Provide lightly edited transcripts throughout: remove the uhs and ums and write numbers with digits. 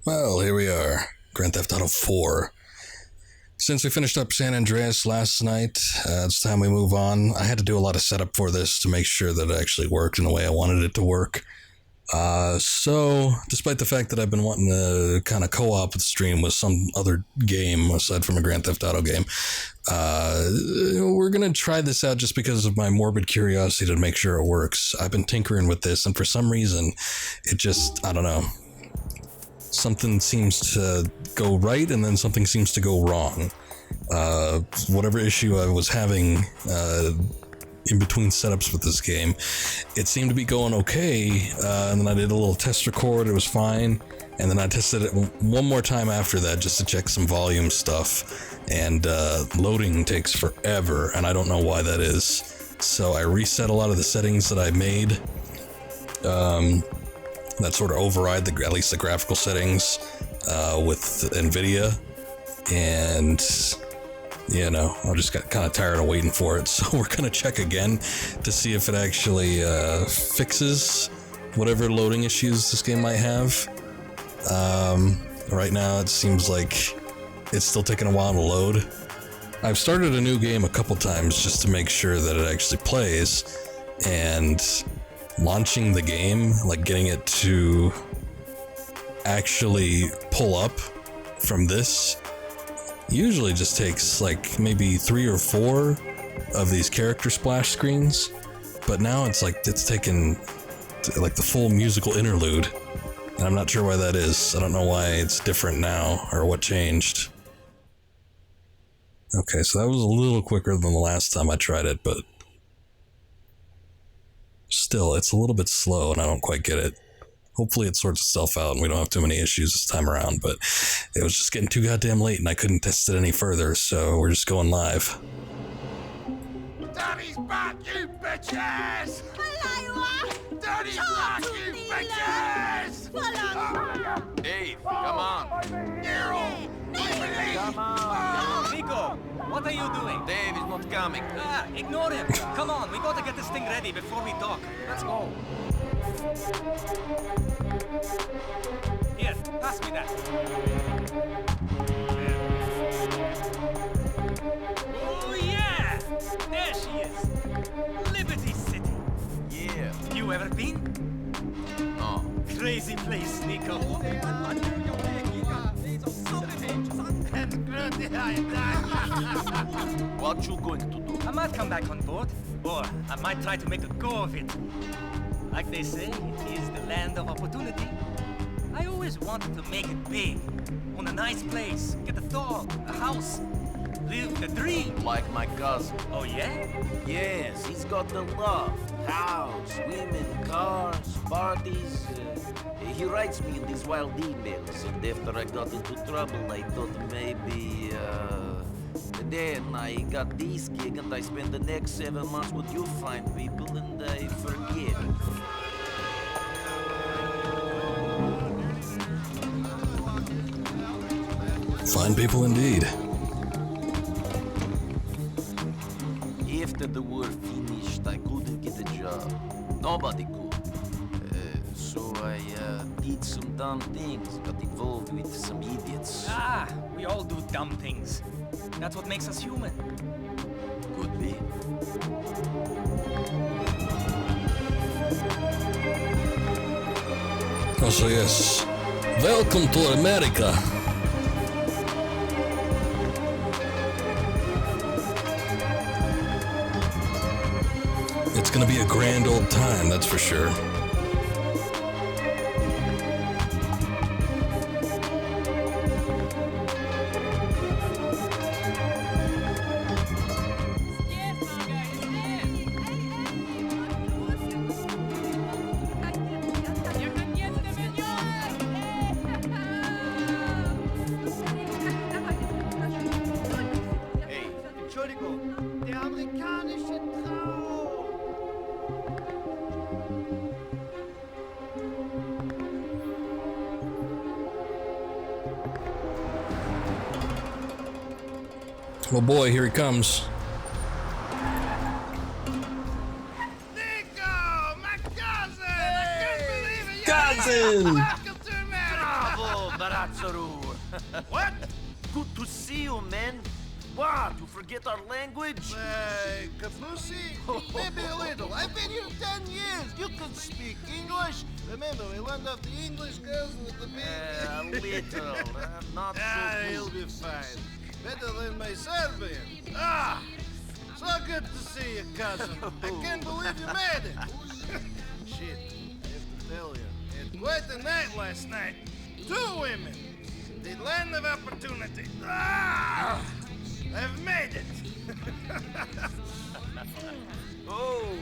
Well, here we are. Grand Theft Auto 4. Since we finished up San Andreas last night, it's time we move on. I had to do a lot of setup for this to make sure that it actually worked in the way I wanted it to work. So, despite the fact that I've been wanting to kind of co-op the stream with some other game aside from a Grand Theft Auto game, we're going to try this out just because of my morbid curiosity to make sure it works. I've been tinkering with this, and for some reason, it just, I don't know, something seems to go right and then something seems to go wrong. Whatever issue I was having in between setups with this game, it seemed to be going okay, and then I did a little test record, it was fine, and then I tested it one more time after that just to check some volume stuff, and loading takes forever, and I don't know why that is. So I reset a lot of the settings that I made that sort of override at least the graphical settings with NVIDIA, and you know, I just got kind of tired of waiting for it, so we're gonna check again to see if it actually fixes whatever loading issues this game might have. Right now it seems like it's still taking a while to load. I've started a new game a couple times just to make sure that it actually plays, and launching the game, like getting it to actually pull up from this, usually just takes like maybe 3 or 4 of these character splash screens, but now it's like it's taken like the full musical interlude, and I'm not sure why that is. I don't know why it's different now or what changed. Okay, so that was a little quicker than the last time I tried it, but still, it's a little bit slow and I don't quite get it. Hopefully it sorts itself out and we don't have too many issues this time around, but it was just getting too goddamn late and I couldn't test it any further, so we're just going live. Daddy's back, you bitches! Daddy's back, you bitches! Dave, come on. Nero! Come on. Niko, what are you doing? Dave is not coming. Ignore him. Come on, we gotta get this thing ready before we talk. Let's go. Here, pass me that. Oh yeah! There she is. Liberty City. Yeah. You ever been? No. Crazy place, Niko. What you going to do? I might come back on board, or I might try to make a go of it. Like they say, it is the land of opportunity. I always wanted to make it big. Own a nice place, get a dog, a house, live the dream. Like my cousin. Oh yeah? Yes, he's got the love. House, women, cars, parties. He writes me in these wild emails, and after I got into trouble, I thought maybe, then I got this gig, and I spent the next 7 months with you fine people, and I forget. Fine people indeed. After the war finished, I couldn't get a job. Nobody could. So I did some dumb things, got involved with some idiots. We all do dumb things. That's what makes us human. Could be. Also, yes, welcome to America. It's gonna be a grand old time, that's for sure. Oh boy, here he comes. Niko! My cousin! I couldn't believe it! Cousin! Welcome to America! Bravo, Baratsaru. What? Good to see you, man. What? You forget our language? Kapusi? Maybe a little. I've been here 10 years. You can speak English. Remember, we learned off the English girls with the big... Little. Not He'll so be fine. Better than my Serbian. So good to see you, cousin. I can't believe you made it. Shit, I have to tell you. I had quite a night last night. 2 women. The land of opportunity. I've made it. Oh.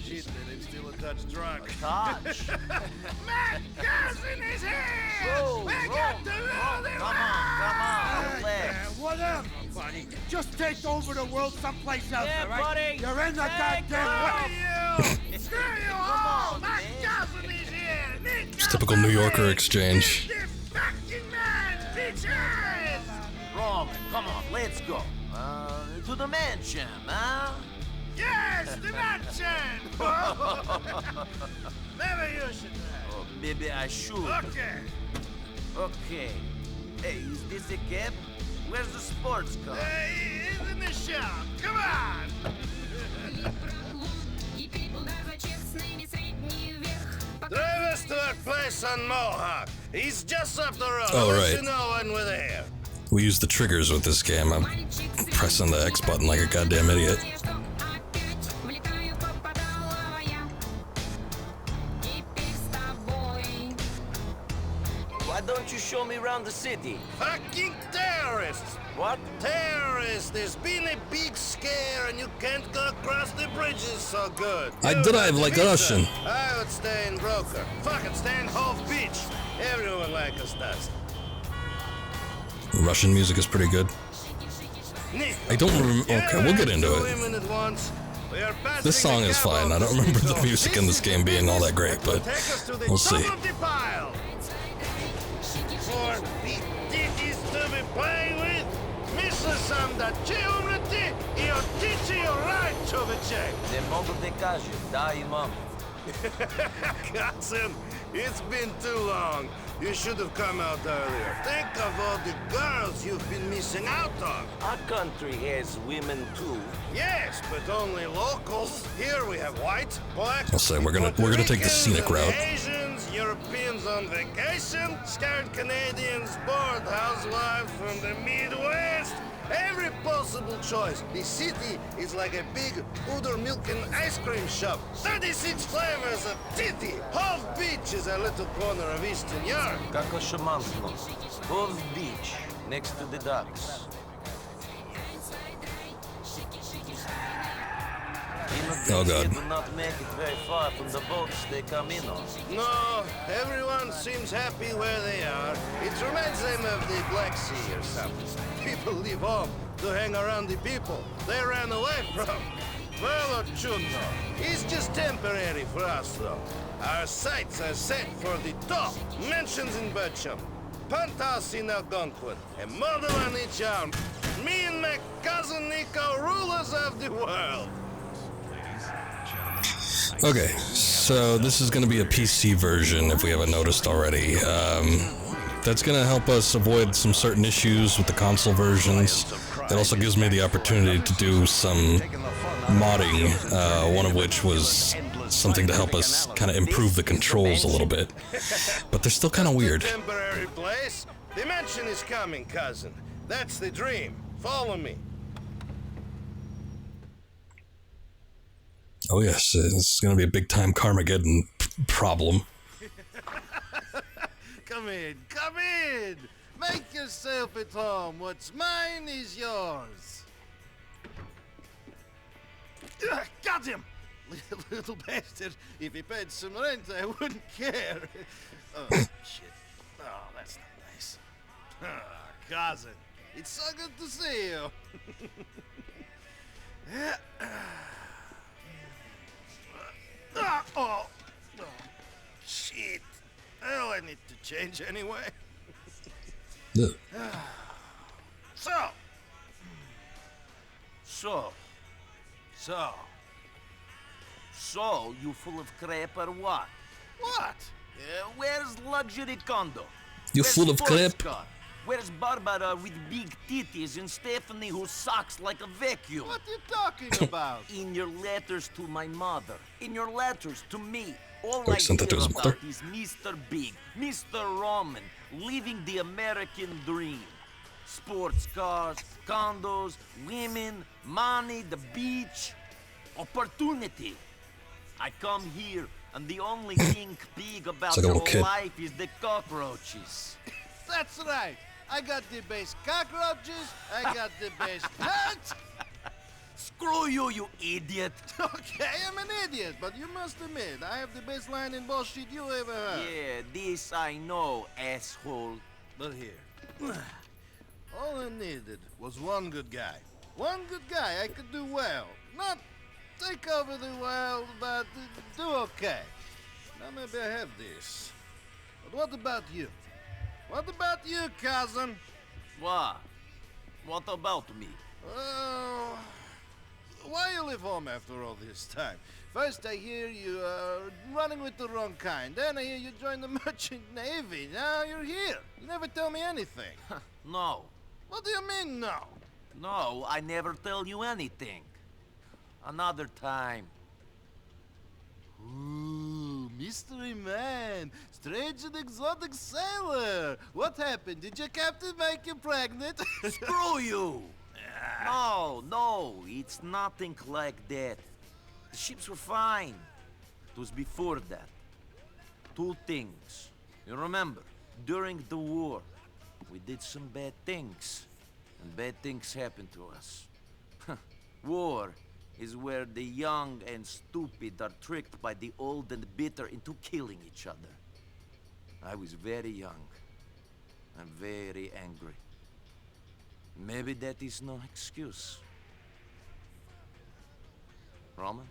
Shit, man, I'm still a touch drunk. Touch. My cousin is here! Oh, We got to rule the Come on, relax. Whatever, buddy. Just take over the world someplace else, Yeah, all right? buddy. You're in the Take goddamn way. Screw you all! My cousin is here! Niko It's typical New Yorker Bellic! exchange. The fucking man, bitches! Roman, come on, let's go. To the mansion, huh? Yes, the mansion! Maybe you should drive. Oh, maybe I should. Okay. Okay. Hey, is this a cab? Where's the sports car? He's in the shop. Come on! Drive us to our place on Mohawk. He's just up the road. Oh, I'll let right. you know when we're there. We use the triggers with this game. I'm pressing the X button like a goddamn idiot. Why don't you show me around the city? Fucking terrorists! What? Terrorists! There's been a big scare and you can't go across the bridges so good. I You drive have to like visit. Russian. I would stay in Broker. Fucking stay in Hove Beach. Everyone like us does. Russian music is pretty good. Nick, I don't remember. Okay, we'll get into it. women at once. We are passing This song the is cab fine. off I don't the remember the street, music in this is game the being all that business great, but take us to the we'll top see. of the pile. For big ditties to be playing with, misle sam da će umreti I otići u raj, čoveče. Ne mogu te kažem, da imam. Cousin, it's been too long. You should have come out earlier. Think of all the girls you've been missing out on. Our country has women too. Yes, but only locals. Here we have white, black. I'll say we're gonna take the scenic route. Asians, Europeans on vacation, scared Canadians, bored housewives from the Midwest. Every possible choice. The city is like a big udder milk and ice cream shop. 36 flavors of titty. Hove Beach is a little corner of Eastern Europe. Kako šamansko. Hove Beach, next to the docks. Oh, God. They do not make it very far from the boats they come in on. No, everyone seems happy where they are. It reminds them of the Black Sea or something. People leave home to hang around the people they ran away from. Well, Chuno, it's just temporary for us, though. Our sights are set for the top. Mansions in Bircham, penthouse in Algonquin, a model on each arm. Me and my cousin Niko, rulers of the world. Okay, so this is going to be a PC version, if we haven't noticed already. That's going to help us avoid some certain issues with the console versions. It also gives me the opportunity to do some modding, one of which was something to help us kind of improve the controls a little bit. But they're still kind of weird. Just a temporary place. The mansion is coming, cousin. That's the dream. Follow me. Oh yes, it's going to be a big-time Carmageddon problem. Come in, come in. Make yourself at home. What's mine is yours. Got him! Little bastard. If he paid some rent, I wouldn't care. Oh, shit. Oh, that's not nice. Cousin, it's so good to see you. Oh, shit. Oh, I need to change anyway. Ugh. So, you full of crap or what? What? Where's luxury condo? You Where's full of sports crap. car? Where's Barbara with big titties and Stephanie who sucks like a vacuum? What you talking about? In your letters to my mother, in your letters to me, all Oh, I he sent that to hear his mother? about is Mr. Big, Mr. Roman, living the American dream. Sports cars, condos, women, money, the beach, opportunity. I come here, and the only thing big about like a your little kid. life is the cockroaches. That's right. I got the best cockroaches. I got the best pets. Screw you, you idiot! Okay, I'm an idiot, but you must admit, I have the best line in bullshit you ever heard. Yeah, this I know, asshole. But here, all I needed was one good guy. One good guy I could do well. Not take over the world, but do okay. Now maybe I have this. But what about you? What about you, cousin? What? What about me? Oh, why you leave home after all this time? First I hear you running with the wrong kind. Then I hear you join the merchant navy. Now you're here. You never tell me anything. No. What do you mean, no? No, I never tell you anything. Another time. Ooh, mystery man, strange and exotic sailor. What happened? Did your captain make you pregnant? Screw you! No, it's nothing like that. The ships were fine. It was before that. Two things. You remember, during the war, we did some bad things. And bad things happened to us. War is where the young and stupid are tricked by the old and bitter into killing each other. I was very young and very angry. Maybe that is no excuse. Roman?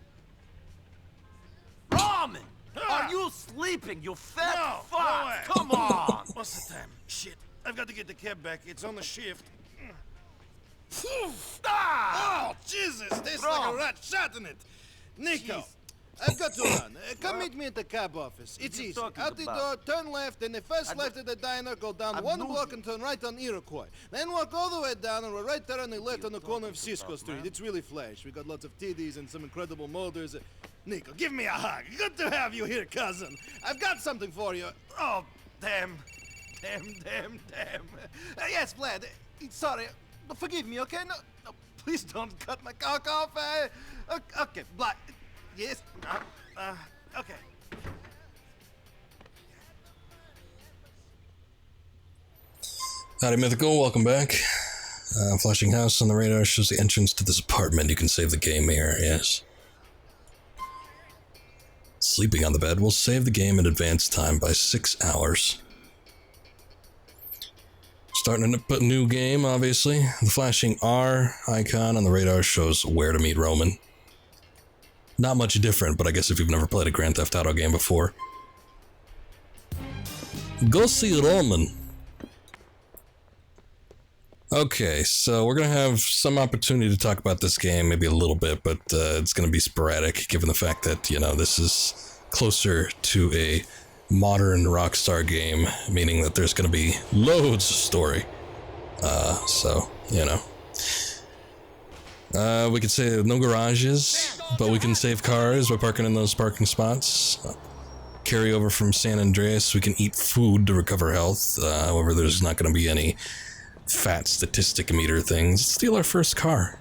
Roman! Are you sleeping, you fat No, fuck? no way. Come on! What's the time? Shit, I've got to get the cab back. It's on the shift. Ah! Oh, Jesus! There's Wrong. like a rat shot in it. Nico, Jeez. I've got to run. Come meet me at the cab office. It's you easy. talking Out the about? door, turn left, and the first left at the diner, go down I one knew block you. and turn right on Iroquois. Then walk all the way down, and we're right there on the left you on the corner of talking Cisco about, Street. man? It's really flash. We got lots of TDs and some incredible molders. Nico, give me a hug. Good to have you here, cousin. I've got something for you. Oh, damn. Damn. Yes, Vlad. Sorry. Forgive me, okay? No, please don't cut my cock off. Okay, Vlad. Yes. Okay. Howdy, Mythical. Welcome back. Flashing house on the radar shows the entrance to this apartment. You can save the game here, yes. Sleeping on the bed will save the game in advance time by 6 hours. Starting a new game, obviously. The flashing R icon on the radar shows where to meet Roman. Not much different, but I guess if you've never played a Grand Theft Auto game before. Go see Roman. Okay, so we're going to have some opportunity to talk about this game, maybe a little bit, but it's going to be sporadic, given the fact that, you know, this is closer to a modern Rockstar game, meaning that there's going to be loads of story. So, you know. We could say no garages, but we can save cars by parking in those parking spots. Carry over from San Andreas, we can eat food to recover health. However, there's not going to be any fat statistic meter things. Let's steal our first car.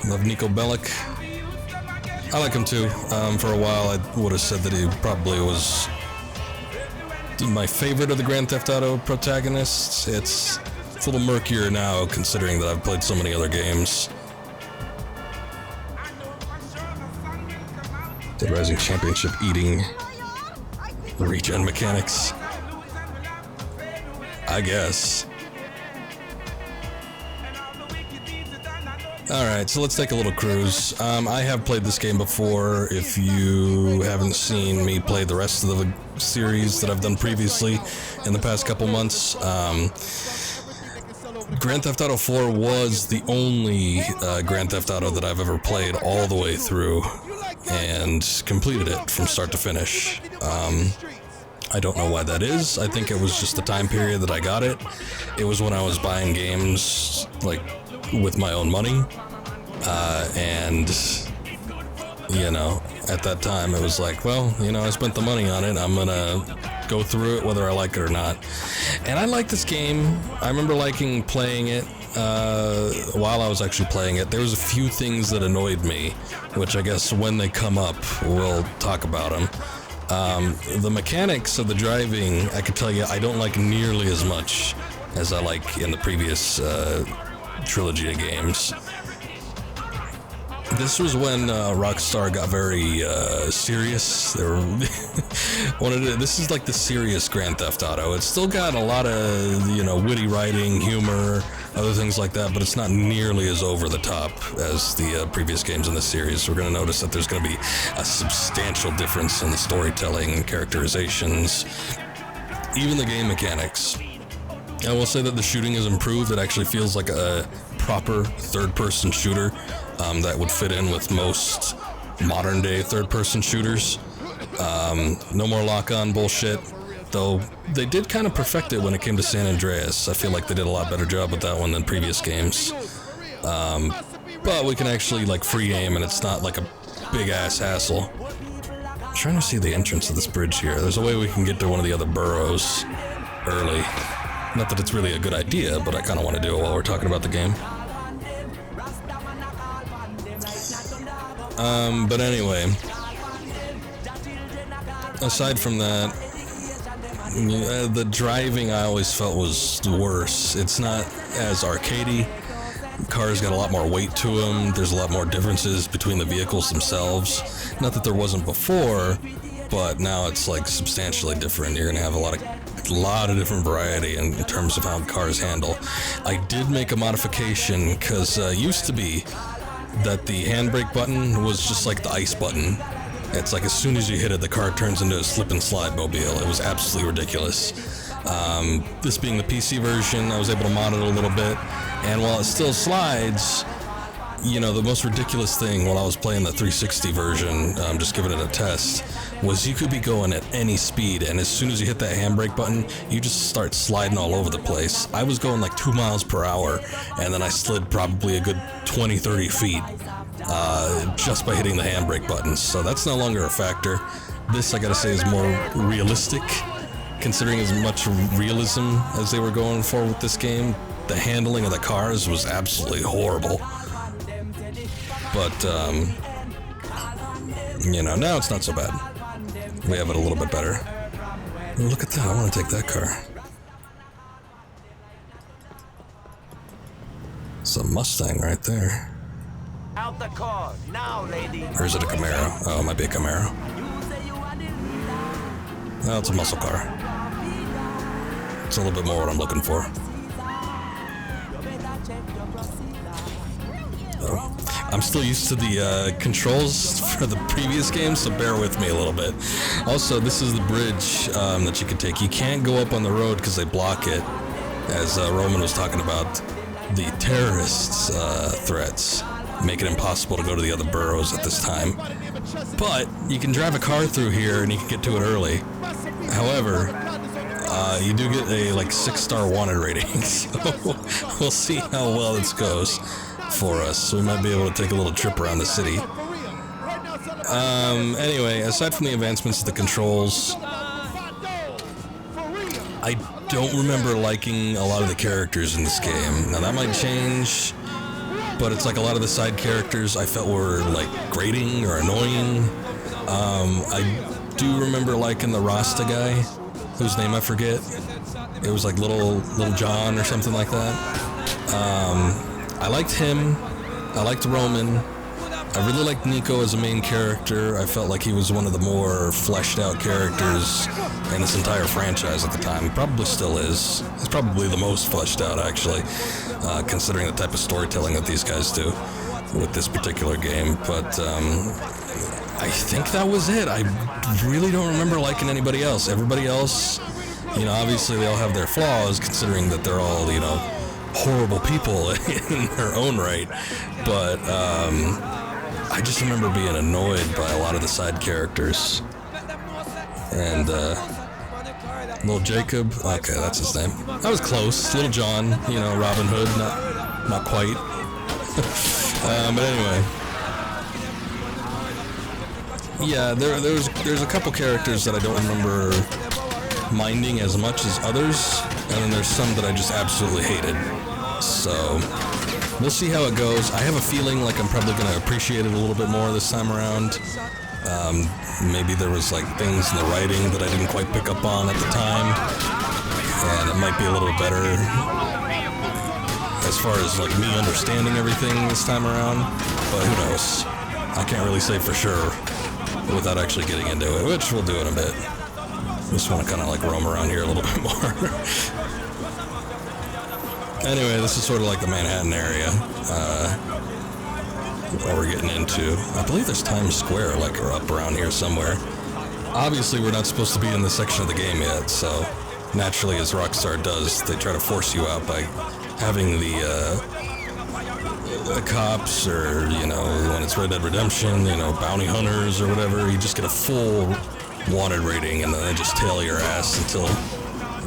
Love Niko Bellic. I like him too. For a while, I would have said that he probably was my favorite of the Grand Theft Auto protagonists. It's a little murkier now, considering that I've played so many other games. Dead Rising Championship eating regen mechanics, I guess. Alright, so let's take a little cruise. I have played this game before. If you haven't seen me play the rest of the series that I've done previously in the past couple months, Grand Theft Auto 4 was the only Grand Theft Auto that I've ever played all the way through and completed it from start to finish. I don't know why that is. I think it was just the time period that I got it. It was when I was buying games, like, with my own money. And, you know, at that time it was like, well, you know, I spent the money on it. I'm gonna go through it whether I like it or not. And I like this game. I remember liking playing it while I was actually playing it. There was a few things that annoyed me, which I guess when they come up, we'll talk about them. The mechanics of the driving, I can tell you, I don't like nearly as much as I like in the previous trilogy of games. This was when Rockstar got very serious. They were this is like the serious Grand Theft Auto. It's still got a lot of, you know, witty writing, humor, other things like that, but it's not nearly as over the top as the previous games in the series. We're going to notice that there's going to be a substantial difference in the storytelling and characterizations, even the game mechanics. I will say that the shooting is improved. It actually feels like a proper third-person shooter that would fit in with most modern-day third-person shooters. No more lock-on bullshit, though they did kind of perfect it when it came to San Andreas. I feel like they did a lot better job with that one than previous games. But we can actually, like, free aim, and it's not like a big-ass hassle. I'm trying to see the entrance of this bridge here. There's a way we can get to one of the other boroughs early. Not that it's really a good idea, but I kind of want to do it while we're talking about the game. But anyway, aside from that, the driving I always felt was worse. It's not as arcadey. Cars got a lot more weight to them. There's a lot more differences between the vehicles themselves. Not that there wasn't before, but now it's like substantially different. You're gonna have a lot of different variety in terms of how cars handle. I did make a modification because it used to be that the handbrake button was just like the ice button. It's like as soon as you hit it, the car turns into a slip and slide mobile. It was absolutely ridiculous. This being the PC version, I was able to mod it a little bit, and while it still slides, you know, the most ridiculous thing while I was playing the 360 version, just giving it a test, was you could be going at any speed, and as soon as you hit that handbrake button, you just start sliding all over the place. I was going like 2 miles per hour, and then I slid probably a good 20-30 feet just by hitting the handbrake buttons. So that's no longer a factor. This, I gotta say, is more realistic, considering as much realism as they were going for with this game. The handling of the cars was absolutely horrible. But, you know, now it's not so bad. We have it a little bit better. Look at that, I want to take that car. It's a Mustang right there. Out the car, now, lady. Or is it a Camaro? Oh, it might be a Camaro. No, it's a muscle car. It's a little bit more what I'm looking for. Oh. I'm still used to the controls for the previous game, so bear with me a little bit. Also, this is the bridge that you can take. You can't go up on the road because they block it, as Roman was talking about. The terrorists' threats make it impossible to go to the other boroughs at this time. But you can drive a car through here and you can get to it early. However, you do get a like 6-star wanted rating, so we'll see how well this goes for us. So we might be able to take a little trip around the city. Anyway, aside from the advancements of the controls, I don't remember liking a lot of the characters in this game. Now that might change, but it's like a lot of the side characters I felt were like grating or annoying. I do remember liking the Rasta guy, whose name I forget. It was like Little John or something like that. I liked him. I liked Roman. I really liked Niko as a main character. I felt like he was one of the more fleshed out characters in this entire franchise at the time. He probably still is. He's probably the most fleshed out, actually, considering the type of storytelling that these guys do with this particular game. But I think that was it. I really don't remember liking anybody else. Everybody else, you know, obviously they all have their flaws, considering that they're all, you know, horrible people in their own right, but I just remember being annoyed by a lot of the side characters. And Little Jacob, okay, that's his name. I was close. Little John, you know, Robin Hood, not quite. But anyway, yeah, there's a couple characters that I don't remember minding as much as others, and then there's some that I just absolutely hated. So we'll see how it goes. I have a feeling like I'm probably going to appreciate it a little bit more this time around. Maybe there was like things in the writing that I didn't quite pick up on at the time, and it might be a little better as far as like me understanding everything this time around, but who knows? I can't really say for sure without actually getting into it, which we'll do in a bit. Just want to kind of like roam around here a little bit more. Anyway, this is sort of like the Manhattan area, what we're getting into. I believe there's Times Square, like, or up around here somewhere. Obviously, we're not supposed to be in this section of the game yet, so naturally, as Rockstar does, they try to force you out by having the cops, or, you know, when it's Red Dead Redemption, you know, bounty hunters or whatever, you just get a full wanted rating, and then they just tail your ass until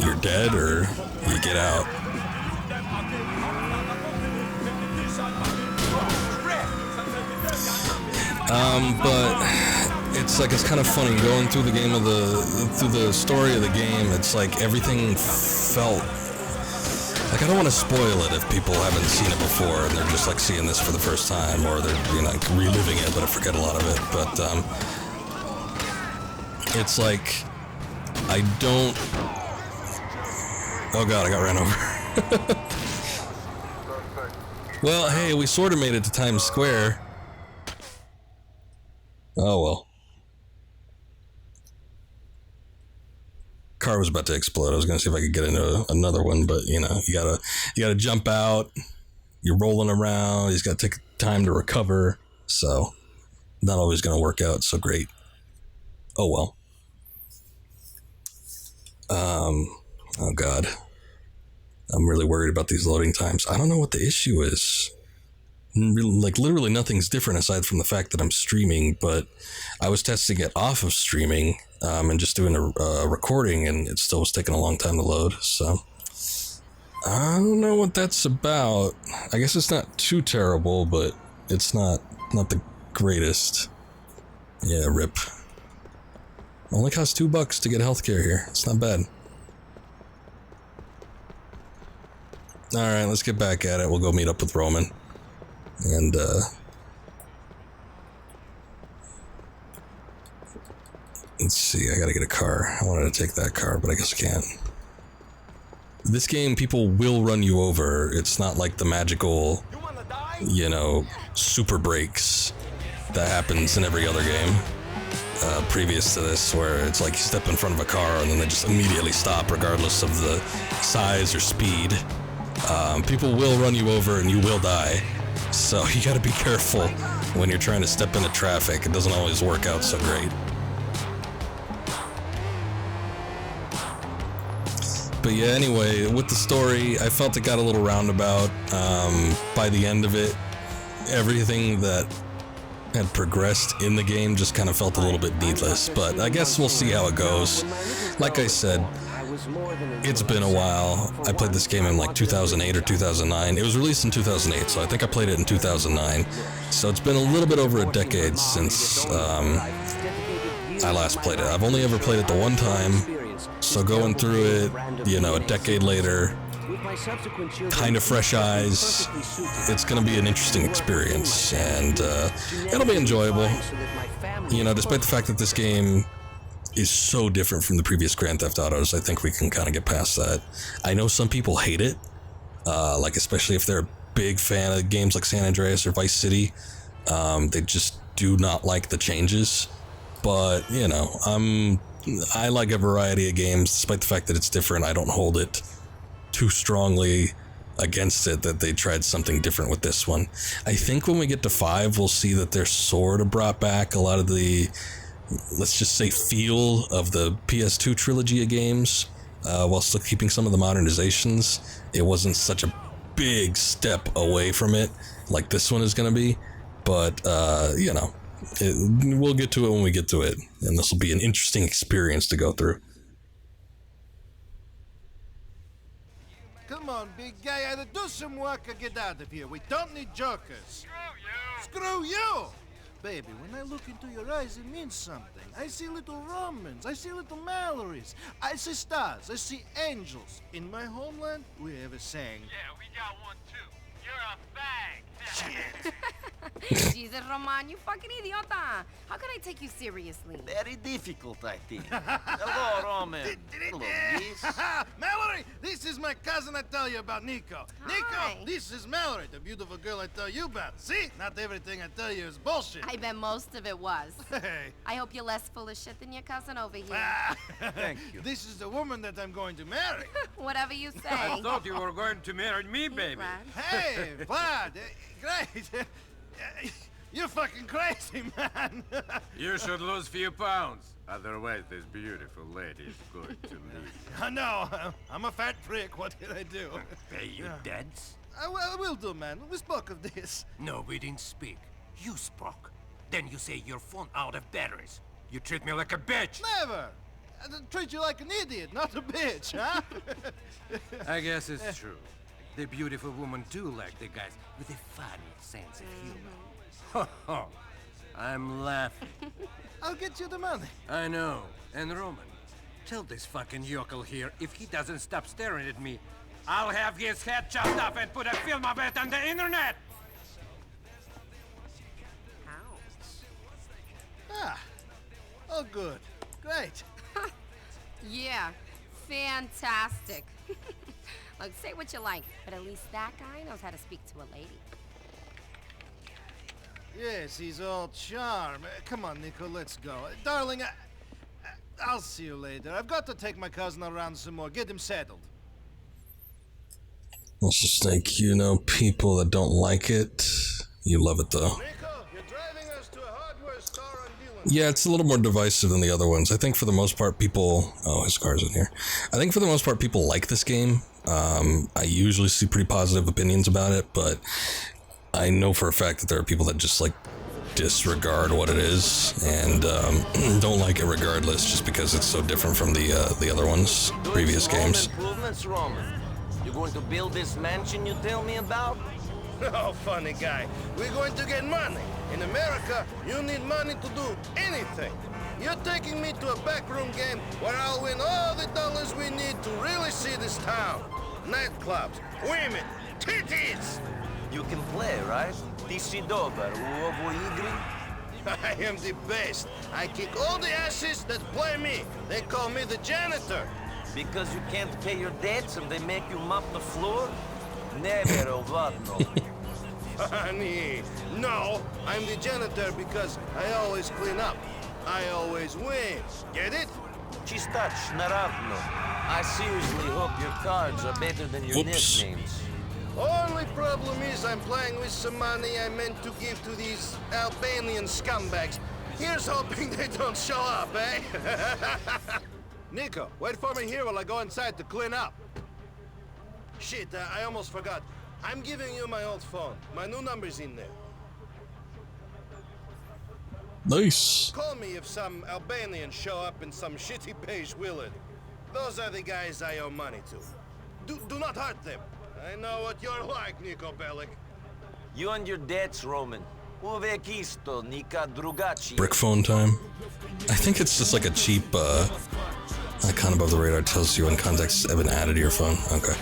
you're dead or you get out. But it's kind of funny going through the game through the story of the game. It's like everything felt like, I don't want to spoil it if people haven't seen it before and they're just like seeing this for the first time, or they're, you know, like reliving it, but I forget a lot of it. But it's like I don't. Oh god, I got ran over. Well, hey, we sort of made it to Times Square. Oh well. Car was about to explode. I was gonna see if I could get into another one, but you know, you gotta jump out. You're rolling around. He's got to take time to recover. So, not always gonna work out so great. Oh well. Oh god. I'm really worried about these loading times. I don't know what the issue is. Like, literally nothing's different aside from the fact that I'm streaming, but I was testing it off of streaming and just doing a recording, and it still was taking a long time to load. So I don't know what that's about. I guess it's not too terrible, but it's not the greatest. Yeah, rip. Only costs $2 to get healthcare here. It's not bad. All right, let's get back at it. We'll go meet up with Roman. And, let's see, I gotta get a car. I wanted to take that car, but I guess I can't. This game, people will run you over. It's not like the magical, you know, super brakes that happens in every other game previous to this, where it's like you step in front of a car and then they just immediately stop regardless of the size or speed. People will run you over and you will die. So you gotta be careful when you're trying to step into traffic. It doesn't always work out so great. But yeah, anyway, with the story, I felt it got a little roundabout. By the end of it, everything that had progressed in the game just kind of felt a little bit needless. But I guess we'll see how it goes. Like I said, it's been a while. I played this game in like 2008 or 2009. It was released in 2008, so I think I played it in 2009. So it's been a little bit over a decade since I last played it. I've only ever played it the one time, so going through it, you know, a decade later, kind of fresh eyes, it's going to be an interesting experience, and it'll be enjoyable. You know, despite the fact that this game is so different from the previous Grand Theft Autos, I think we can kind of get past that. I know some people hate it, like especially if they're a big fan of games like San Andreas or Vice City. They just do not like the changes. But, you know, I like a variety of games, despite the fact that it's different. I don't hold it too strongly against it that they tried something different with this one. I think when we get to 5, we'll see that they're sort of brought back a lot of the, let's just say, feel of the PS2 trilogy of games, while still keeping some of the modernizations. It wasn't such a big step away from it, like this one is going to be. But, you know, we'll get to it when we get to it. And this will be an interesting experience to go through. Come on, big guy, either do some work or get out of here. We don't need jokers. Screw you! Baby, when I look into your eyes, it means something. I see little Romans, I see little Mallorys, I see stars, I see angels. In my homeland, we have a saying. Yeah, we got one too. You're a fag. Jesus, Roman, you fucking idiota. How can I take you seriously? Very difficult, I think. Hello, Roman. Hello, Miss. Mallory, this is my cousin I tell you about, Niko. Hi. Niko, this is Mallory, the beautiful girl I tell you about. See? Not everything I tell you is bullshit. I bet most of it was. Hey. I hope you're less full of shit than your cousin over here. Thank you. This is the woman that I'm going to marry. Whatever you say. I thought you were going to marry me, baby. Vlad. Hey, Vlad, great. You're fucking crazy, man. You should lose a few pounds. Otherwise, this beautiful lady is going to leave. I know. I'm a fat prick. What can I do? Pay you dance? I will do, man. We spoke of this. No, we didn't speak. You spoke. Then you say your phone out of batteries. You treat me like a bitch. Never. I treat you like an idiot, not a bitch, huh? I guess it's true. The beautiful women do like the guys with a funny sense of humor. Ho ho. I'm laughing. I'll get you the money. I know. And Roman, tell this fucking yokel here if he doesn't stop staring at me, I'll have his head chopped off and put a film of it on the internet! Ah. Oh, good. Great. Yeah, fantastic. Look, say what you like, but at least that guy knows how to speak to a lady. Yes, he's all charm. Come on, Niko, let's go. Darling, I'll see you later. I've got to take my cousin around some more. Get him settled. It's just like, you know, people that don't like it, you love it though. Niko, you're driving us to a hardware store on Dillon. Yeah, it's a little more divisive than the other ones. I think for the most part, people... Oh, his car's in here. I think for the most part, people like this game. I usually see pretty positive opinions about it, but I know for a fact that there are people that just, like, disregard what it is and don't like it regardless just because it's so different from the other ones, previous games. Improvements, Roman. You going to build this mansion you tell me about? Oh, funny guy. We're going to get money. In America, you need money to do anything. You're taking me to a backroom game where I'll win all the dollars we need to really see this town. Nightclubs, women, titties! You can play, right? Ti si dobar u ovoj igri? I am the best. I kick all the asses that play me. They call me the janitor. Because you can't pay your debts and they make you mop the floor? Never ovadno. Honey, no. I'm the janitor because I always clean up. I always win. Get it? Čistać, naravno. I seriously hope your cards are better than your Whoops. nicknames. Only problem is I'm playing with some money I meant to give to these Albanian scumbags. Here's hoping they don't show up, eh? Niko, wait for me here while I go inside to clean up. Shit, I almost forgot. I'm giving you my old phone. My new number's in there. Nice. Call me if some Albanians show up in some shitty beige Willard. Those are the guys I owe money to. Do not hurt them. I know what you're like, Niko Bellic. You and your debts, Roman. Uvek isto, nikad drugačije. Brick phone time. I think it's just like a cheap icon above the radar tells you when contacts have been added to your phone. Okay.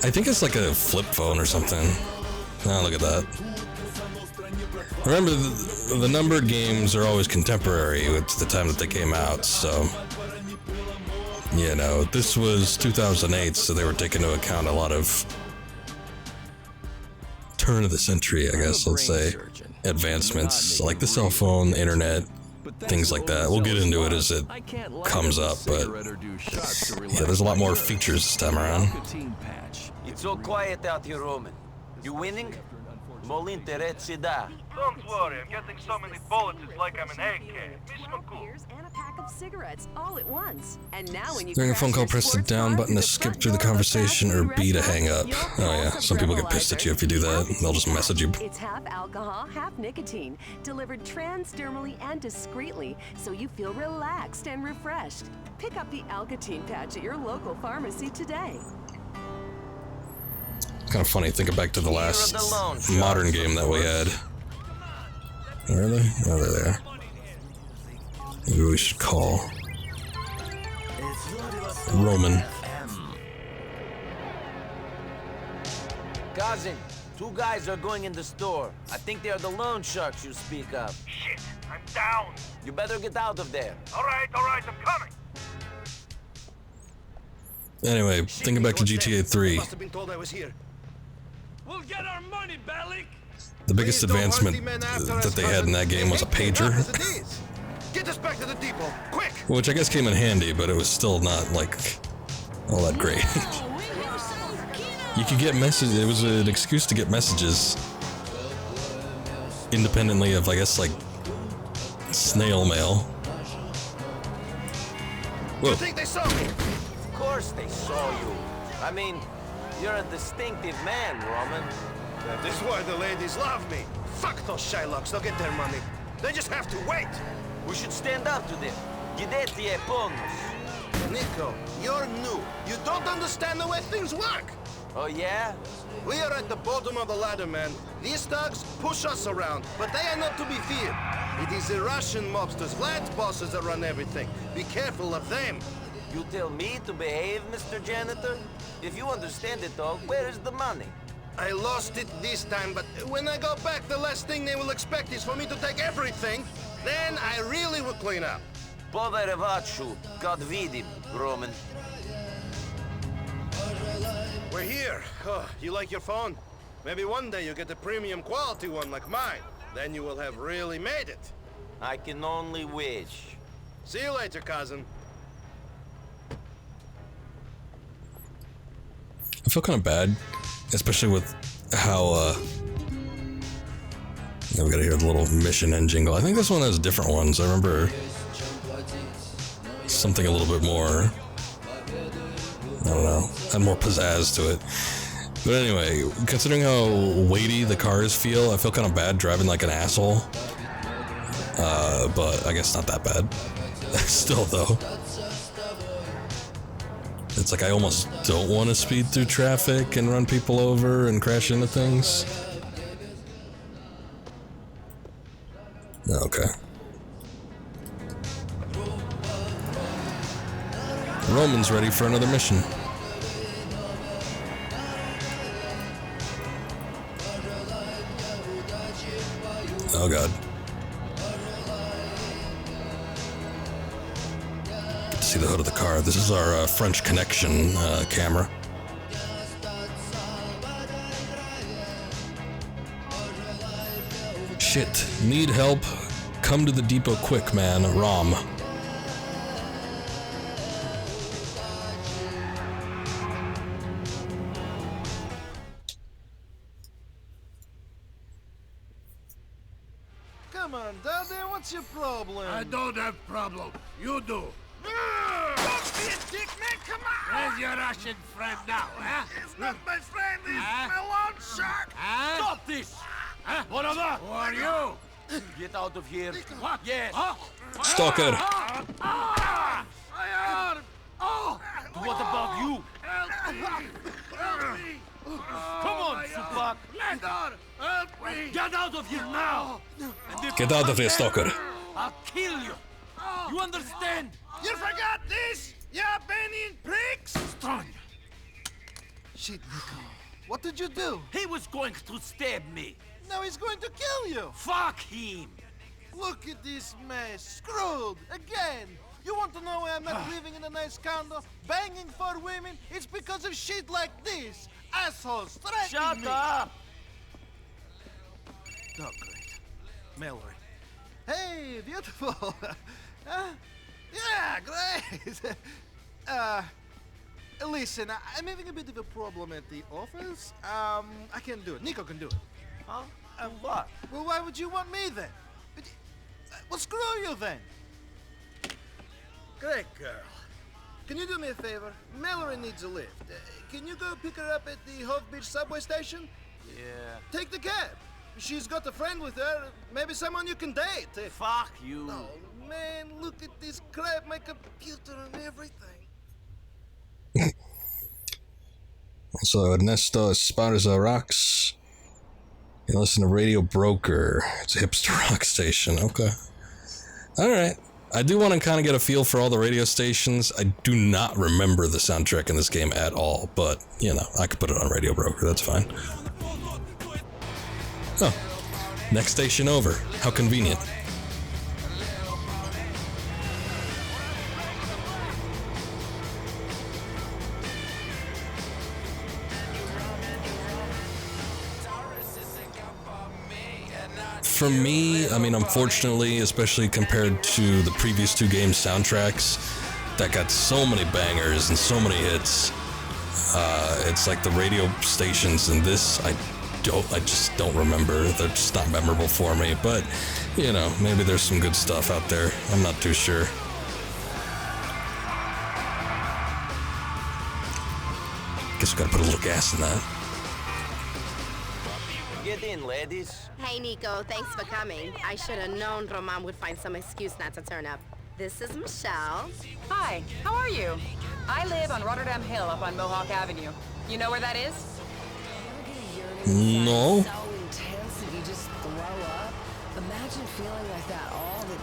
I think it's like a flip phone or something. Oh, look at that. Remember, the numbered games are always contemporary with the time that they came out, so... You know, this was 2008, so they were taking into account a lot of turn of the century, I guess, let's say, advancements, like the cell phone, internet, things like that. We'll get into it as it comes up, but yeah, there's a lot more features this time around. It's so quiet out here, Roman. You winning? Vol interesse da. Don't worry, I'm getting so many bullets, it's like I'm an AK. Miss McCool. Beers and a pack of cigarettes all at once. And now when you During a crash phone call, your press the sports down car button to the skip front through the door of a conversation fast or food B to restaurant, hang up. you'll Oh yeah, feel some people get pissed at you if you do that. They'll just message you. It's half alcohol, half nicotine, delivered transdermally and discreetly, so you feel relaxed and refreshed. Pick up the Alcatine patch at your local pharmacy today. Kind of funny thinking back to the last modern game that we had. Where are they? Oh, there they are. Maybe we should call Roman. Cousin, two guys are going in the store. I think they are the loan sharks you speak of. Shit, I'm down. You better get out of there. All right, I'm coming. Anyway, thinking back to GTA 3, Must have been told I was here. We'll get our money, Bellic. the biggest Please don't hunt advancement the men after that us, they had cousin. in that game was a They hate me enough pager, as it is. Get us back to the depot, quick! which I guess came in handy, but it was still not like all that great. You could get messages. It was an excuse to get messages independently of, I guess, like snail mail. Whoa. You think they saw me? Of course they saw you. I mean, you're a distinctive man, Roman. That is why the ladies love me. Fuck those Shylocks, they'll get their money. They just have to wait. We should stand up to them. Gideti e ponus. Niko, you're new. You don't understand the way things work. Oh yeah? We are at the bottom of the ladder, man. These thugs push us around, but they are not to be feared. It is the Russian mobsters, land bosses that run everything. Be careful of them. You tell me to behave, Mr. Janitor? If you understand it all, where is the money? I lost it this time, but when I go back, the last thing they will expect is for me to take everything. Then I really will clean up. Povere vachu, God vidim, Roman. We're here. Oh, you like your phone? Maybe one day you'll get a premium quality one like mine. Then you will have really made it. I can only wish. See you later, cousin. I feel kind of bad, especially with how, we gotta hear the little mission end jingle. I think this one has different ones. I remember something a little bit more, I don't know, had more pizzazz to it. But anyway, considering how weighty the cars feel, I feel kind of bad driving like an asshole. But I guess not that bad. Still, though. It's like I almost don't want to speed through traffic and run people over and crash into things. Okay. Roman's ready for another mission. Oh god. Get to see the hood of the car. This is our French Connection camera. Shit. Need help? Come to the depot quick, man. Rom. Come on, Daddy, what's your problem? I don't have problem. You do. Don't be a dick, man, come on! Where's your Russian friend now, huh? It's not my friend, it's Huh? my lawn shark! Huh? Stop this! Huh? What of that? Who are you? Get out of here. What? Yes. Huh? Stalker. My arm! Oh! What about you? Help me! Help me! Come on, Supak. Landor! Help me! Get out of here now! And if Get out of here, Stalker. I'll kill you. You understand? You forgot this, you Albanian pricks? Strong. Shit, Niko. What did you do? He was going to stab me. Now he's going to kill you. Fuck him. Look at this mess. Screwed. Again. You want to know why I'm not living in a nice condo, banging for women? It's because of shit like this. Assholes threatening Shut me. up. Oh, great. Mallory. Hey, beautiful. Yeah, great. Listen, I'm having a bit of a problem at the office. I can do it. Niko can do it. Huh? And what? Well, why would you want me then? Well, screw you then. Great girl. Can you do me a favor? Mallory needs a lift. Can you go pick her up at the Hove Beach subway station? Yeah. Take the cab. She's got a friend with her. Maybe someone you can date. Fuck you. Oh, man, look at this crap. My computer and everything. So Ernesto Esparza rocks. You listen to Radio Broker. It's a hipster rock station. Okay. All right. I do want to kind of get a feel for all the radio stations. I do not remember the soundtrack in this game at all, but, you know, I could put it on Radio Broker. That's fine. Oh. Next station over. How convenient. For me, I mean, unfortunately, especially compared to the previous two games' soundtracks that got so many bangers and so many hits, it's like the radio stations in this, I just don't remember. They're just not memorable for me, but, you know, maybe there's some good stuff out there. I'm not too sure. Guess we gotta put a little gas in that. Get in, ladies. Hey, Niko, thanks for coming. I should have known Roman would find some excuse not to turn up. This is Michelle. Hi, how are you? I live on Rotterdam Hill up on Mohawk Avenue. You know where that is? No.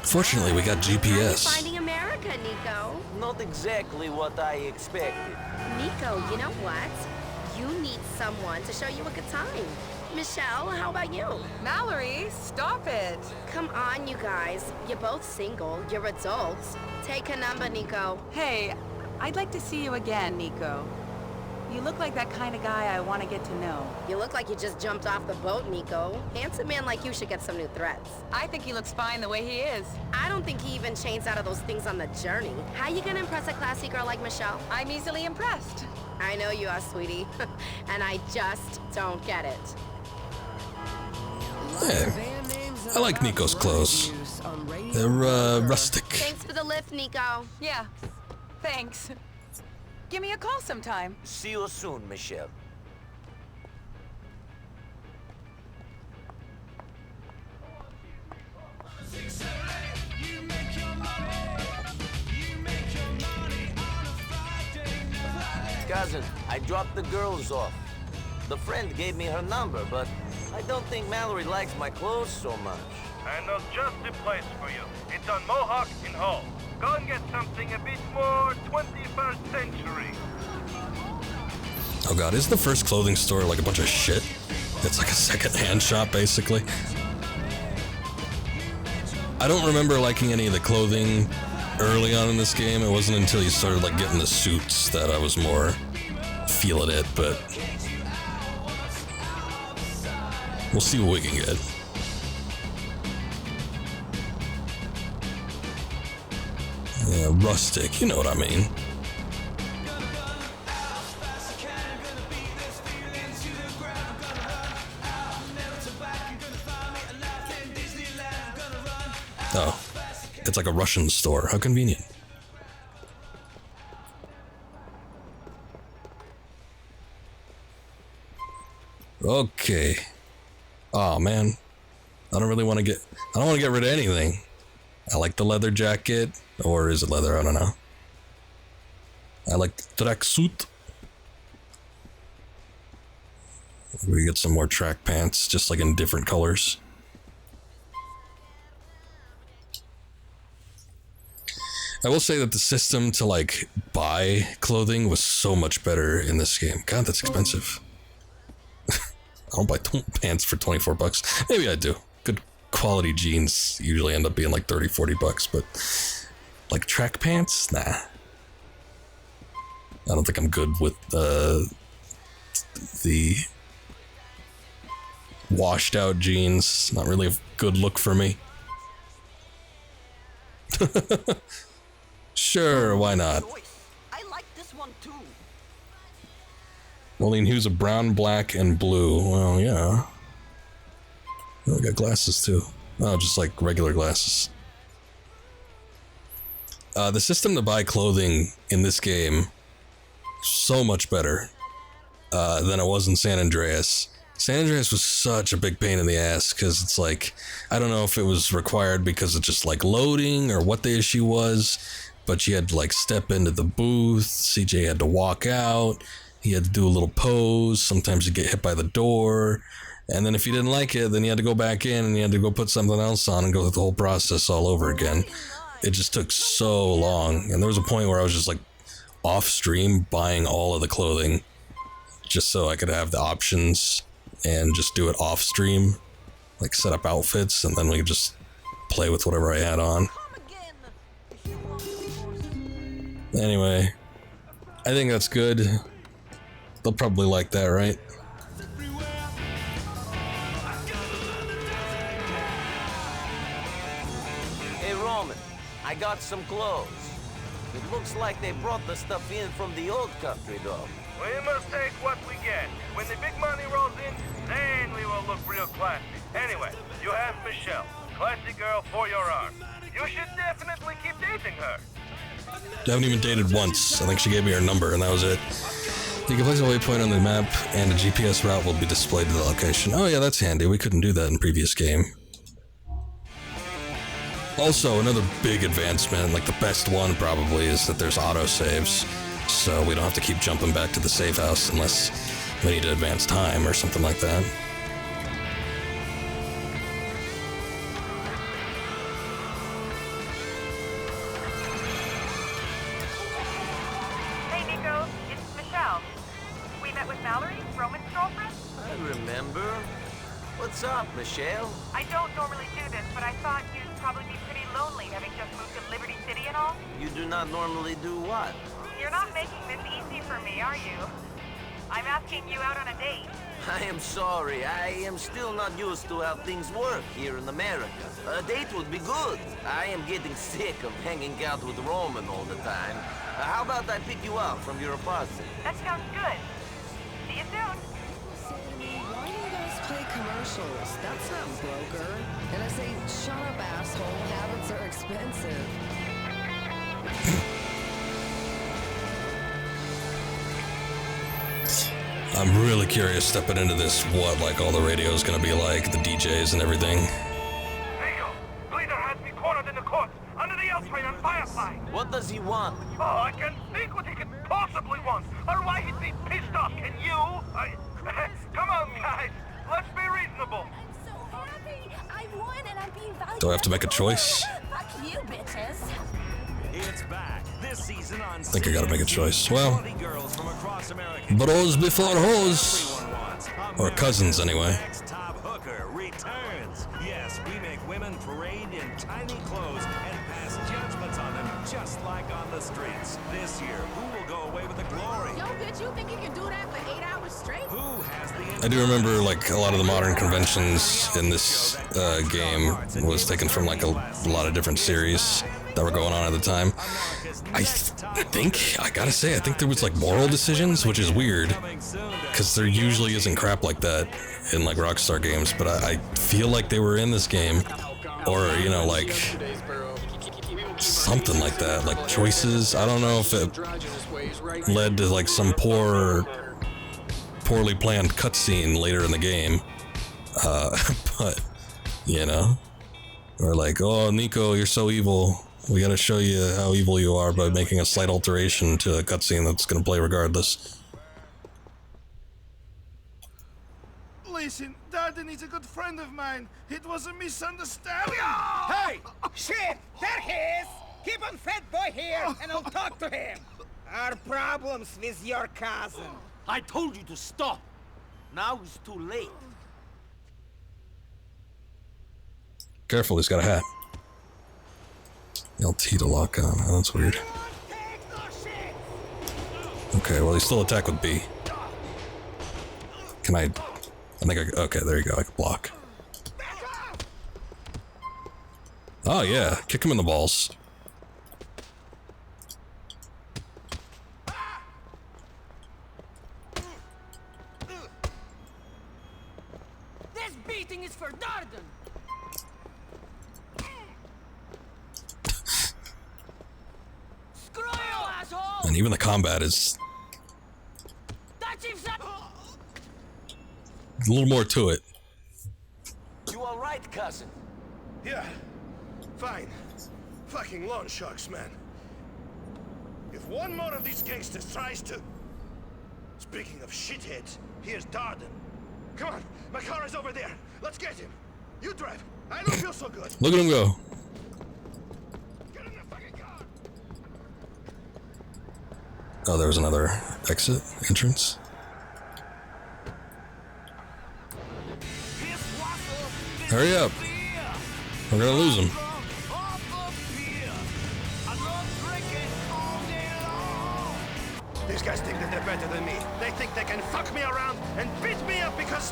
Fortunately, we got GPS. Finding America, Niko. Not exactly what I expected. Niko, you know what? You need someone to show you a good time. Michelle, how about you? Mallory, stop it. Come on, you guys. You're both single. You're adults. Take a number, Niko. Hey, I'd like to see you again, Niko. You look like that kind of guy I want to get to know. You look like you just jumped off the boat, Niko. Handsome man like you should get some new threats. I think he looks fine the way he is. I don't think he even changed out of those things on the journey. How you gonna impress a classy girl like Michelle? I'm easily impressed. I know you are, sweetie. And I just don't get it. Yeah. I like Niko's clothes. They're rustic. Thanks for the lift, Niko. Yeah, thanks. Give me a call sometime. See you soon, Michelle. Cousin, I dropped the girls off. The friend gave me her number, but I don't think Mallory likes my clothes so much. I know just the place for you. It's on Mohawk in Hull. Go and get something a bit more 21st century. Oh god, is the first clothing store like a bunch of shit? It's like a second-hand shop, basically. I don't remember liking any of the clothing early on in this game. It wasn't until you started like getting the suits that I was more feeling it, but we'll see what we can get. Yeah, rustic, you know what I mean. Oh, it's like a Russian store. How convenient. Okay. Oh man, I don't want to get rid of anything. I like the leather jacket, or is it leather? I don't know. I like the tracksuit. We get some more track pants, just like in different colors. I will say that the system to like buy clothing was so much better in this game. God, that's expensive. I don't buy pants for 24 bucks. Maybe I do. Good quality jeans usually end up being like 30, 40 bucks, but like track pants? Nah. I don't think I'm good with the washed out jeans. Not really a good look for me. Sure, why not? I like this one too. Well, in hues of brown, black, and blue. Well, yeah. Oh, I got glasses too. Oh, just like regular glasses. The system to buy clothing in this game so much better than it was in San Andreas. San Andreas was such a big pain in the ass because it's like, I don't know if it was required because of just like loading or what the issue was, but you had to like step into the booth. CJ had to walk out. He had to do a little pose. Sometimes you get hit by the door. And then if you didn't like it, then you had to go back in and you had to go put something else on and go through the whole process all over again. It just took so long. And there was a point where I was just like off stream buying all of the clothing just so I could have the options and just do it off stream, like set up outfits, and then we could just play with whatever I had on. Anyway, I think that's good. They'll probably like that, right? Hey, Roman, I got some clothes. It looks like they brought the stuff in from the old country, though. We must take what we get. When the big money rolls in, then we will look real classy. Anyway, you have Michelle, classy girl for your arm. You should definitely keep dating her. I haven't even dated once. I think she gave me her number and that was it. You can place a waypoint on the map and a GPS route will be displayed to the location. Oh yeah, that's handy. We couldn't do that in previous game. Also, another big advancement, like the best one probably, is that there's autosaves. So we don't have to keep jumping back to the save house unless we need to advance time or something like that. Hey, Niko, it's Michelle. We met with Mallory, Roman's girlfriend. I remember. What's up, Michelle? I don't normally do this, but I thought you'd probably be pretty lonely having just moved to Liberty City and all. You do not normally do what? You're not making this easy for me, are you? I'm asking you out on a date. I am sorry. I am still not used to how things work here in America. A date would be good. I am getting sick of hanging out with Roman all the time. How about I pick you up from your apartment? That sounds good. See you soon. Why do you guys play commercials? That's not broker. And I say, shut up, asshole. Habits are expensive. I'm really curious stepping into this, what like all the radio is going to be like, the DJs and everything. Niko, Bleeder has me cornered in the courts, under the L train on Firefly. What does he want? Oh, I can think what he could possibly want, or why he'd be pissed off. Can you? Come on, guys, let's be reasonable. I'm so happy. I won and I'm being valued. Do I have to make a choice? Fuck you, bitches. It's back this season on I think I gotta make a choice. Well, bros before hoes. Or cousins, anyway. Top hooker returns. Yes, we make women parade in tiny clothes and pass judgments on them just like on the streets. This year, who will go away with the glory? Yo, bitch, you think you can do that for 8 hours straight? Who has the... I do remember like a lot of the modern conventions in this game was taken from like a lot of different series that were going on at the time. I think, I gotta say, I think there was like moral decisions, which is weird, because there usually isn't crap like that in like Rockstar games, but I feel like they were in this game, or, you know, like, something like that, like choices. I don't know if it led to like some poorly planned cutscene later in the game, but, you know, or like, oh, Niko, you're so evil. We gotta show you how evil you are by making a slight alteration to a cutscene that's gonna play regardless. Listen, Darden is a good friend of mine. It was a misunderstanding. Hey! Shit! There he is! Keep on fat boy here, and I'll talk to him. Our problems with your cousin. I told you to stop. Now it's too late. Careful, he's got a hat. LT to lock on. Oh, that's weird. Okay, well, he still attack with B. Can I think I... Okay, there you go. I can block. Oh, yeah. Kick him in the balls. This beating is for Darden. And even the combat is a little more to it. You all right, cousin? Yeah, fine. Fucking loan sharks, man. If one more of these gangsters tries to... Speaking of shitheads, here's Darden. Come on, my car is over there. Let's get him. You drive. I don't feel so good. Look at him go. Get in the fucking car. Oh, there was another exit, entrance. Hurry up. We're gonna lose him. These guys think that they're better than me. They think they can fuck me around and beat me up because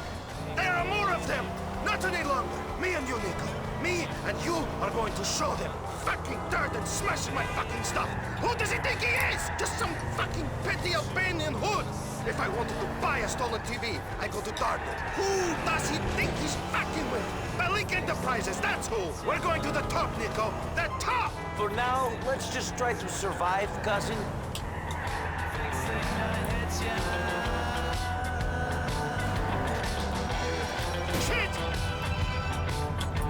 there are more of them. Not any longer. Me and you, Niko. Me and you are going to show them fucking dirt and smashing my fucking stuff. Who does he think he is? Just some fucking petty Albanian hood. If I wanted to buy a stolen TV, I go to Darden. Who does he think he's fucking with? Bellic Enterprises, that's who. We're going to the top, Niko. The top! For now, let's just try to survive, cousin. Shit!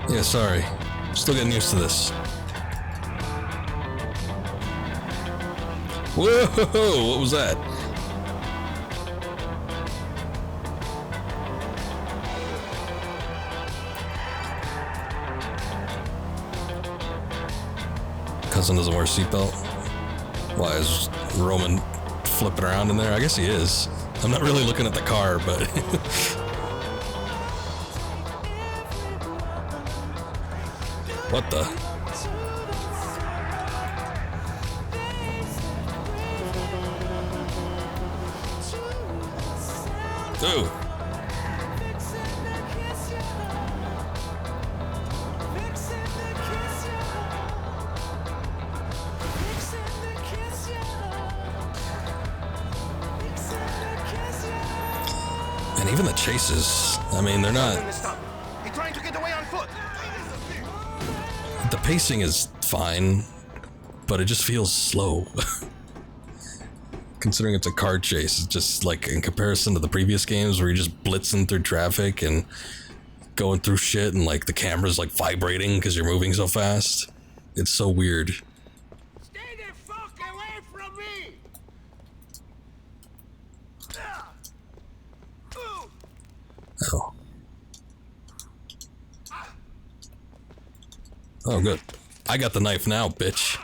Yeah, sorry. Still getting used to this. Whoa! What was that? Cousin doesn't wear a seatbelt. Why is Roman flipping around in there? I guess he is. I'm not really looking at the car, but what the? Ooh. And even the chases, I mean, they're not... He's trying to get away on foot. The pacing is fine, but it just feels slow. Considering it's a car chase, it's just like in comparison to the previous games where you're just blitzing through traffic and going through shit and like the camera's like vibrating because you're moving so fast. It's so weird. Stay the fuck away from me! Oh. Oh, good. I got the knife now, bitch.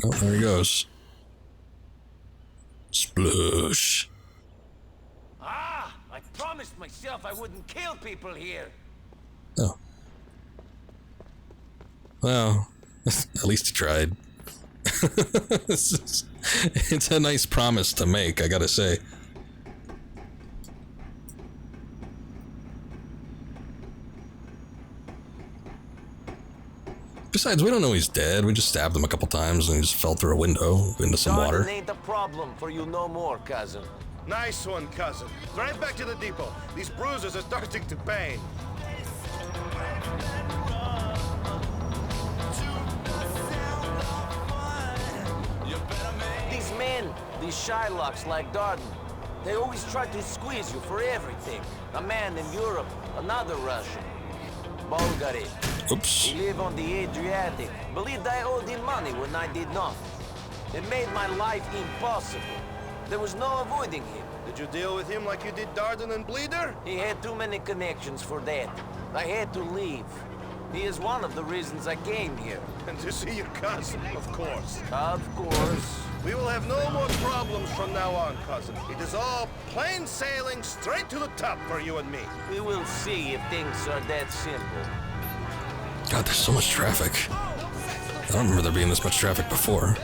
Oh, there he goes. Sploosh. Ah! I promised myself I wouldn't kill people here. Oh. Well, at least he tried. It's a nice promise to make, I gotta say. Besides, we don't know he's dead. We just stabbed him a couple times and he just fell through a window into some water. Darden ain't a problem for you no more, cousin. Nice one, cousin. Drive back to the depot. These bruises are starting to pain. These men, these Shylocks like Darden, they always try to squeeze you for everything. A man in Europe, another Russian. Bulgari. Oops. He lived on the Adriatic. Believed I owed him money when I did not. It made my life impossible. There was no avoiding him. Did you deal with him like you did Darden and Bleeder? He had too many connections for that. I had to leave. He is one of the reasons I came here. And to see your cousin, of course. Of course. We will have no more problems from now on, cousin. It is all plain sailing straight to the top for you and me. We will see if things are that simple. God, there's so much traffic. I don't remember there being this much traffic before.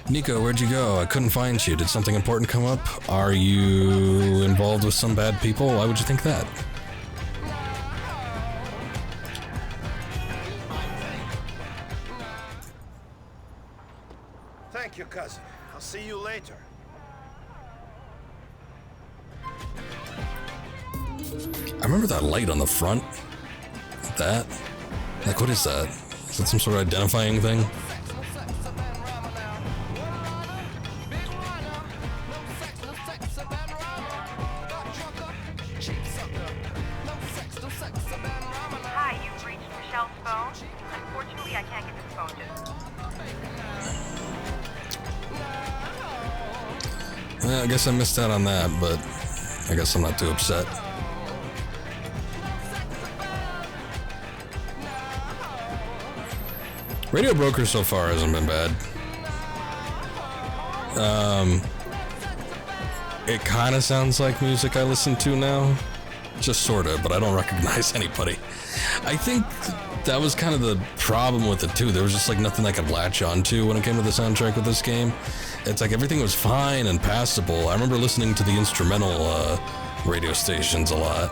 Niko, where'd you go? I couldn't find you. Did something important come up? Are you involved with some bad people? Why would you think that? Thank you, cousin. I'll see you later. I remember that light on the front. That? Like, what is that? Is that some sort of identifying thing? Hi, you've reached Michelle's phone. Unfortunately, I can't get this phone just. I guess I missed out on that, but I guess I'm not too upset. Radio Broker so far hasn't been bad. It kind of sounds like music I listen to now. Just sort of, but I don't recognize anybody. I think that was kind of the problem with it too. There was just like nothing I could latch onto when it came to the soundtrack with this game. It's like everything was fine and passable. I remember listening to the instrumental radio stations a lot.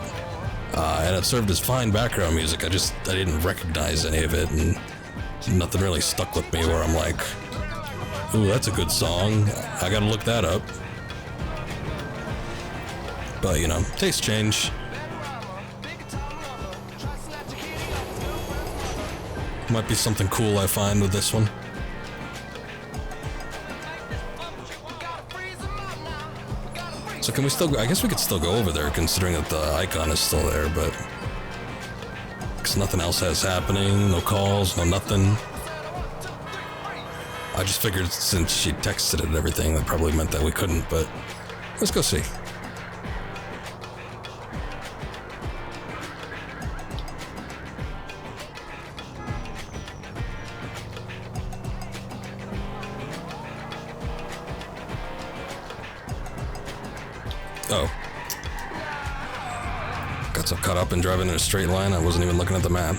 And it served as fine background music. I didn't recognize any of it, and nothing really stuck with me where I'm like, ooh, that's a good song. I gotta look that up. But, you know, taste change. Might be something cool I find with this one. So can we still go? I guess we could still go over there considering that the icon is still there, but... because nothing else has happening, no calls, no nothing. I just figured since she texted it and everything, that probably meant that we couldn't, but let's go see. Oh. Got so caught up in driving in a straight line, I wasn't even looking at the map.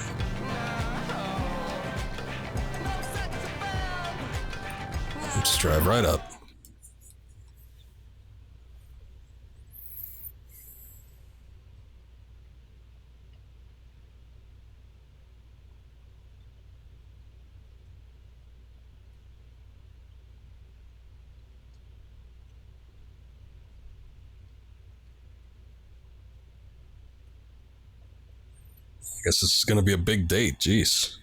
Just drive right up. I guess this is gonna be a big date, jeez.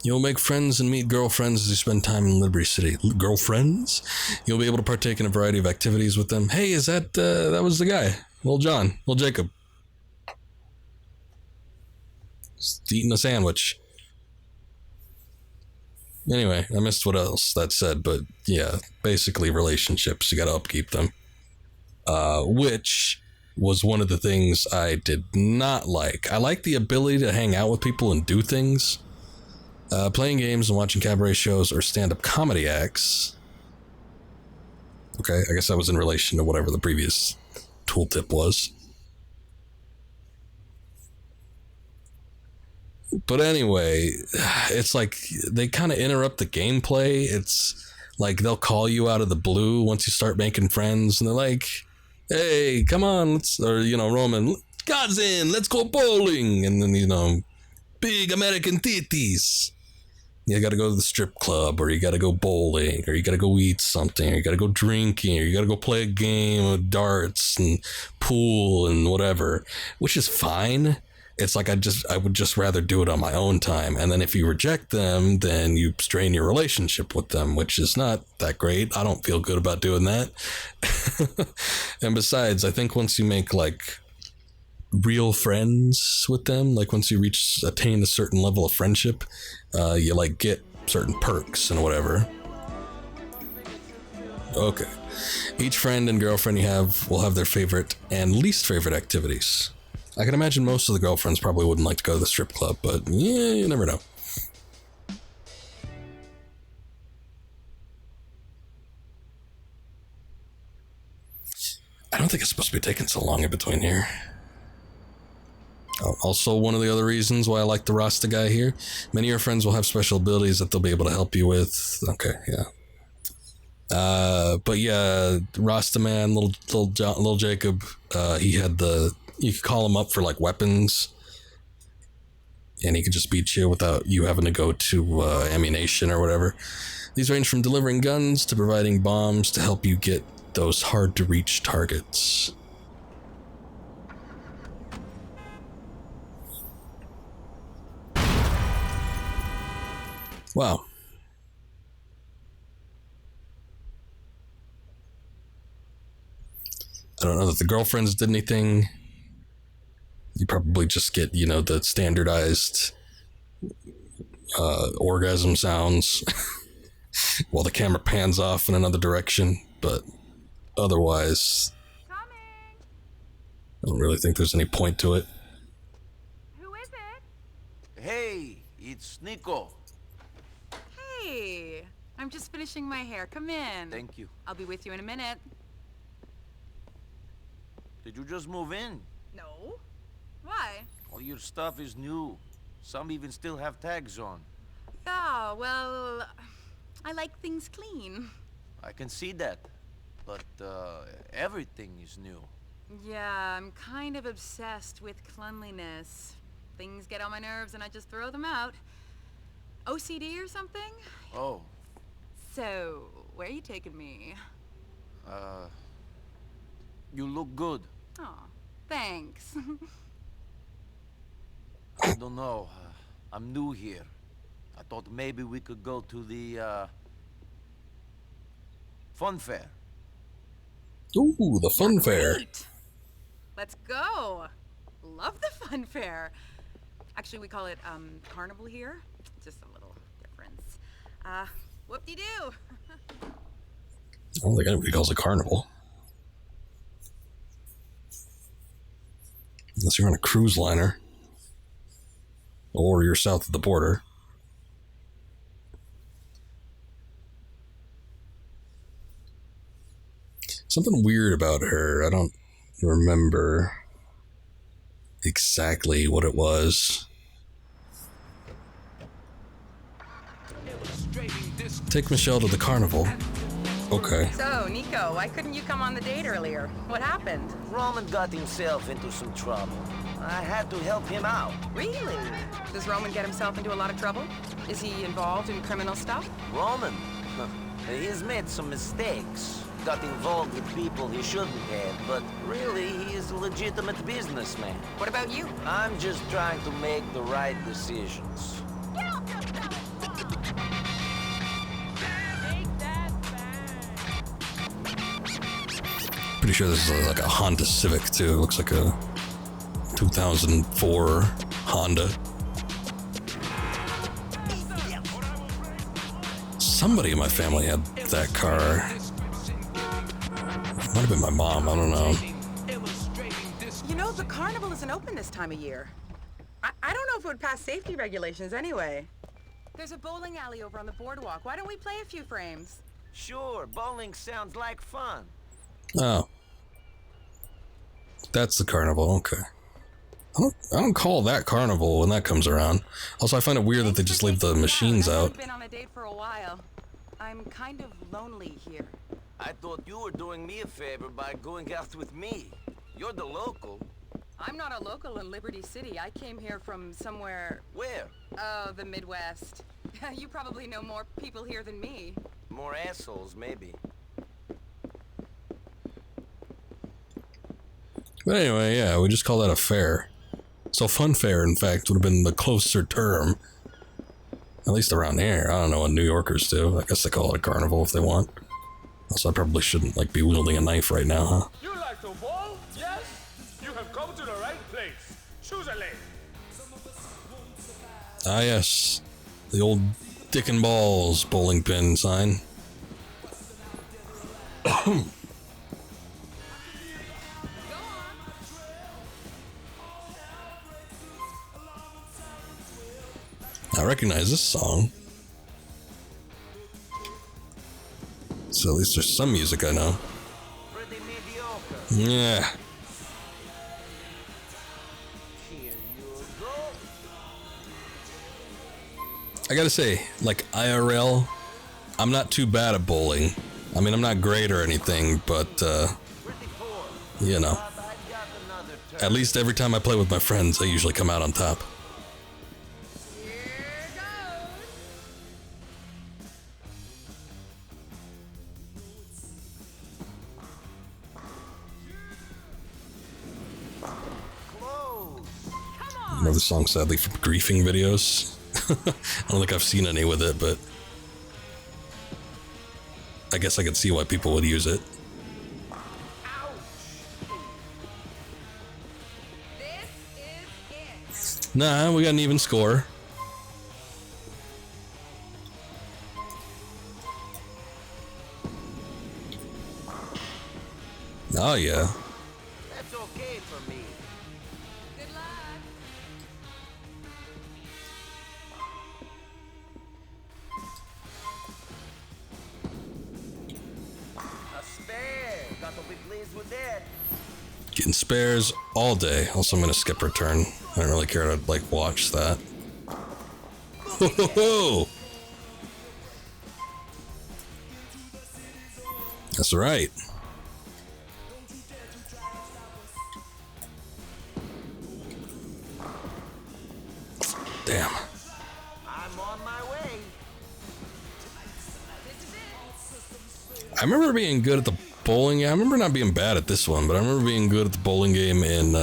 You'll make friends and meet girlfriends as you spend time in Liberty City. Girlfriends? You'll be able to partake in a variety of activities with them. Hey, is that, that was the guy. Little John. Little Jacob. Just eating a sandwich. Anyway, I missed what else that said, but yeah, basically relationships. You gotta upkeep them. Which was one of the things I did not like. I like the ability to hang out with people and do things. Playing games and watching cabaret shows or stand-up comedy acts. Okay, I guess that was in relation to whatever the previous tooltip was. But anyway, it's like they kind of interrupt the gameplay. It's like they'll call you out of the blue once you start making friends, and they're like, hey, come on, let's, or, you know, Roman, cousin, let's go bowling. And then, you know, big American titties. You gotta go to the strip club, or you gotta go bowling, or you gotta go eat something, or you gotta go drinking, or you gotta go play a game of darts and pool and whatever, which is fine. It's like I would just rather do it on my own time. And then if you reject them, then you strain your relationship with them, which is not that great. I don't feel good about doing that. And besides, I think once you make like real friends with them, like once you attain a certain level of friendship, you like get certain perks and whatever. Okay. Each friend and girlfriend you have will have their favorite and least favorite activities. I can imagine most of the girlfriends probably wouldn't like to go to the strip club, but yeah, you never know. I don't think it's supposed to be taking so long in between here. Also, one of the other reasons why I like the Rasta guy here, many of your friends will have special abilities that they'll be able to help you with. Okay, yeah. But yeah, Rasta man, little Jacob, he had you could call him up for like weapons. and he can just beat you without you having to go to ammunition or whatever. These range from delivering guns to providing bombs to help you get those hard-to-reach targets. Wow. I don't know that the girlfriends did anything. You probably just get, you know, the standardized orgasm sounds while the camera pans off in another direction, but otherwise, I don't really think there's any point to it. Who is it? Hey, it's Niko. Hey, I'm just finishing my hair. Come in. Thank you. I'll be with you in a minute. Did you just move in? No. Why? All your stuff is new. Some even still have tags on. Yeah, well, I like things clean. I can see that. But, everything is new. Yeah, I'm kind of obsessed with cleanliness. Things get on my nerves and I just throw them out. OCD or something? Oh. So, where are you taking me? You look good. Aw, thanks. I don't know. I'm new here. I thought maybe we could go to the, fun fair. Ooh, the fun fair. Great. Let's go. Love the fun fair. Actually, we call it, carnival here. Just a little difference. Whoop-de-doo. I don't think anybody calls it carnival. Unless you're on a cruise liner. Or you're south of the border. Something weird about her. I don't remember exactly what it was. Take Michelle to the carnival. Okay. So, Niko, why couldn't you come on the date earlier? What happened? Roman got himself into some trouble. I had to help him out. Really? Does Roman get himself into a lot of trouble? Is he involved in criminal stuff? Roman? He's made some mistakes. Got involved with people he shouldn't have, but really, he is a legitimate businessman. What about you? I'm just trying to make the right decisions. Pretty sure this is like a Honda Civic too. It looks like a 2004 Honda. Somebody in my family had that car. Might have been my mom, I don't know. You know, the carnival isn't open this time of year. I don't know if it would pass safety regulations anyway. There's a bowling alley over on the boardwalk. Why don't we play a few frames? Sure, bowling sounds like fun. Oh. That's the carnival, okay. I don't call that carnival when that comes around. Also, I find it weird that they just leave the machines out. I've been on a date for a while. I'm kind of lonely here. I thought you were doing me a favor by going out with me. You're the local. I'm not a local in Liberty City. I came here from somewhere... Where? Oh, the Midwest. You probably know more people here than me. More assholes, maybe. But anyway, yeah, we just call that a fair. So fun fair, in fact, would have been the closer term. At least around here. I don't know what New Yorkers do. I guess they call it a carnival if they want. Also, I probably shouldn't, like, be wielding a knife right now, huh? You like to bowl? Yes? You have come to the right place. Choose a lane. Ah, yes. The old dick and balls bowling pin sign. I recognize this song. So at least there's some music I know. Pretty mediocre. Yeah. Here you go. I gotta say, like IRL, I'm not too bad at bowling. I mean, I'm not great or anything, but, you know. At least every time I play with my friends, I usually come out on top. I know the song sadly from griefing videos. I don't think I've seen any with it, but I guess I could see why people would use it. Nah, we got an even score. Oh yeah. That's okay for me. Good luck. A spare. Got to be pleased with that. Getting spares all day. Also, I'm gonna skip return. I don't really care to like watch that. Ho ho ho! That's right. Damn. I'm on my way. I remember being good at the bowling. I remember not being bad at this one, but I remember being good at the bowling game in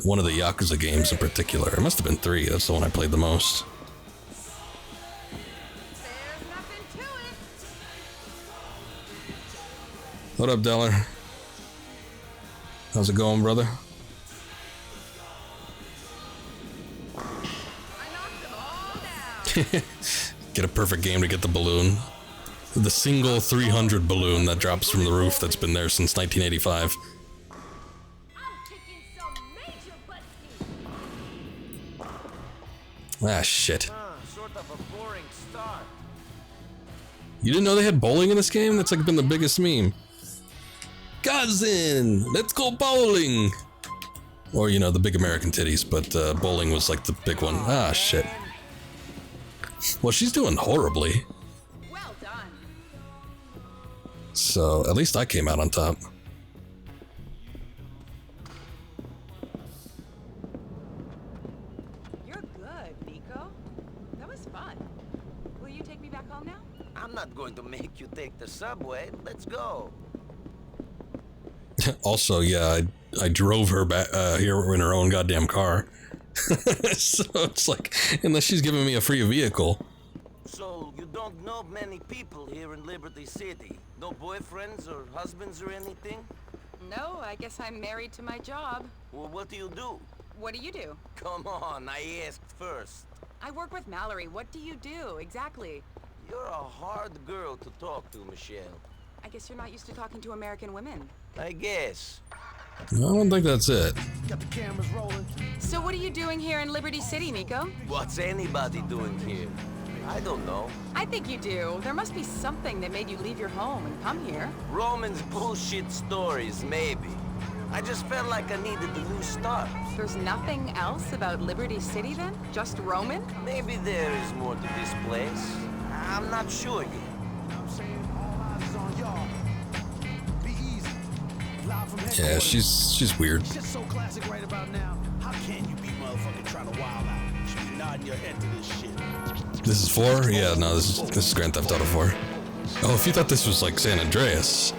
one of the Yakuza games in particular. It must have been 3. That's the one I played the most. What up, Deller? How's it going, brother? Get a perfect game to get the balloon. The single 300 balloon that drops from the roof that's been there since 1985. Ah, shit. Sort of a boring start. You didn't know they had bowling in this game? That's like been the biggest meme. Cousin, let's go bowling. Or, you know, the big American titties, but bowling was like the big one. Ah, shit. Well, she's doing horribly. Well done. So, at least I came out on top. You're good, Niko. That was fun. Will you take me back home now? I'm not going to make you take the subway. Let's go. Also, yeah, I drove her back here in her own goddamn car. So it's like, unless she's giving me a free vehicle. So, you don't know many people here in Liberty City? No boyfriends or husbands or anything? No, I guess I'm married to my job. Well, what do you do? What do you do? Come on, I asked first. I work with Mallory. What do you do, exactly? You're a hard girl to talk to, Michelle. I guess you're not used to talking to American women. I guess. I don't think that's it. Got the cameras rolling. So what are you doing here in Liberty City, Niko? What's anybody doing here? I don't know. I think you do. There must be something that made you leave your home and come here. Roman's bullshit stories, maybe. I just felt like I needed a new start. There's nothing else about Liberty City then? Just Roman? Maybe there is more to this place. I'm not sure yet. Yeah, she's weird. Shit's so classic right about now. How can you be motherfucking trying to wild out? You should be nodding your head to this shit. This is 4? Yeah, no, this is Grand Theft Auto 4. Oh, if you thought this was like San Andreas.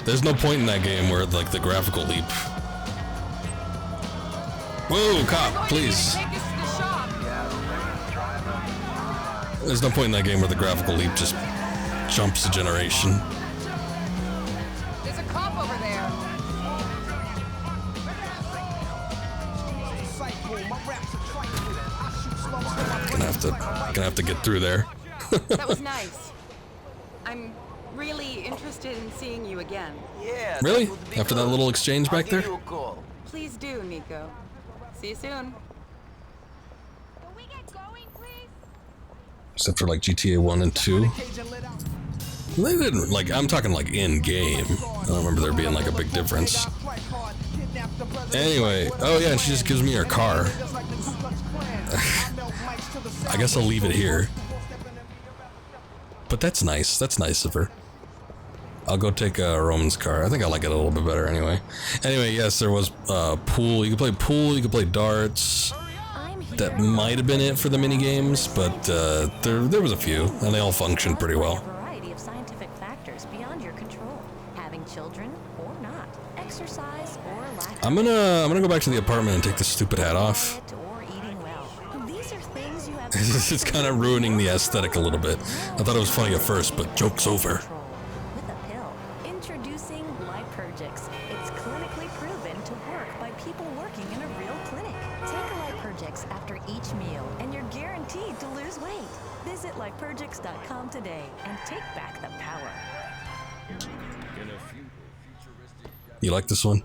There's no point in that game where like the graphical leap. Whoa, cop, please. There's no point in that game where the graphical leap just jumps a generation. There's a cop over there. Gonna have to get through there. That was nice. I'm really interested in seeing you again. Yeah. Really? After that little exchange back there? Please do, Niko. See you soon. Except for like GTA 1 and 2. They didn't, like, I'm talking like in game. I don't remember there being like a big difference. Anyway, oh yeah, and she just gives me her car. I guess I'll leave it here. But that's nice. That's nice of her. I'll go take Roman's car. I think I like it a little bit better anyway. Anyway, yes, there was pool. You could play pool, you could play darts. That might have been it for the mini games, but there was a few, and they all functioned pretty well. Variety of scientific factors beyond your control. Having children or not. Exercise or lack I'm gonna go back to the apartment and take this stupid hat off. It's kind of ruining the aesthetic a little bit. I thought it was funny at first, but joke's over. Introducing Lipergix. It's clinically proven to work by people working in a real clinic. Take a Lipergix after each meal, and you're guaranteed to lose weight. Visit Lipergix.com today and take back the power. You like this one?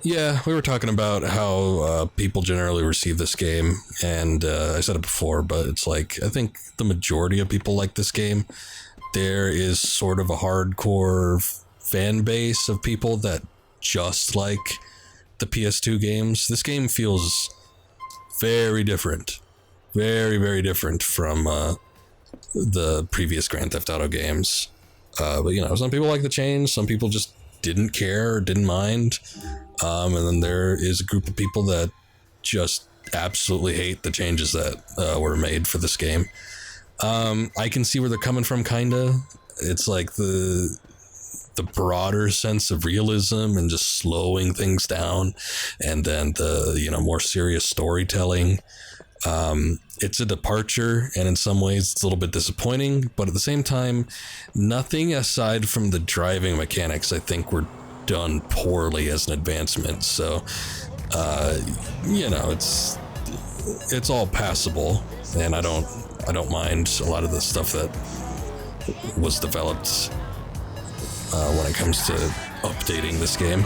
Yeah, we were talking about how people generally receive this game, and I said it before, but it's like, I think the majority of people like this game. There is sort of a hardcore fan base of people that just like the PS2 games. This game feels very different. Very, very different from the previous Grand Theft Auto games. But, you know, some people like the change, some people just didn't care or didn't mind. And then there is a group of people that just absolutely hate the changes that were made for this game. I can see where they're coming from, kinda. It's like the broader sense of realism and just slowing things down, and then the, you know, more serious storytelling. It's a departure, and in some ways it's a little bit disappointing, but at the same time, nothing aside from the driving mechanics I think were done poorly as an advancement. So, you know, it's all passable, and I don't mind a lot of the stuff that was developed when it comes to updating this game.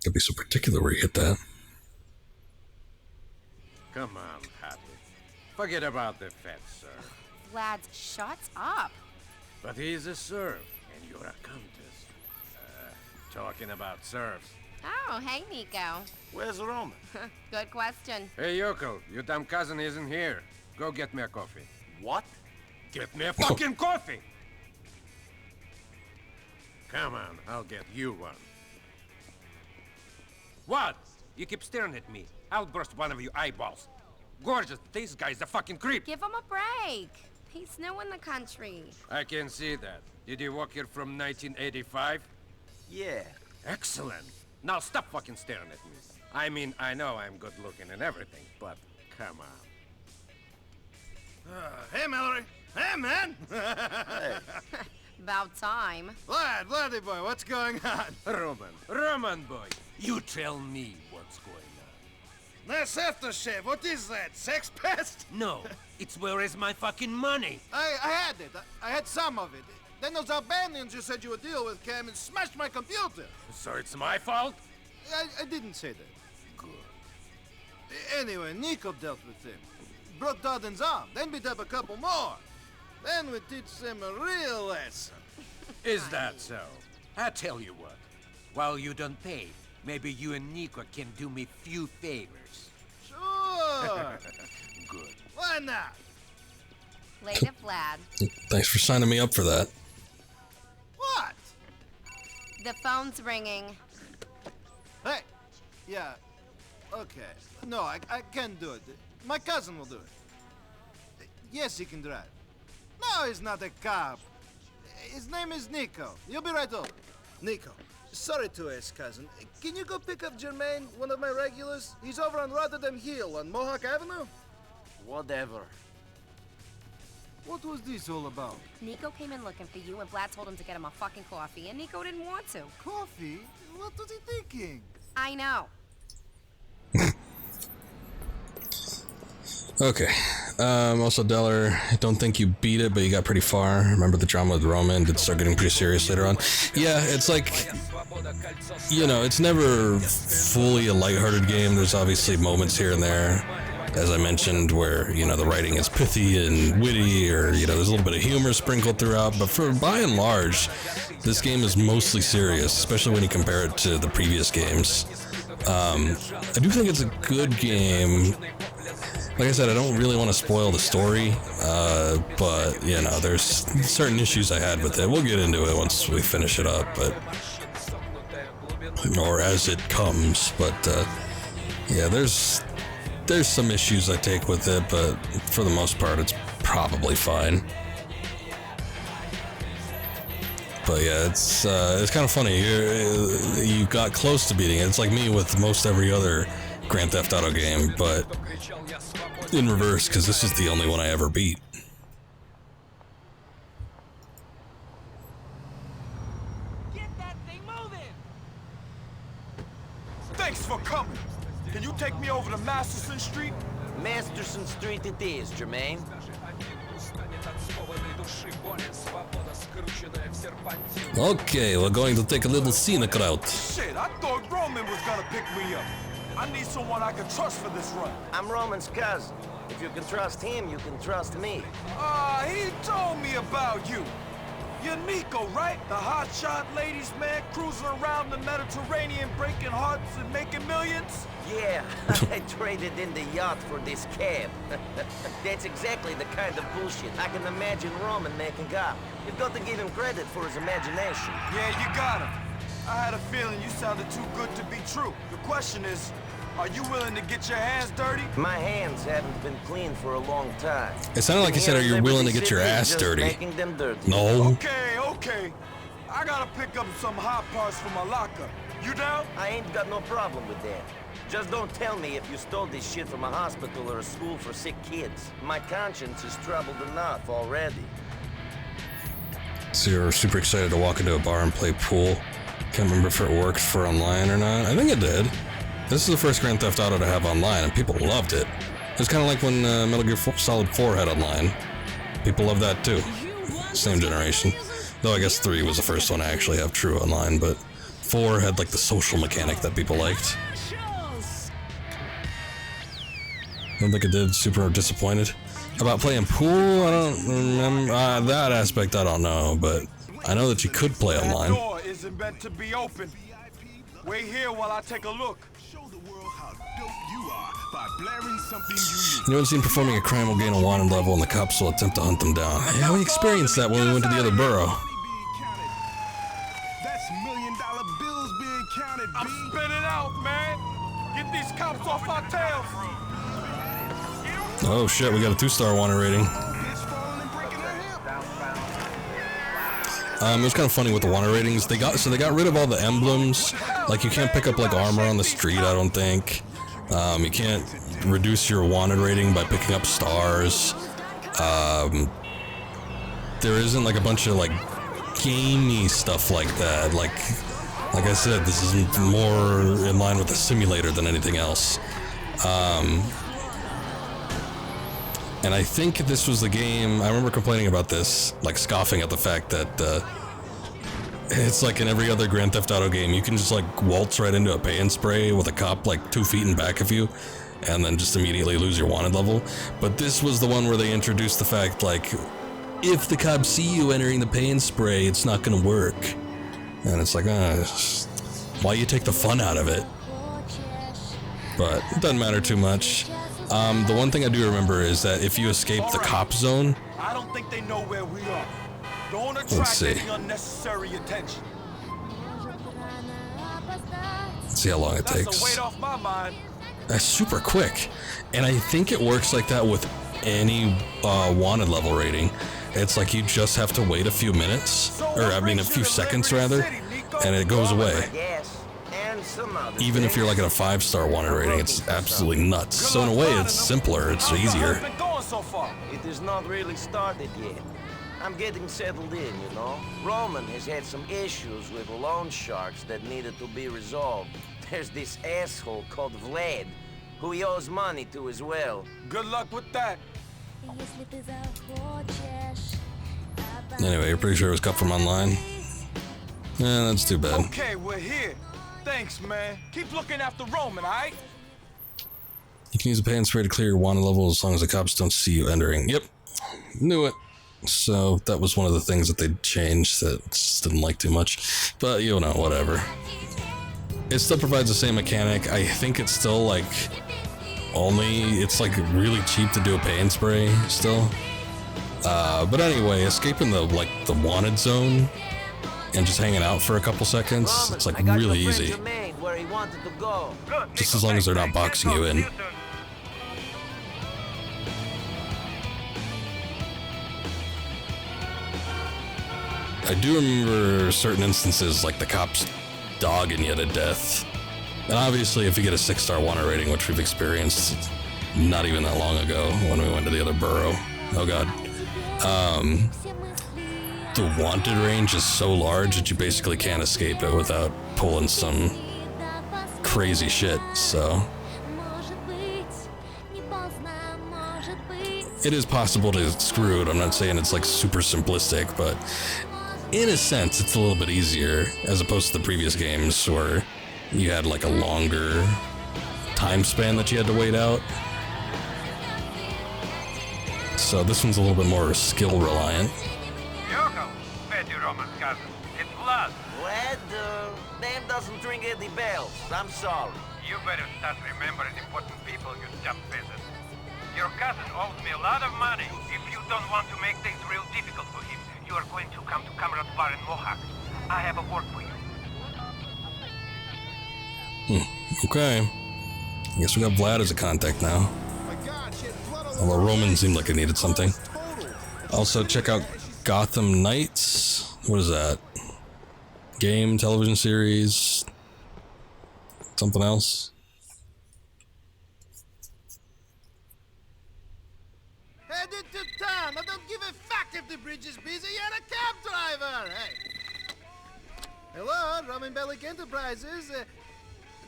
Gotta be so particular where you hit that. Come on, Happy. Forget about the fat sir. Vlad, shut up. But he's a serf, and you're a countess. Talking about serfs. Oh, hey, Niko. Where's Roman? Good question. Hey, Yoko, your damn cousin isn't here. Go get me a coffee. What? Get me a fucking coffee! Come on, I'll get you one. What? You keep staring at me. I'll burst one of your eyeballs. Gorgeous, this guy's a fucking creep. Give him a break. He's new in the country. I can see that. Did he walk here from 1985? Yeah. Excellent. Now stop fucking staring at me. I mean, I know I'm good looking and everything, but come on. Hey, Mallory. Hey, man. Hey. About time. Vladdy boy, what's going on? Roman boy, you tell me what's going on. Nice aftershave. What is that? Sex pest? No, it's where is my fucking money? I had it. I had some of it. Then those Albanians you said you would deal with came and smashed my computer. So it's my fault? I didn't say that. Good. Anyway, Niko dealt with him. Broke Darden's arm, then beat up a couple more. Then we teach them a real lesson. Is that so? I tell you what, while you don't pay, maybe you and Niko can do me few favors. Sure. Good. Why not? Later, Vlad. Thanks for signing me up for that. What? The phone's ringing. Hey. Yeah. Okay. No, I can't do it. My cousin will do it. Yes, he can drive. No, he's not a cop. His name is Niko. You'll be right over. Niko, sorry to ask, cousin. Can you go pick up Jermaine, one of my regulars? He's over on Rotterdam Hill on Mohawk Avenue. Whatever. What was this all about? Niko came in looking for you, and Vlad told him to get him a fucking coffee, and Niko didn't want to. Coffee? What was he thinking? I know. Okay. Also, Deller, I don't think you beat it, but you got pretty far. Remember the drama with Roman did start getting pretty serious later on. Yeah, it's like, you know, it's never fully a lighthearted game. There's obviously moments here and there, as I mentioned, where, you know, the writing is pithy and witty, or, you know, there's a little bit of humor sprinkled throughout. But by and large, this game is mostly serious, especially when you compare it to the previous games. I do think it's a good game. Like I said, I don't really want to spoil the story, but, you know, there's certain issues I had with it. We'll get into it once we finish it up, but... or as it comes, but, yeah, there's some issues I take with it, but for the most part, it's probably fine. But yeah, it's kind of funny. You got close to beating it. It's like me with most every other Grand Theft Auto game, but in reverse, because this is the only one I ever beat. Thanks for coming. Can you take me over to Masterson Street? Masterson Street it is, Jermaine. Okay, we're going to take a little scenic route. Shit, I thought Roman was gonna pick me up. I need someone I can trust for this run. I'm Roman's cousin. If you can trust him, you can trust me. He told me about you. You're Niko, right? The hotshot ladies man cruising around the Mediterranean breaking hearts and making millions? Yeah, I traded in the yacht for this cab. That's exactly the kind of bullshit I can imagine Roman making up. You've got to give him credit for his imagination. Yeah, you got him. I had a feeling you sounded too good to be true. The question is, are you willing to get your hands dirty? My hands haven't been clean for a long time. It sounded like you said, are you willing to get your ass dirty? Making them dirty. No. Okay. I gotta pick up some hot parts from my locker. You down? I ain't got no problem with that. Just don't tell me if you stole this shit from a hospital or a school for sick kids. My conscience is troubled enough already. So you're super excited to walk into a bar and play pool. Can't remember if it worked for online or not. I think it did. This is the first Grand Theft Auto to have online, and people loved it. It's kind of like when Metal Gear Solid 4 had online. People love that too. Same generation. Though I guess 3 was the first one to actually have true online, but 4 had like the social mechanic that people liked. I don't think it did. Super disappointed. About playing pool, I don't remember. That aspect I don't know, but I know that you could play online. That door isn't meant to be open. Wait here while I take a look. Anyone seen performing a crime will gain a wanted level and the cops will attempt to hunt them down. Yeah, we experienced that when we went to the other borough. That's $1 million bills being counted, I'm spinning out, man. Get these cops off our tails. Oh shit, we got a 2-star wanted rating. It was kind of funny with the wanted ratings. They got rid of all the emblems. Like you can't pick up like armor on the street, I don't think. You can't reduce your wanted rating by picking up stars. There isn't like a bunch of like gamey stuff like that. Like I said, this is more in line with the simulator than anything else. And I think this was the game, I remember complaining about this, like scoffing at the fact that it's like in every other Grand Theft Auto game, you can just like waltz right into a pay and spray with a cop like 2 feet in back of you and then just immediately lose your wanted level. But this was the one where they introduced the fact like, if the cops see you entering the pay and spray, it's not gonna work. And it's like, why you take the fun out of it? But it doesn't matter too much. The one thing I do remember is that if you escape the cop zone, I don't think they know where we are. Don't attract any unnecessary attention. Let's see how long it takes. That's a weight off my mind. That's super quick, and I think it works like that with any wanted level rating. It's like you just have to wait a few minutes, or I mean a few seconds rather, and it goes away. Even if you're like at a 5-star wanted rating, it's absolutely nuts. So in a way, it's simpler, it's easier. It is not really started yet. I'm getting settled in, you know. Roman has had some issues with loan sharks that needed to be resolved. There's this asshole called Vlad, who he owes money to as well. Good luck with that. Anyway, you're pretty sure it was cut from online? Yeah, that's too bad. Okay, we're here. Thanks, man. Keep looking after Roman, alright? You can use a pay and spray to clear your wanted level as long as the cops don't see you entering. Yep, knew it. So that was one of the things that they changed that I just didn't like too much. But you know, whatever. It still provides the same mechanic. I think it's still like only it's like really cheap to do a pay and spray still. But anyway, escaping the wanted zone and just hanging out for a couple seconds, it's like really easy. Where he wanted to go. Just as long as they're not boxing you in. I do remember certain instances like the cops dogging you to death. And obviously if you get a 6-star wanted rating, which we've experienced not even that long ago when we went to the other borough. Oh god. The wanted range is so large that you basically can't escape it without pulling some crazy shit, so it is possible to get screwed. I'm not saying it's like super simplistic, but in a sense it's a little bit easier as opposed to the previous games where you had like a longer time span that you had to wait out. So this one's a little bit more skill reliant. Yoko, fed you Roman's cousin. It's blood. Well, name doesn't ring any bells. I'm sorry. You better start remembering important people you just visited. Your cousin owes me a lot of money. If you don't want to make things real difficult for him, you are going to come to Cameron's bar in Mohawk. I have a word for you. Okay. I guess we got Vlad as a contact now. Although Roman seemed like it needed something. Also, check out Gotham Knights. What is that? Game, television series, something else? Headed to town. I don't give a fuck if the bridge is busy. You're a cab driver. Hey. Hello, Immigrant Bellic Enterprises.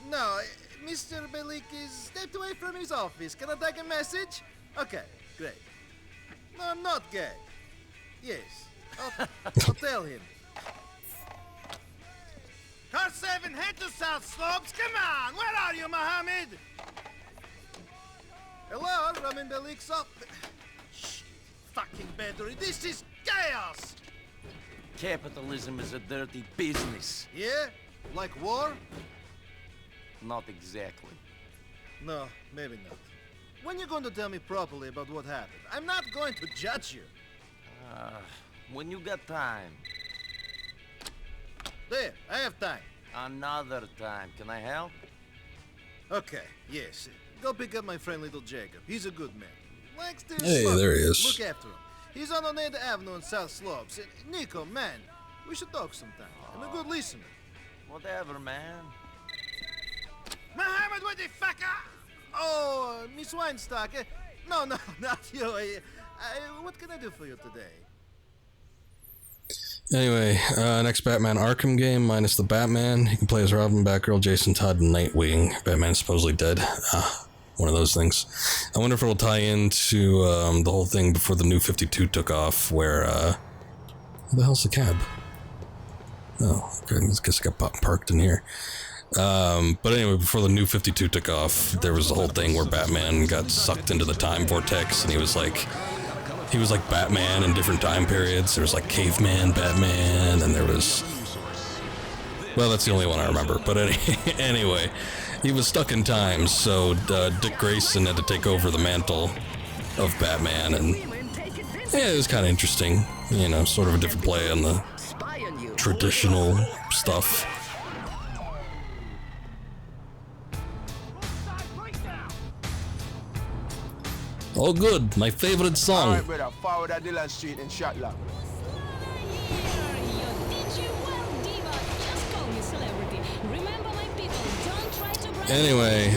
No, Mr. Bellic is stepped away from his office. Can I take a message? Okay, great. No, I'm not gay. Yes, I'll tell him. Car 7, head to South Slopes. Come on, where are you, Mohammed? Hello, Immigrant Bellic's up. Shh, fucking battery. This is chaos. Capitalism is a dirty business. Yeah? Like war? Not exactly. No, maybe not. When you going to tell me properly about what happened? I'm not going to judge you. When you got time. There, I have time. Another time. Can I help? Okay, yes. Go pick up my friend Little Jacob. He's a good man. Likes to Hey, there he is. Look after him. He's on Oneida Avenue in South Slopes. Niko, man, we should talk sometime. I'm a good listener. Whatever, man. Mohammed, what the fuck? Oh, Miss Weinstock. No, not you. What can I do for you today? Anyway, next Batman Arkham game, minus the Batman. You can play as Robin, Batgirl, Jason Todd, and Nightwing. Batman's supposedly dead. One of those things. I wonder if it'll tie into the whole thing before the New 52 took off, where, where the hell's the cab? Oh, okay, I guess I got parked in here. But anyway, before the New 52 took off, there was the whole thing where Batman got sucked into the time vortex, and he was like Batman in different time periods. There was like Caveman Batman, and there was, well, that's the only one I remember. But anyway, he was stuck in time, so Dick Grayson had to take over the mantle of Batman, and yeah, it was kind of interesting. You know, sort of a different play on the traditional stuff. Oh good, my favorite song. Alright, brother, forward at Dillon Street in Shatlock. Anyway,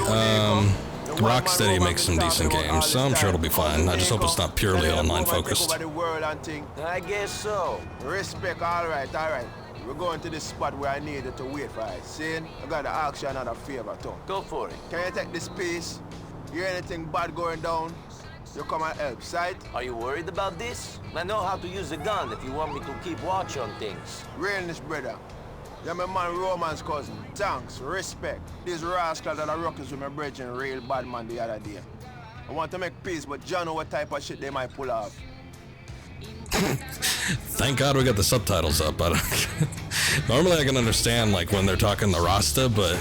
Rocksteady makes some decent games, so I'm sure it'll be fine. I just hope it's not purely online focused. I guess so. Respect, alright. We're going to this spot where I needed to wait for it. See? I gotta ask you another favor, Tom. Go for it. Can you take this piece? Hear anything bad going down? You come and help, sight? Are you worried about this? I know how to use a gun if you want me to keep watch on things. Realness, brother. You're my man Roman's cousin. Thanks, respect. These rascals that are ruckus with my brethren real bad man the other day. I want to make peace, but John know what type of shit they might pull off. Thank God we got the subtitles up. Normally I can understand like when they're talking the Rasta, but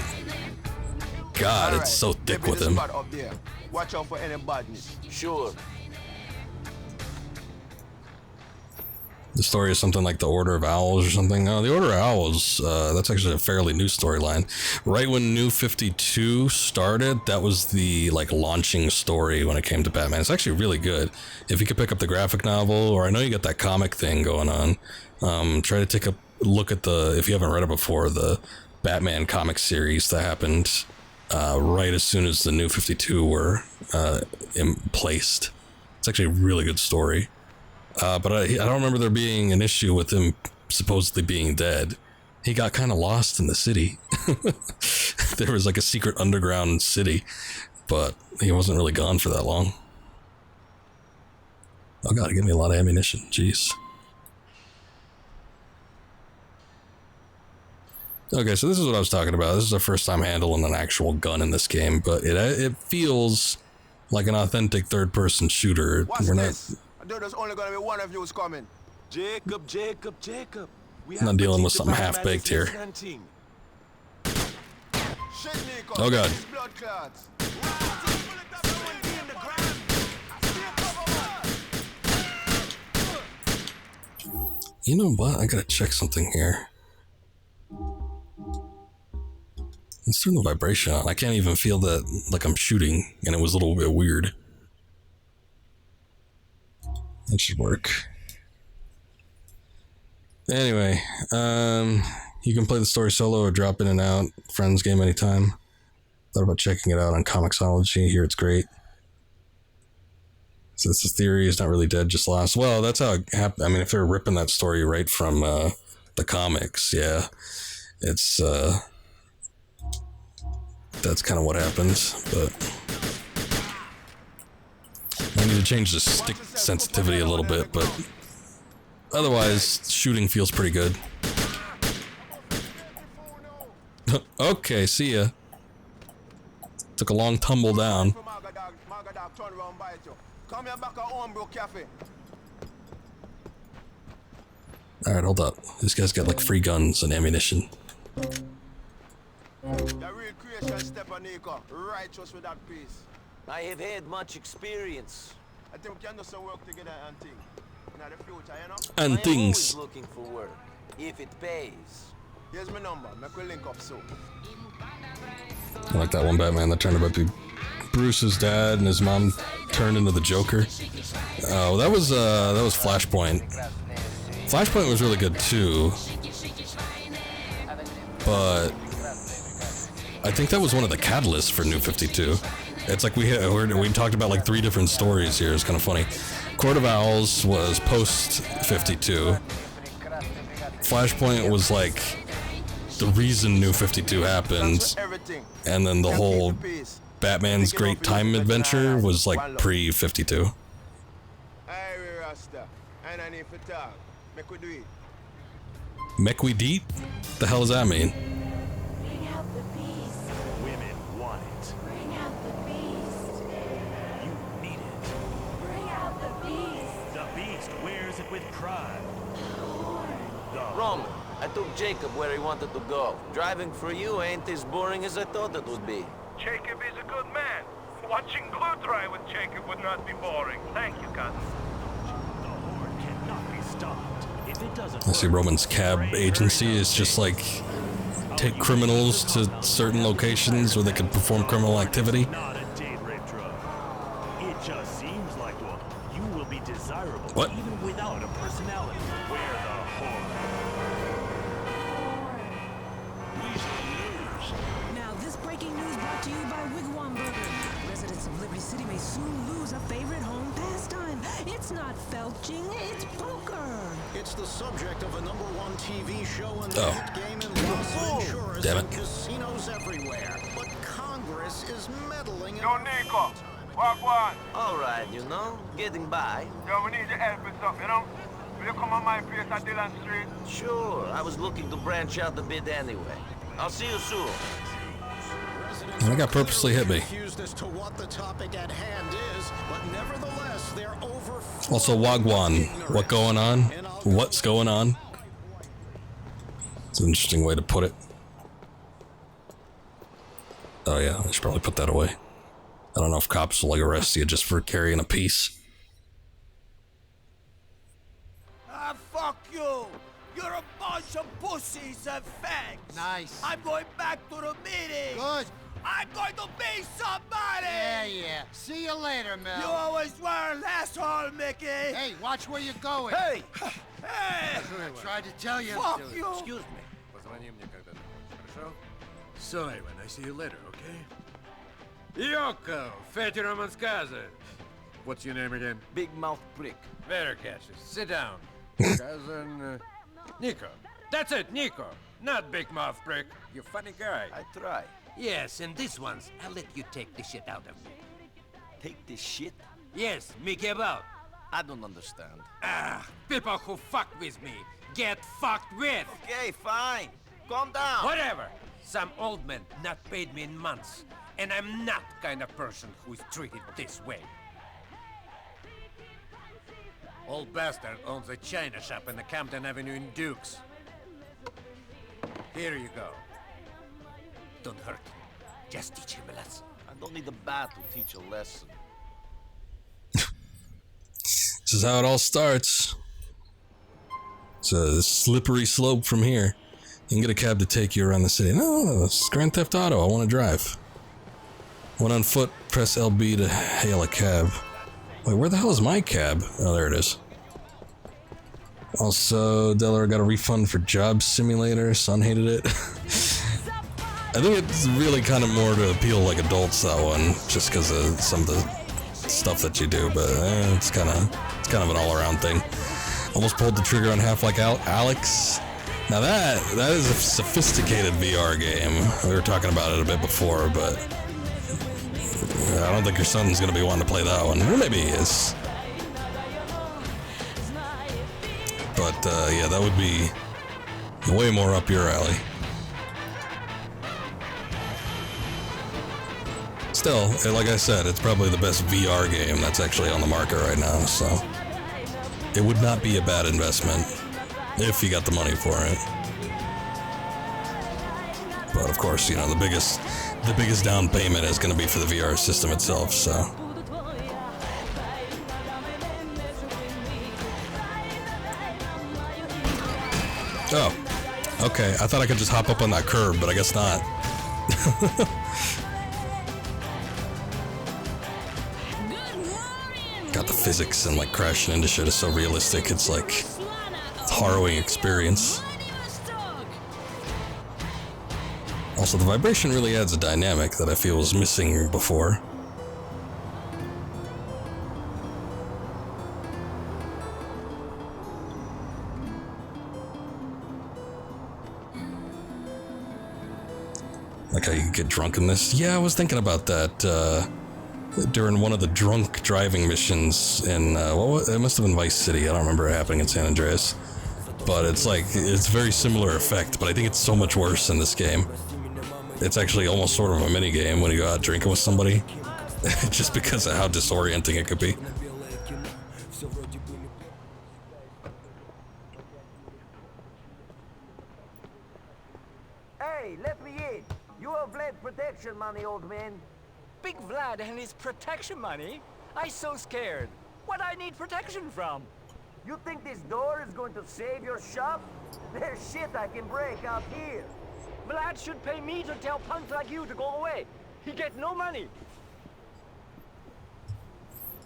god, it's so thick with him. Up there. Watch out for any badness. Sure. The story is something like the Order of Owls or something. No, the Order of Owls, that's actually a fairly new storyline. Right when New 52 started, that was the like launching story when it came to Batman. It's actually really good. If you could pick up the graphic novel, or I know you got that comic thing going on, try to take a look at if you haven't read it before, the Batman comic series that happened right as soon as the New 52 were placed. It's actually a really good story. But I don't remember there being an issue with him supposedly being dead. He got kind of lost in the city. There was like a secret underground city, but he wasn't really gone for that long. Oh god, give me a lot of ammunition. Jeez. Okay, so this is what I was talking about. This is our first time handling an actual gun in this game, but it feels like an authentic third-person shooter. What's this? There's only gonna be one of you who's coming. Jacob. I'm not dealing with something half-baked here. Oh god. You know what? I gotta check something here. Let's turn the vibration on. I can't even feel that like I'm shooting, and it was a little bit weird. That should work. Anyway, you can play the story solo or drop in and out. Friends game anytime. Thought about checking it out on Comixology. Here it's great. So it's a theory. It's not really dead, just lost. Well, that's how it happened. I mean, if they're ripping that story right from the comics, yeah, it's that's kind of what happens. But I need to change the stick sensitivity a little bit, but otherwise, shooting feels pretty good. Okay, see ya. Took a long tumble down. Alright, hold up. This guy's got like free guns and ammunition. I have had much experience. I think we can do some work together and things. In the future, you know? And I am things. always looking for work, if it pays. Here's my number. Make we link up soon. I like that one Batman that turned out to be Bruce's dad and his mom turned into the Joker. Oh, that was Flashpoint. Flashpoint was really good too. But I think that was one of the catalysts for New 52. It's like we talked about like 3 different stories here. It's kind of funny. Court of Owls was post 52. Flashpoint was like the reason New 52 happened, and then the whole Batman's Great Time Adventure was like pre 52. Mekwidit? The hell does that mean? Roman, I took Jacob where he wanted to go. Driving for you ain't as boring as I thought it would be. Jacob is a good man. Watching glue dry with Jacob would not be boring. Thank you, cousin. The horde cannot be stopped. If it doesn't I see Roman's cab agency is just like take criminals to certain locations where they can perform criminal activity. Not a date rape drug. It just seems like one. You will be desirable What? even without a personality. We're the horde. Now, this breaking news brought to you by Wigwam Burger. Residents of Liberty City may soon lose a favorite home pastime. It's not felching, it's poker. It's the subject of a #1 TV show and Oh. hit game in Los Venturas Damn it. and casinos everywhere. But Congress is meddling in... Yo, Niko, walk one. All right, you know, getting by. Yo, we need your help with stuff, you know? Will you come on my place at Dillon Street? Sure, I was looking to branch out a bit anyway. I'll see you soon. And that guy purposely hit me. Confused as to what the topic at hand is, but nevertheless, they're over... Also, Wagwan. What going on? What's going on? It's an interesting way to put it. Oh Oh yeah, I should probably put that away. I don't know if cops will like arrest you just for carrying a piece. Ah, fuck you! You're a bunch of pussies and fags! Nice. I'm going back to the meeting! Good. I'm going to be somebody! Yeah. See you later, Mel. You always were an asshole, Mickey! Hey, watch where you're going. Hey! Hey! I tried to tell you. Fuck you! Excuse me. Позвони мне, когда закончишь, хорошо? So, Ivan, I see you later, okay? Yoko, Fatty Roman Skaza. What's your name again? Big Mouth Prick. Very catchy. Sit down. Cousin, Niko. That's it, Niko. Not Big Mouth Prick. You funny guy. I try. Yes, and this one's, I'll let you take the shit out of me. Take this shit? Yes, me give out. I don't understand. Ah, people who fuck with me get fucked with. Okay, fine. Calm down. Whatever. Some old man not paid me in months, and I'm not kind of person who's treated this way. Old bastard owns a china shop in the Camden Avenue in Dukes. Here you go. Don't hurt him. Just teach him a lesson. I don't need a bat to teach a lesson. This is how it all starts. It's a slippery slope from here. You can get a cab to take you around the city. No, it's Grand Theft Auto. I want to drive. When on foot, press LB to hail a cab. Wait, where the hell is my cab? Oh, there it is. Also, Delaware got a refund for Job Simulator. Son hated it. I think it's really kind of more to appeal like adults, that one, just because of some of the stuff that you do. But it's kind of an all-around thing. Almost pulled the trigger on Half-Life Alex. Now that is a sophisticated VR game. We were talking about it a bit before, but I don't think your son's gonna be wanting to play that one. Or maybe he is. But yeah, that would be way more up your alley. Still, like I said, it's probably the best VR game that's actually on the market right now, so it would not be a bad investment if you got the money for it. But of course, you know, the biggest down payment is going to be for the VR system itself, so. Oh, okay. I thought I could just hop up on that curb, but I guess not. God, the physics and like crashing into shit is so realistic. It's like a harrowing experience. Also, the vibration really adds a dynamic that I feel was missing before. Like how you can get drunk in this? Yeah, I was thinking about that during one of the drunk driving missions in, it must have been Vice City. I don't remember it happening in San Andreas. But it's like, it's a very similar effect, but I think it's so much worse in this game. It's actually almost sort of a mini game when you go out drinking with somebody, just because of how disorienting it could be. Hey, let me in. You have Vlad protection money, old man. Big Vlad and his protection money? I so scared. What I need protection from? You think this door is going to save your shop? There's shit I can break out here. Vlad should pay me to tell punks like you to go away. He gets no money.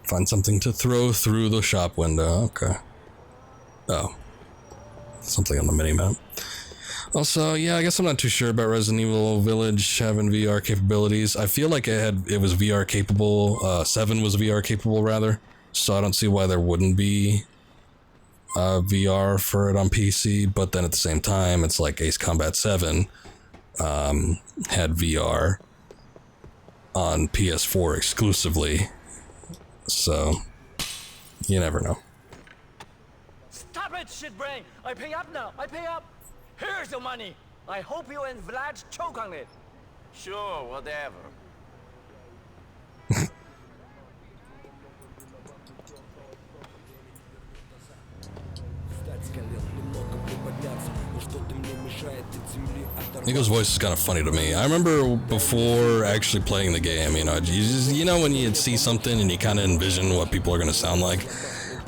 Find something to throw through the shop window. Okay. Oh. Something on the mini-map. Also, yeah, I guess I'm not too sure about Resident Evil Village having VR capabilities. I feel like it was VR capable. 7 was VR capable, rather. So I don't see why there wouldn't be VR for it on PC. But then at the same time, it's like Ace Combat 7 had VR on PS4 exclusively. So, you never know. Stop it, shitbrain! I pay up now! I pay up! Here's the money! I hope you and Vlad choke on it! Sure, whatever. Niko's voice is kind of funny to me. I remember before actually playing the game, you know when you see something and you kind of envision what people are going to sound like.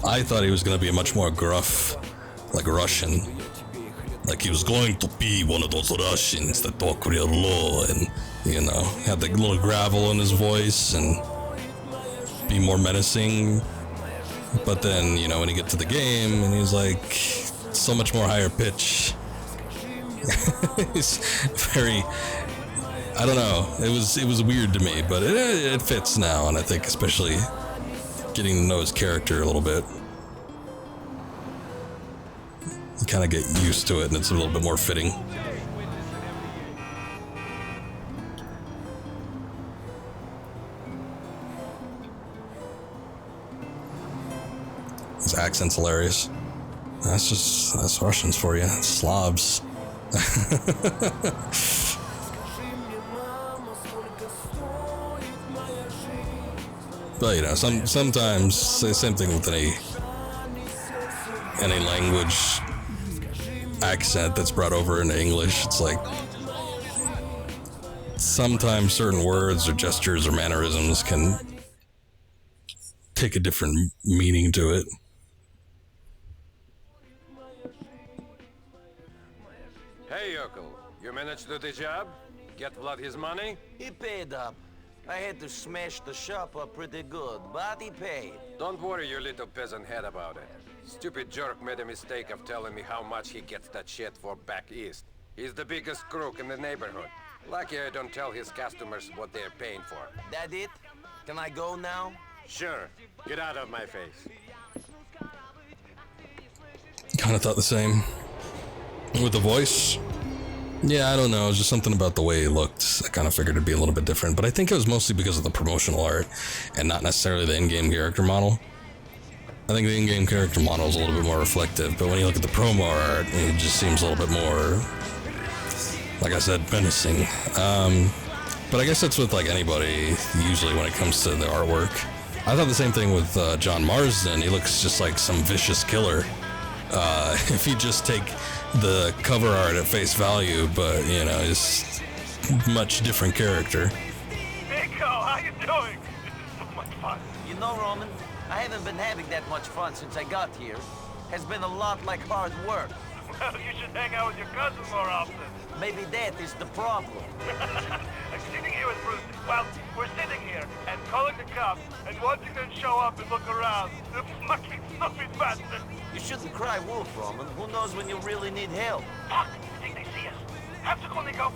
I thought he was going to be a much more gruff, like Russian. Like he was going to be one of those Russians that talk real low and, had the little gravel in his voice and be more menacing. But then, when you get to the game and he's like so much more higher pitch. It's very, I don't know. It was weird to me, but it fits now, and I think especially getting to know his character a little bit, you kind of get used to it, and it's a little bit more fitting. His accent's hilarious. That's Russians for you, Slavs. But sometimes same thing with any language accent that's brought over into English. It's like sometimes certain words or gestures or mannerisms can take a different meaning to it. Hey, Yokel, you managed to do the job? Get Vlad his money? He paid up. I had to smash the shop up pretty good, but he paid. Don't worry your little peasant head about it. Stupid jerk made a mistake of telling me how much he gets that shit for back east. He's the biggest crook in the neighborhood. Lucky I don't tell his customers what they're paying for. That it? Can I go now? Sure. Get out of my face. Kind of thought the same. With the voice? Yeah, I don't know. It was just something about the way he looked. I kind of figured it'd be a little bit different, but I think it was mostly because of the promotional art and not necessarily the in-game character model. I think the in-game character model is a little bit more reflective, but when you look at the promo art, it just seems a little bit more, like I said, menacing. But I guess that's with like anybody, usually when it comes to the artwork. I thought the same thing with John Marsden. He looks just like some vicious killer. If you just take the cover art at face value, but it's much different character. Niko, how you doing? This is so much fun. You know, Roman, I haven't been having that much fun since I got here. Has been a lot like hard work. Well, you should hang out with your cousin more often. Maybe that is the problem. I'm sitting here with Bruce. Well, we're sitting here and calling the cops and watching them show up and look around. The fucking stupid bastards. You shouldn't cry wolf, Roman. Who knows when you really need help? Fuck! I think they see us. Have to call Niko.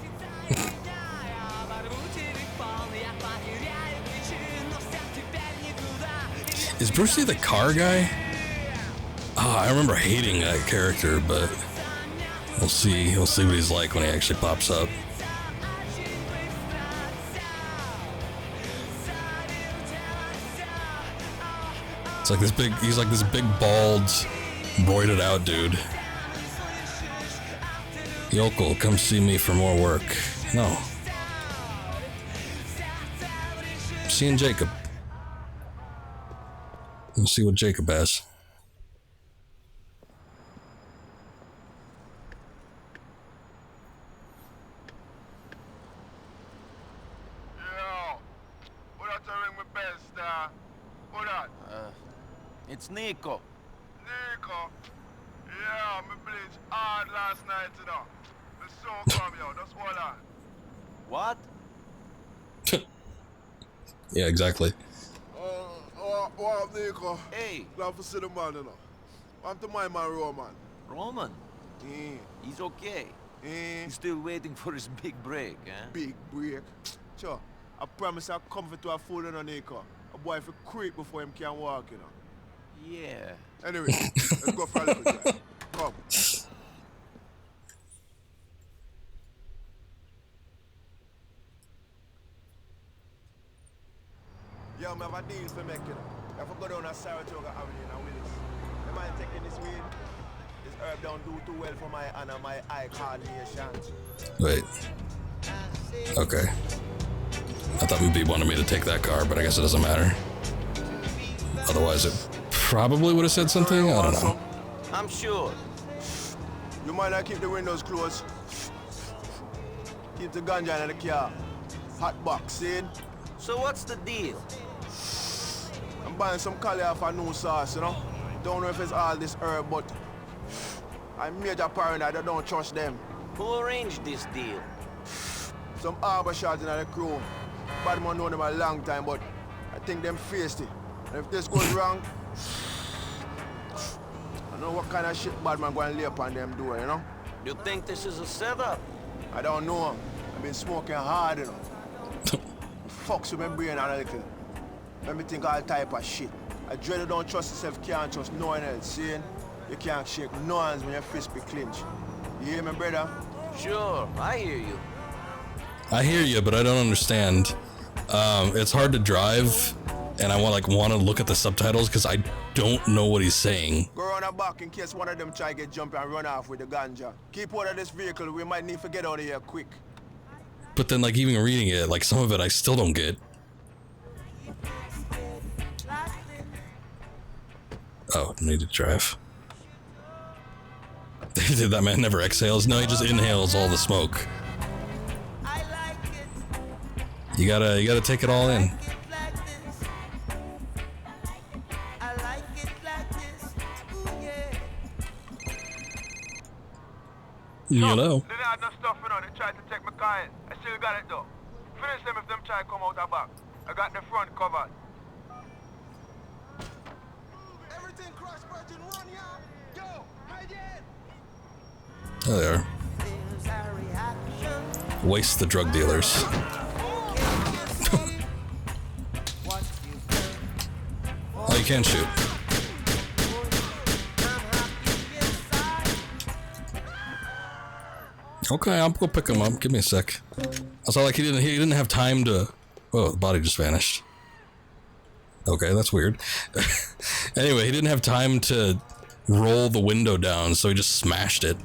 Is Bruce Lee the car guy? Oh, I remember hating that character, but we'll see. We'll see what he's like when he actually pops up. It's like this big. He's like this big, bald, roided out dude. Yokel, come see me for more work. No. I'm seeing Jacob. Let's see what Jacob has. It's Niko. Niko? Yeah, me bleach hard last night, Me so come, yo. That's what What? Yeah, exactly. What up, Niko? Hey. Glad to see the man, I'm to my man, Roman. Roman? He's okay. He's still waiting for his big break, eh? Big break? Sure. I promise I'll come to a fool, Niko. A boy for creep before him can walk, Yeah. Anyway, let's go for a little drive. Come. Yo, I have a deal for making. I have to go down to Saratoga Avenue and Willis. Am I taking this weed? This herb don't do too well for my hand and my eye coordination. Wait. Okay. I thought maybe he wanted me to take that car, but I guess it doesn't matter. Otherwise, it probably would have said something. I don't know. I'm sure. You might not keep the windows closed. Keep the ganja in the car. Hot box, see? So what's the deal? I'm buying some curry off a new sauce, you know? Don't know if it's all this herb, but I'm major paranoid, I don't trust them. Who arranged this deal? Some harbor shots in the crew. Bad man know them a long time, but I think them faced it. And if this goes wrong, I know what kind of shit bad man going to lay upon them door, you know? You think this is a setup? I don't know. I've been smoking hard, you know. Fucks with my brain a little. Let me think all type of shit. I dread you don't trust yourself, can't trust no one else, see? You can't shake no hands when your fist be clenched. You hear me, brother? Sure, I hear you. I hear you, but I don't understand. It's hard to drive, and I want to look at the subtitles because I don't know what he's saying. Go around the back in case one of them try to get jumped and run off with the ganja. Keep out of this vehicle, we might need to get out of here quick. But then, like, even reading it, like, some of it I still don't get. Oh, need to drive. That man never exhales. No, he just inhales all the smoke. You gotta take it all in. Hello. They had no stuff, you know. They tried to take my car in. I still got it though. Finish them if them try to come out the back. I got the front covered. Everything cross virgin, run, yeah. Go, hide it. There they are. Waste the drug dealers. Oh, you can shoot. Okay, I'll go pick him up. Give me a sec. I saw like he didn't have time to. Oh, the body just vanished. Okay, that's weird. Anyway, he didn't have time to roll the window down, so he just smashed it.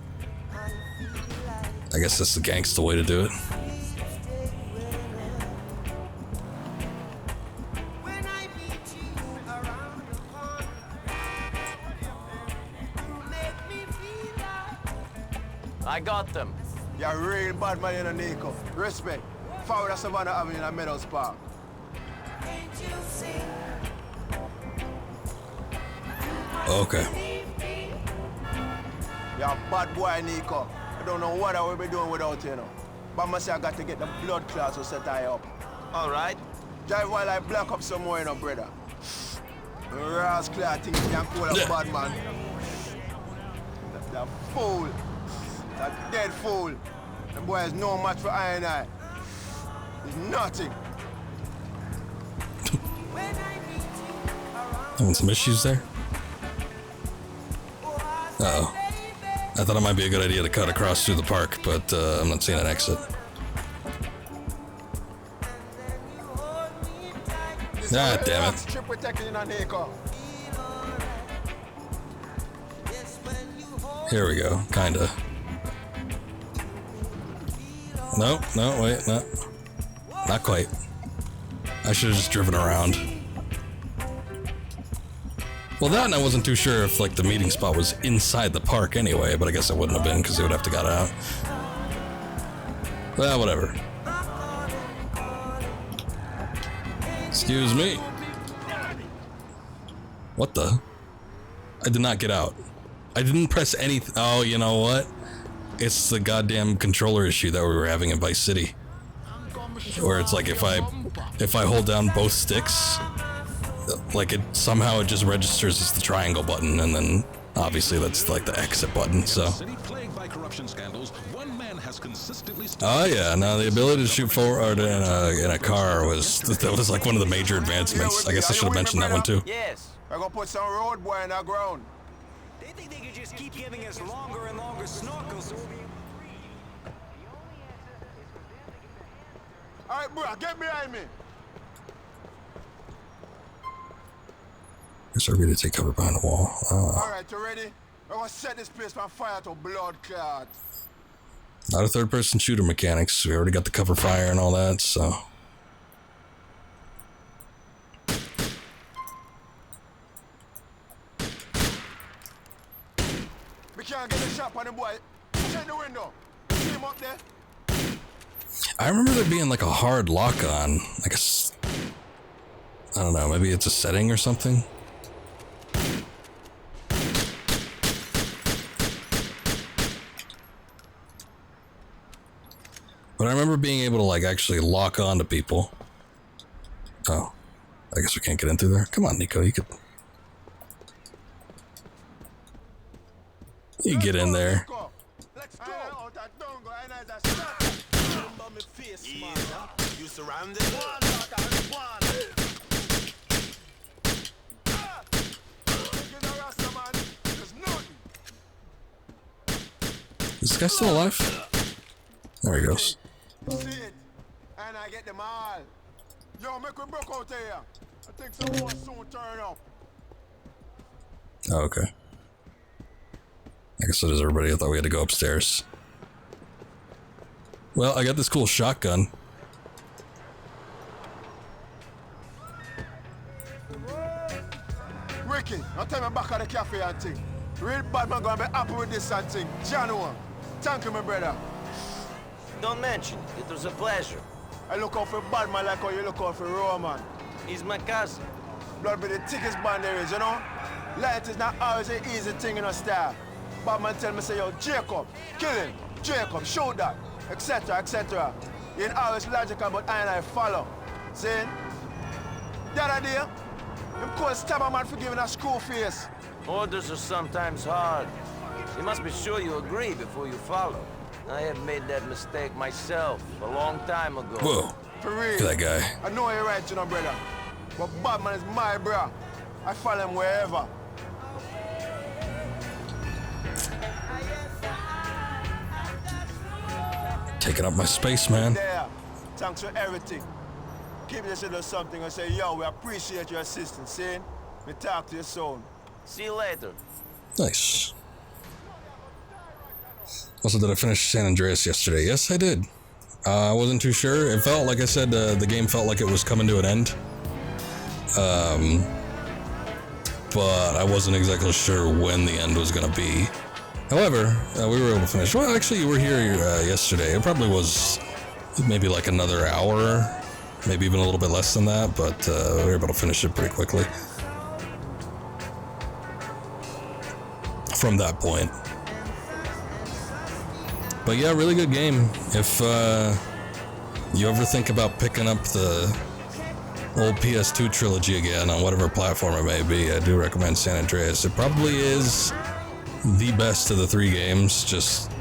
I guess that's the gangsta way to do it. I got them. You're a real bad man, you know, Niko. Respect. Forward to Savannah Avenue in Meadows Park. Okay. You're a bad boy, Niko. I don't know what I will be doing without you, you know. But I must say I got to get the blood clots to set I up. All right. Drive while I black up some more, you know, brother. Rascal, I think you can call a bad man. That fool. That dead fool. The boy has no match for I and I. He's nothing. Having some issues there? Uh-oh. I thought it might be a good idea to cut across through the park, but I'm not seeing an exit. Ah, damn it. Here we go, kinda. No, wait, no. Not quite. I should have just driven around. Well, that and I wasn't too sure if, like, the meeting spot was inside the park anyway, but I guess it wouldn't have been because they would have to got out. Well, whatever. Excuse me. What the? I did not get out. I didn't press anything. Oh, you know what? It's the goddamn controller issue that we were having in Vice City. Where it's like if I hold down both sticks, like it just registers as the triangle button, and then obviously that's like the exit button, so. Oh yeah, now the ability to shoot forward in a car was like one of the major advancements. I guess I should have mentioned that one too. Yes. I'm gonna put some road boy in the ground. They think they could just keep giving us longer and longer snorkels. Alright, bro, get behind me. Guess I really take cover behind the wall. Alright, you ready? I'm gonna set this place on fire to blood clot. Not a third-person shooter mechanics. We already got the cover fire and all that, so. We can't get a shot on the boy. Come up there. I remember there being like a hard lock on. I guess. I don't know, maybe it's a setting or something. But I remember being able to like actually lock on to people. Oh, I guess we can't get in through there. Come on, Niko, you could. You get in there. Let's go. You surrounded. Is this guy still alive? There he goes. See it, and I get them all. Yo, make we broke out here. I think someone soon turn up. Oh, okay. I guess so does everybody. I thought we had to go upstairs. Well, I got this cool shotgun. Ricky, I'll tell me back at the cafe and thing. Real bad man gonna be happy with this and thing. January. Thank you, my brother. Don't mention it. It was a pleasure. I look out for bad man like how you look out for Roman. He's my cousin. Blood be the thickest band there is, you know? Light is not always an easy thing in a style. Bad man tell me, say, yo, Jacob, kill him. Jacob, show that, etc., etc. You ain't always logical, but I follow. See? The other day, them cold stab a man for giving a school face. Orders are sometimes hard. You must be sure you agree before you follow. I have made that mistake myself a long time ago. Whoa. For real. Look at that guy. I know you're right, you know, brother. But Batman is my bro. I follow him wherever. Taking up my space, man. There. Thanks for everything. Keep this little something and say, yo, we appreciate your assistance, see? We talk to you soon. See you later. Nice. Also, did I finish San Andreas yesterday? Yes, I did. I wasn't too sure. It felt, like I said, the game felt like it was coming to an end. But I wasn't exactly sure when the end was going to be. However, we were able to finish. Well, actually, you were here yesterday. It probably was maybe like another hour, maybe even a little bit less than that, but we were able to finish it pretty quickly. From that point. But yeah, really good game. If you ever think about picking up the old PS2 trilogy again on whatever platform it may be, I do recommend San Andreas. It probably is the best of the three games, just,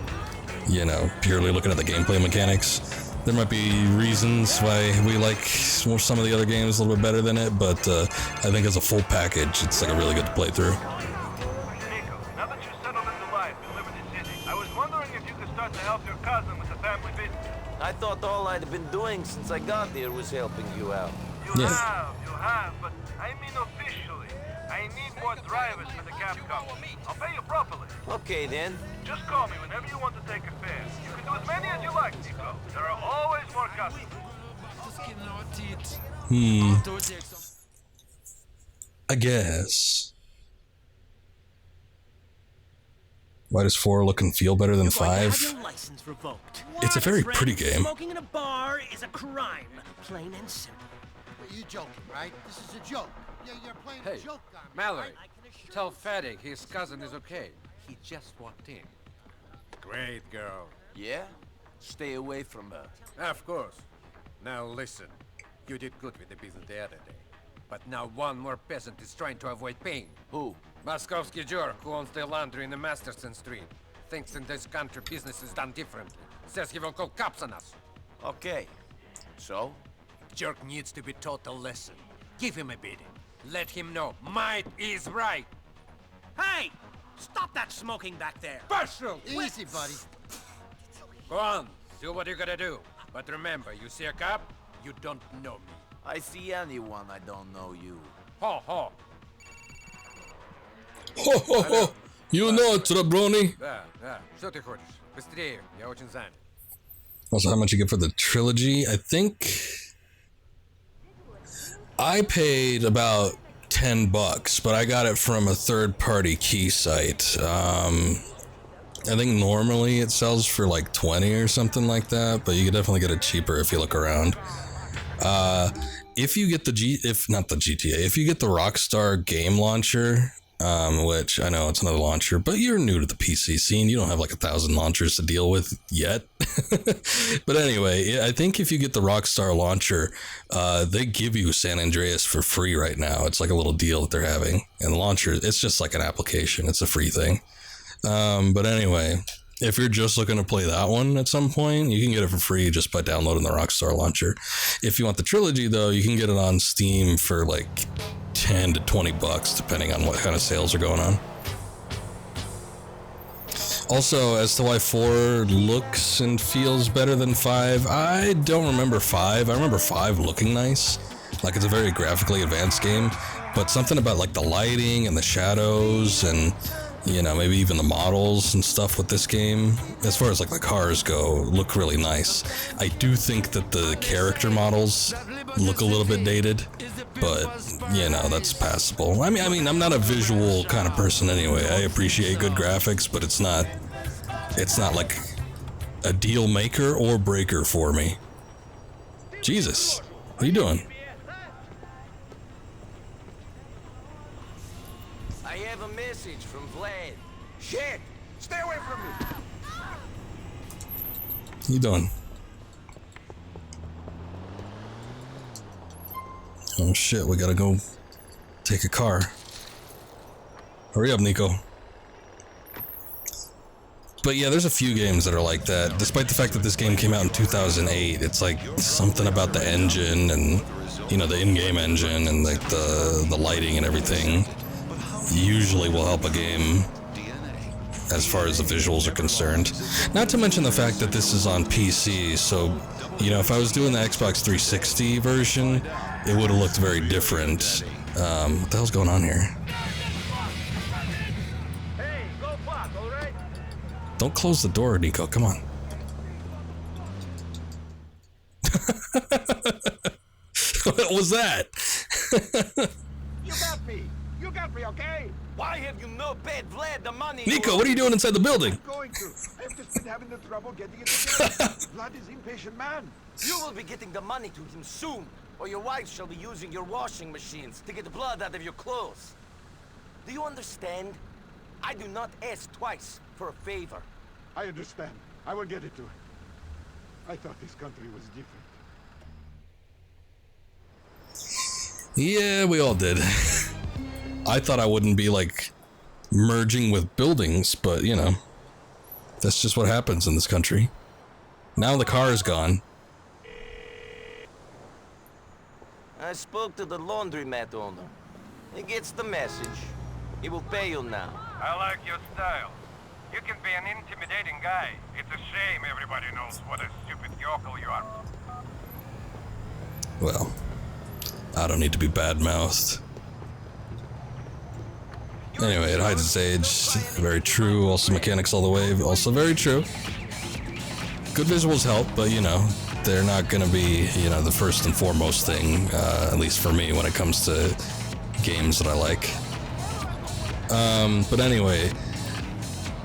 you know, purely looking at the gameplay mechanics. There might be reasons why we like some of the other games a little bit better than it, but I think as a full package, it's like a really good to play through. Niko, now that you're settled into life in Liberty City, I was wondering if you could start to help your cousin with the family business. I thought all I'd been doing since I got here was helping you out. You have, but I mean officially. I need more drivers for the cab company. I'll pay you properly. Okay, then. Just call me whenever you want to take a fare. You can do as many as you like, Niko. There are always more customers. I guess. Why does 4 look and feel better than 5? It's a very pretty game. Smoking in a bar is a crime, plain and simple. You joking, right? This is a joke. You're playing Hey, a joke on me. Mallory, tell Faddig his cousin is okay. He just walked in. Great girl. Yeah? Stay away from her. Of course. Now listen, you did good with the business the other day. But now one more peasant is trying to avoid paying. Who? Moskovsky jerk who owns the laundry in the Masterson Street. Thinks in this country business is done differently. Says he will call cops on us. Okay. So? Jerk needs to be taught a lesson. Give him a beating. Let him know might is right. Hey! Stop that smoking back there! Partial! Easy, buddy. Go on, do what you gotta do. But remember, you see a cop, you don't know me. I see anyone, I don't know you. Ho ho! Ho ho ho! You know it, Rabroni. Да, что ты хочешь? Быстрее, я очень занят. Also, how much you get for the trilogy? I think I paid about $10, but I got it from a third-party key site. I think normally it sells for like 20 or something like that, but you can definitely get it cheaper if you look around. If you get if you get the Rockstar game launcher, which I know it's another launcher, but you're new to the PC scene. You don't have like 1,000 launchers to deal with yet. But anyway, I think if you get the Rockstar launcher, they give you San Andreas for free right now. It's like a little deal that they're having. And the launcher, it's just like an application. It's a free thing. But anyway, if you're just looking to play that one at some point, you can get it for free just by downloading the Rockstar launcher. If you want the trilogy, though, you can get it on Steam for like 10 to 20 bucks, depending on what kind of sales are going on. Also, as to why 4 looks and feels better than 5, I don't remember 5. I remember 5 looking nice. Like, it's a very graphically advanced game, but something about like the lighting and the shadows and, you know, maybe even the models and stuff with this game, as far as like the cars go, look really nice. I do think that the character models look a little bit dated, but you know, that's passable. I mean, I'm not a visual kind of person anyway. I appreciate good graphics, but it's not like a deal maker or breaker for me. Jesus, what are you doing? I have a message from Vlad. Shit! Stay away from me! What are you doing? Oh shit, we gotta go take a car. Hurry up, Niko. But yeah, there's a few games that are like that. Despite the fact that this game came out in 2008, it's like something about the engine and, you know, the in-game engine and like the lighting and everything usually will help a game as far as the visuals are concerned. Not to mention the fact that this is on PC, so, you know, if I was doing the Xbox 360 version, it would have looked very different. What the hell's going on here? Don't close the door, Niko. Come on. What was that? You got me, okay? Why have you not paid Vlad the money? Niko, what are you doing inside the building? I'm going to. I've just been having the trouble getting it together. Vlad is impatient man. You will be getting the money to him soon, or your wife shall be using your washing machines to get the blood out of your clothes. Do you understand? I do not ask twice for a favor. I understand. I will get it to him. I thought this country was different. Yeah, we all did. I thought I wouldn't be like merging with buildings, but you know, that's just what happens in this country. Now the car is gone. I spoke to the laundromat owner. He gets the message. He will pay you now. I like your style. You can be an intimidating guy. It's a shame everybody knows what a stupid yokel you are. Well, I don't need to be bad-mouthed. Anyway, it hides its age. Very true. Also mechanics all the way. Also very true. Good visuals help, but you know, they're not gonna be, you know, the first and foremost thing, at least for me, when it comes to games that I like. But anyway,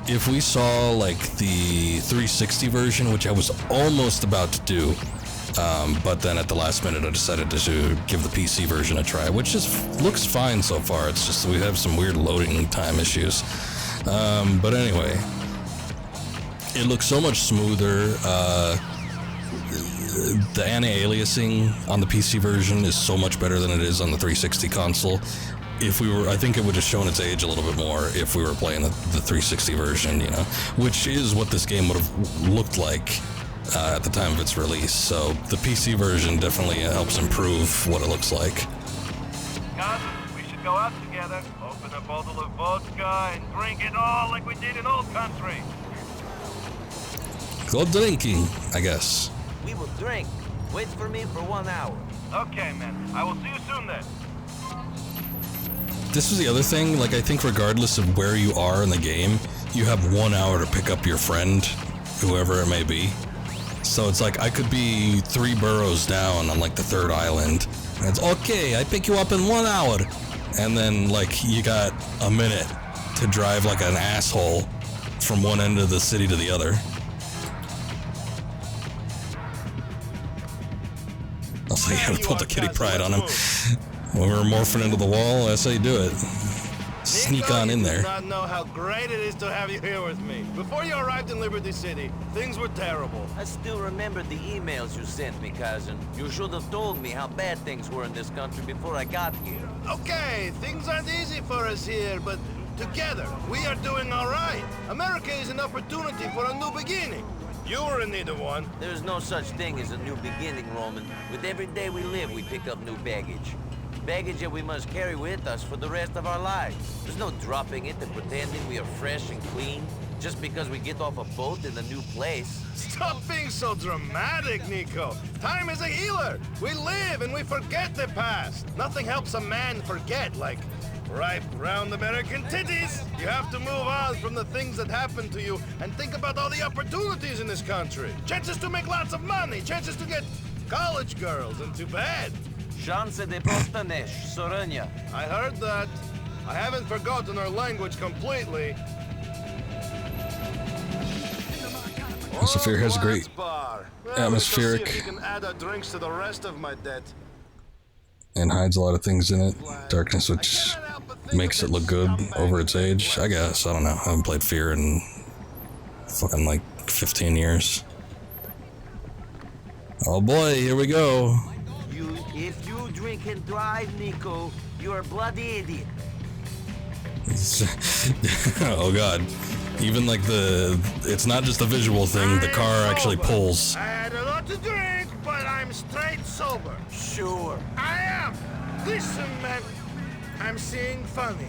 if we saw like the 360 version, which I was almost about to do, but then at the last minute I decided to give the PC version a try, which just looks fine so far. It's just that we have some weird loading time issues. But anyway, it looks so much smoother. The anti-aliasing on the PC version is so much better than it is on the 360 console. If we were, I think it would have shown its age a little bit more if we were playing the 360 version, you know, which is what this game would have looked like at the time of its release. So the PC version definitely helps improve what it looks like. Cousins, we should go out together, open a bottle of vodka, and drink it all like we did in old country. Go drinking, I guess. We will drink. Wait for me for 1 hour. Okay, man. I will see you soon then. This is the other thing, like I think regardless of where you are in the game, you have 1 hour to pick up your friend, whoever it may be. So it's like I could be 3 boroughs down on like the 3rd island, and it's okay, I pick you up in 1 hour. And then like you got a minute to drive like an asshole from one end of the city to the other. I was like, I gotta put the kitty pride on him. When we were morphing into the wall, that's how you do it. Sneak on in there. You do not know how great it is to have you here with me. Before you arrived in Liberty City, things were terrible. I still remember the emails you sent me, cousin. You should have told me how bad things were in this country before I got here. Okay, things aren't easy for us here, but together, we are doing all right. America is an opportunity for a new beginning. You were in need of one. There's no such thing as a new beginning, Roman. With every day we live, we pick up new baggage. Baggage that we must carry with us for the rest of our lives. There's no dropping it and pretending we are fresh and clean just because we get off a boat in a new place. Stop being so dramatic, Niko. Time is a healer. We live and we forget the past. Nothing helps a man forget, like ripe, round American titties. You have to move on from the things that happened to you and think about all the opportunities in this country. Chances to make lots of money, chances to get college girls into bed. Chance de postanesh, Sorenya. I heard that. I haven't forgotten our language completely. Atmosphere has a great atmospheric You can add our drinks to the rest of my debt. and hides a lot of things in it. Darkness, which makes it look good over its age, I guess. I don't know. I haven't played Fear in fucking like 15 years. Oh boy, here we go. If you drink and drive, Niko, you're a bloody idiot. Oh god. Even like it's not just a visual thing, the car actually pulls. I had a lot to drink, but I'm straight sober. Sure. I am. Listen, man. I'm seeing funny.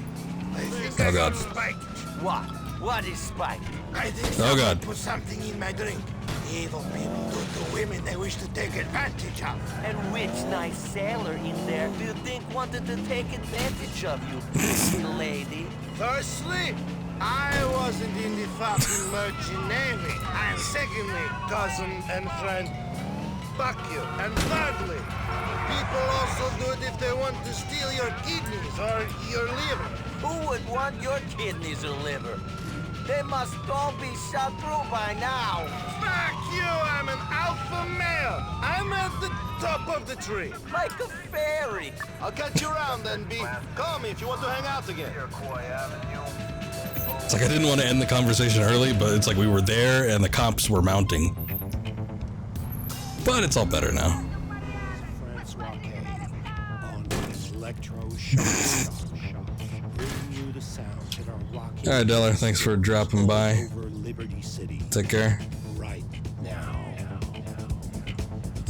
I think Oh I god. got spiked. What? What is spike? I think Oh someone god. put something in my drink. The evil people do to women they wish to take advantage of. And which nice sailor in there do you think wanted to take advantage of you, pretty lady? Firstly, I wasn't in the fucking merchant navy. And secondly, cousin and friend, fuck you. And thirdly, people also do it if they want to steal your kidneys or your liver. Who would want your kidneys or liver? They must all be shot through by now. Fuck you, I'm an alpha male. I'm at the top of the tree. Like a fairy. I'll catch you around then, B. Call me if you want to hang out again. It's like I didn't want to end the conversation early, but it's like we were there and the cops were mounting. But it's all better now. Francois K. on Electro Shock. Bringing you the sounds that are rocking. Alright, Deller, thanks for dropping by. Over Liberty City. Take care. Right now.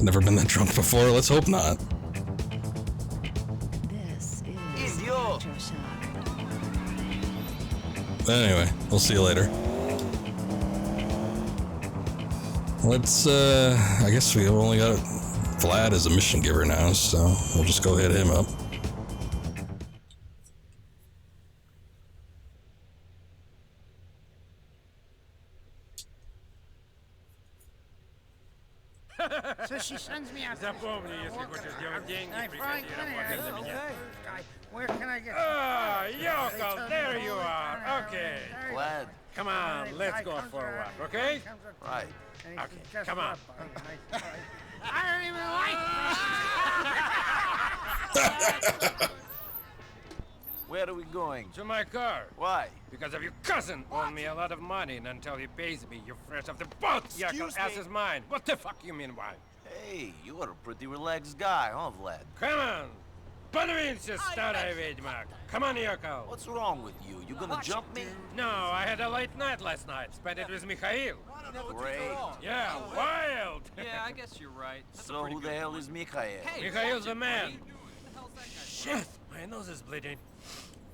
Never been that drunk before, let's hope not. This is Idiot. Anyway, we'll see you later. Let's, I guess we only got Vlad as a mission giver now, so we'll just go hit him up. So she sends me out. Запомни, если хочешь делать деньги, приходи работать за меня. Where can I get? Ah, Yoko, there you are. Okay. Vlad. Come on, let's go for a walk, okay? Right. Okay, come on. I don't even like. Where are we going? To my car. Why? Because of your cousin owed me a lot of money, and until he pays me, you're fresh off the boat. Yoko, ass is mine. What the fuck you mean why? Hey, you are a pretty relaxed guy, huh, Vlad? Come on. Подвинься, старая ведьма. Come on, Yoko. What's wrong with you? You gonna jump me? No, I had a late night last night. Spent it with Mikhail. Great. Yeah, wild. Yeah, I guess you're right. So who the hell is Mikhail? Mikhail's the man. Shit, my nose is bleeding.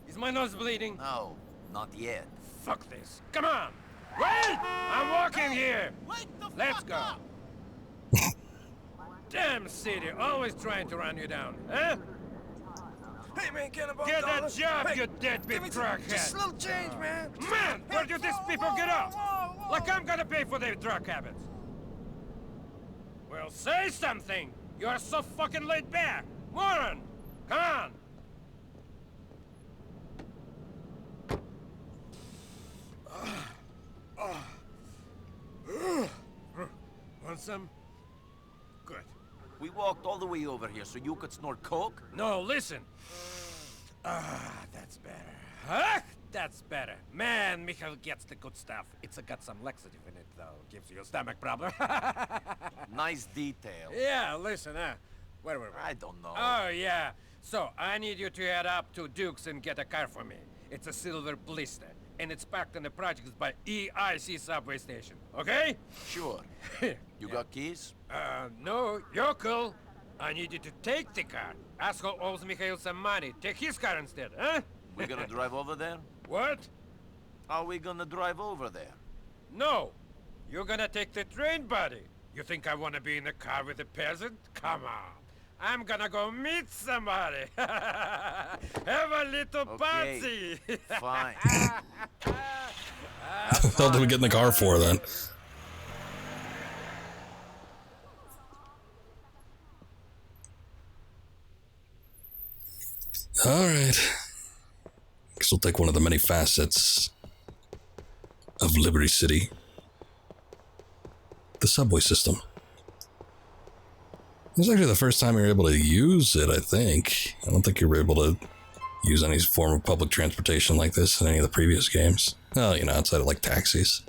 Is my nose bleeding? No, not yet. Fuck this. Come on. Wait! I'm walking here. Let's go. Damn city, always trying to run you down, huh? Hey man, get about Get a $1. job, Hey, you deadbeat crackhead. Just a little change, man. Man, where do these people get off? Like I'm gonna pay for their drug habits. Well, say something. You're so fucking laid back. Moron, come on. Want some? Good. We walked all the way over here so you could snort coke? No, listen. That's better. Huh? That's better. Man, Michael gets the good stuff. It's got some laxative in it, though. Gives you a stomach problem. Nice detail. Yeah, listen, where were we? I don't know. Oh, yeah. So, I need you to head up to Duke's and get a car for me. It's a silver blister, and it's parked in the projects by EIC subway station, okay? Sure. You got keys? No, you're cool. I need you to take the car. Asshole owes Mikhail some money. Take his car instead, huh? We gonna drive over there? What? Are we gonna drive over there? No. You're gonna take the train, buddy. You think I wanna be in the car with a peasant? Come on. I'm gonna go meet somebody. Have a little party. Fine. What the hell did we get in the car for then? Alright. Guess we'll take one of the many facets of Liberty City. The subway system. This is actually the first time you're able to use it, I think. I don't think you were able to use any form of public transportation like this in any of the previous games. Well, you know, outside of like taxis.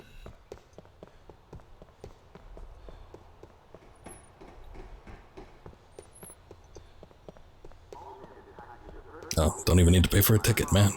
Oh, don't even need to pay for a ticket, man.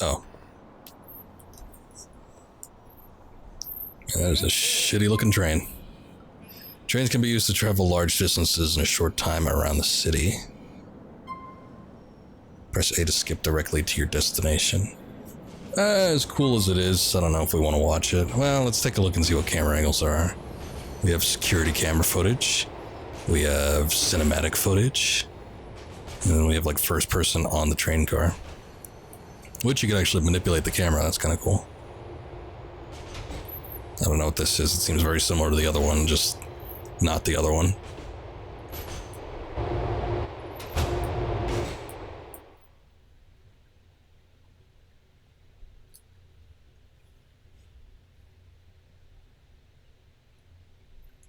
Oh. There's a shitty looking train. Trains can be used to travel large distances in a short time around the city. Press A to skip directly to your destination. As cool as it is, I don't know if we want to watch it. Well, let's take a look and see what camera angles there are. We have security camera footage. We have cinematic footage. And then we have like first person on the train car. Which you can actually manipulate the camera, that's kind of cool. I don't know what this is, it seems very similar to the other one, just not the other one.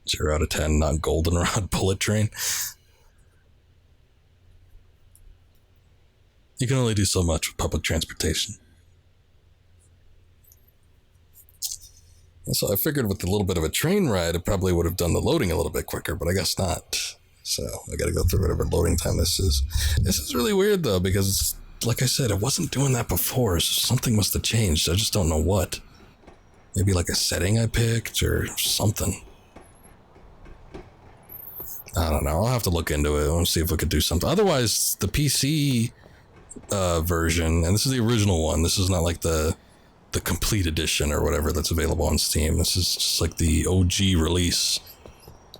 Zero out of 10, not goldenrod bullet train. You can only do so much with public transportation. So I figured with a little bit of a train ride, it probably would have done the loading a little bit quicker, but I guess not. So I gotta go through whatever loading time this is. This is really weird though, because like I said, it wasn't doing that before, so something must have changed. I just don't know what. Maybe like a setting I picked or something. I don't know. I'll have to look into it. We'll see if we could do something. Otherwise, the PC version, and this is the original one. This is not like the complete edition or whatever that's available on Steam. This is just like the OG release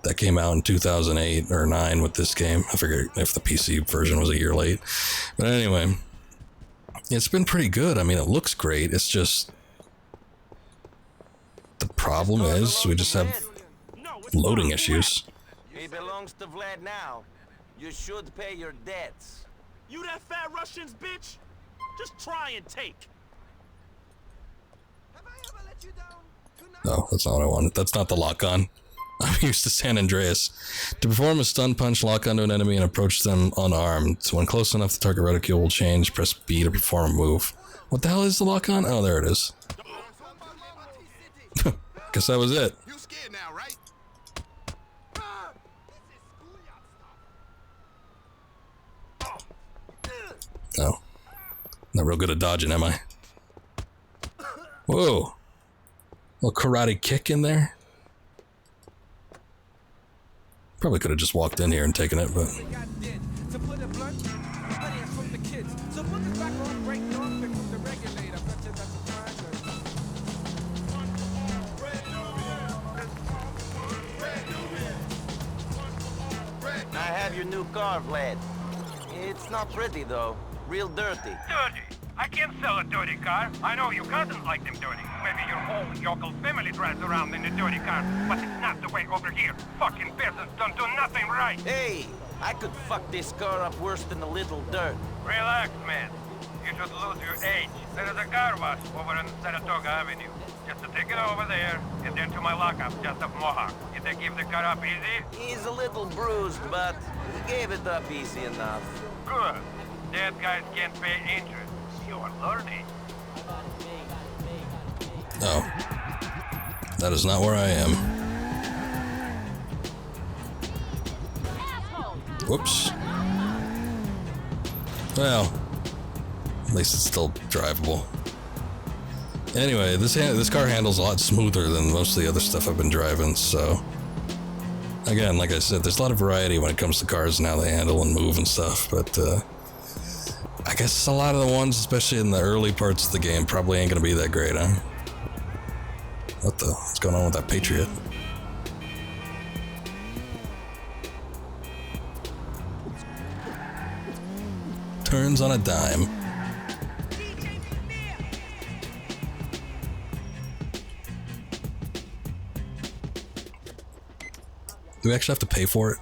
that came out in 2008 or 9 with this game. I figured if the PC version was a year late. But anyway, it's been pretty good. I mean, it looks great. It's just the problem is we just have loading issues. He belongs to Vlad now. You should pay your debts. You that fat Russian's bitch? Just try and take. No, that's not what I wanted. That's not the lock-on. I'm used to San Andreas. To perform a stun punch, lock onto an enemy and approach them unarmed. So when close enough, the target reticule will change. Press B to perform a move. What the hell is the lock-on? Oh, there it is. Guess that was it. You scared now, right? No. Not real good at dodging, am I? Whoa. Little karate kick in there. Probably could have just walked in here and taken it, but... I have your new car, Vlad. It's not pretty, though. Real dirty. Dirty? I can't sell a dirty car. I know you cousins like them dirty. Maybe your whole yokel family drives around in a dirty car, but it's not the way over here. Fucking peasants don't do nothing right. Hey, I could fuck this car up worse than a little dirt. Relax, man. You should lose your age. There is a car wash over on Saratoga Avenue. Just to take it over there, and then to my lockup just off Mohawk. Did they give the car up easy? He's a little bruised, but he gave it up easy enough. Good. Dead guys can't pay interest. You are learning. No. That is not where I am. Whoops. Well, at least it's still drivable. Anyway, this car handles a lot smoother than most of the other stuff I've been driving, so... Again, like I said, there's a lot of variety when it comes to cars and how they handle and move and stuff, but I guess a lot of the ones, especially in the early parts of the game, probably ain't gonna be that great, huh? What's going on with that Patriot? Turns on a dime. Do we actually have to pay for it?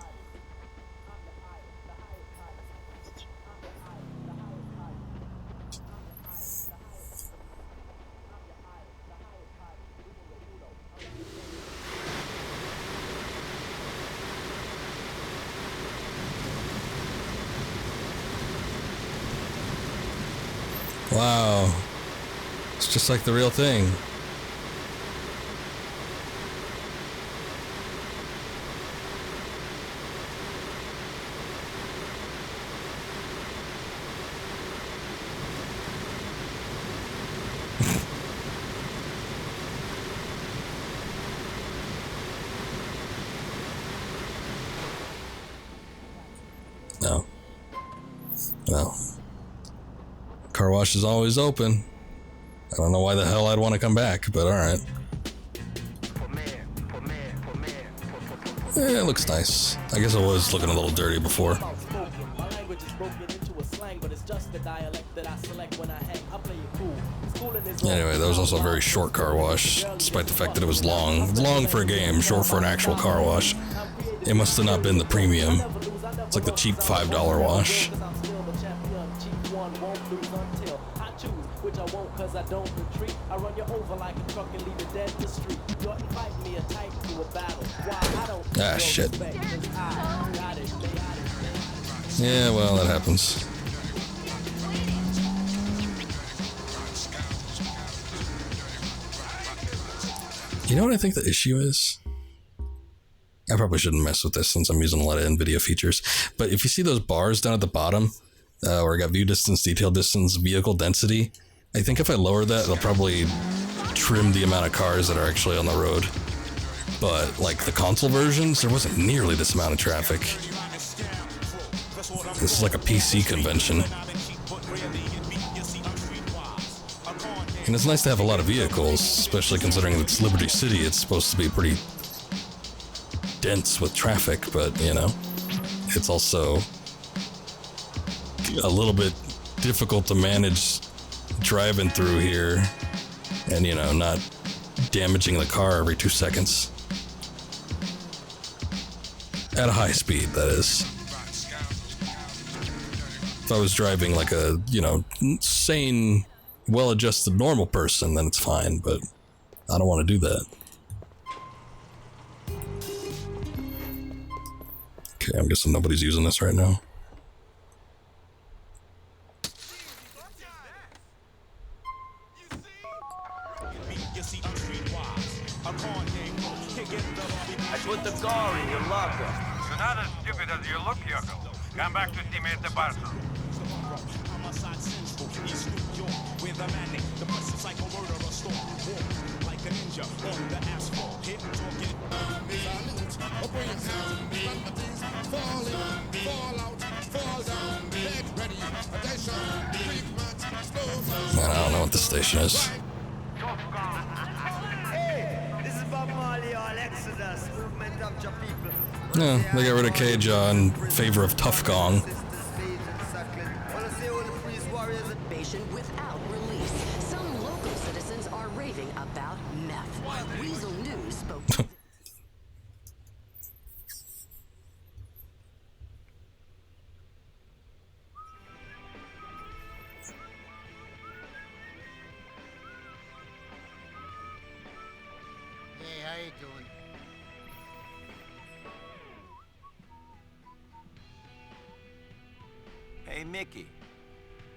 Wow. It's just like the real thing. No. Well. Car wash is always open. I don't know why the hell I'd want to come back, but alright. Yeah, it looks nice. I guess it was looking a little dirty before. Anyway, that was also a very short car wash, despite the fact that it was long. Long for a game, short for an actual car wash. It must have not been the premium. It's like the cheap $5 wash. Ah, shit. Yeah, well, that happens. You know what I think the issue is? I probably shouldn't mess with this since I'm using a lot of NVIDIA features, but if you see those bars down at the bottom, where I got view distance, detail distance, vehicle density, I think if I lower that, it'll probably trim the amount of cars that are actually on the road. But, like, the console versions, there wasn't nearly this amount of traffic. This is like a PC convention. And it's nice to have a lot of vehicles, especially considering it's Liberty City. It's supposed to be pretty dense with traffic, but, you know, it's also a little bit difficult to manage driving through here and, you know, not damaging the car every 2 seconds. At a high speed, that is. If I was driving like a, you know, sane, well-adjusted normal person, then it's fine, but I don't want to do that. Okay, I'm guessing nobody's using this right now. I put the car in your locker. You're not as stupid as you look, Yoko. Come back to see me at the bar soon. Man, I don't know what this station is. Yeah, they got rid of K-Jaw in favor of Tough Gong. warriors probation without release. Some local citizens are raving about meth. Weasel News spoke to... Hey, how you doing? Hey, Mickey.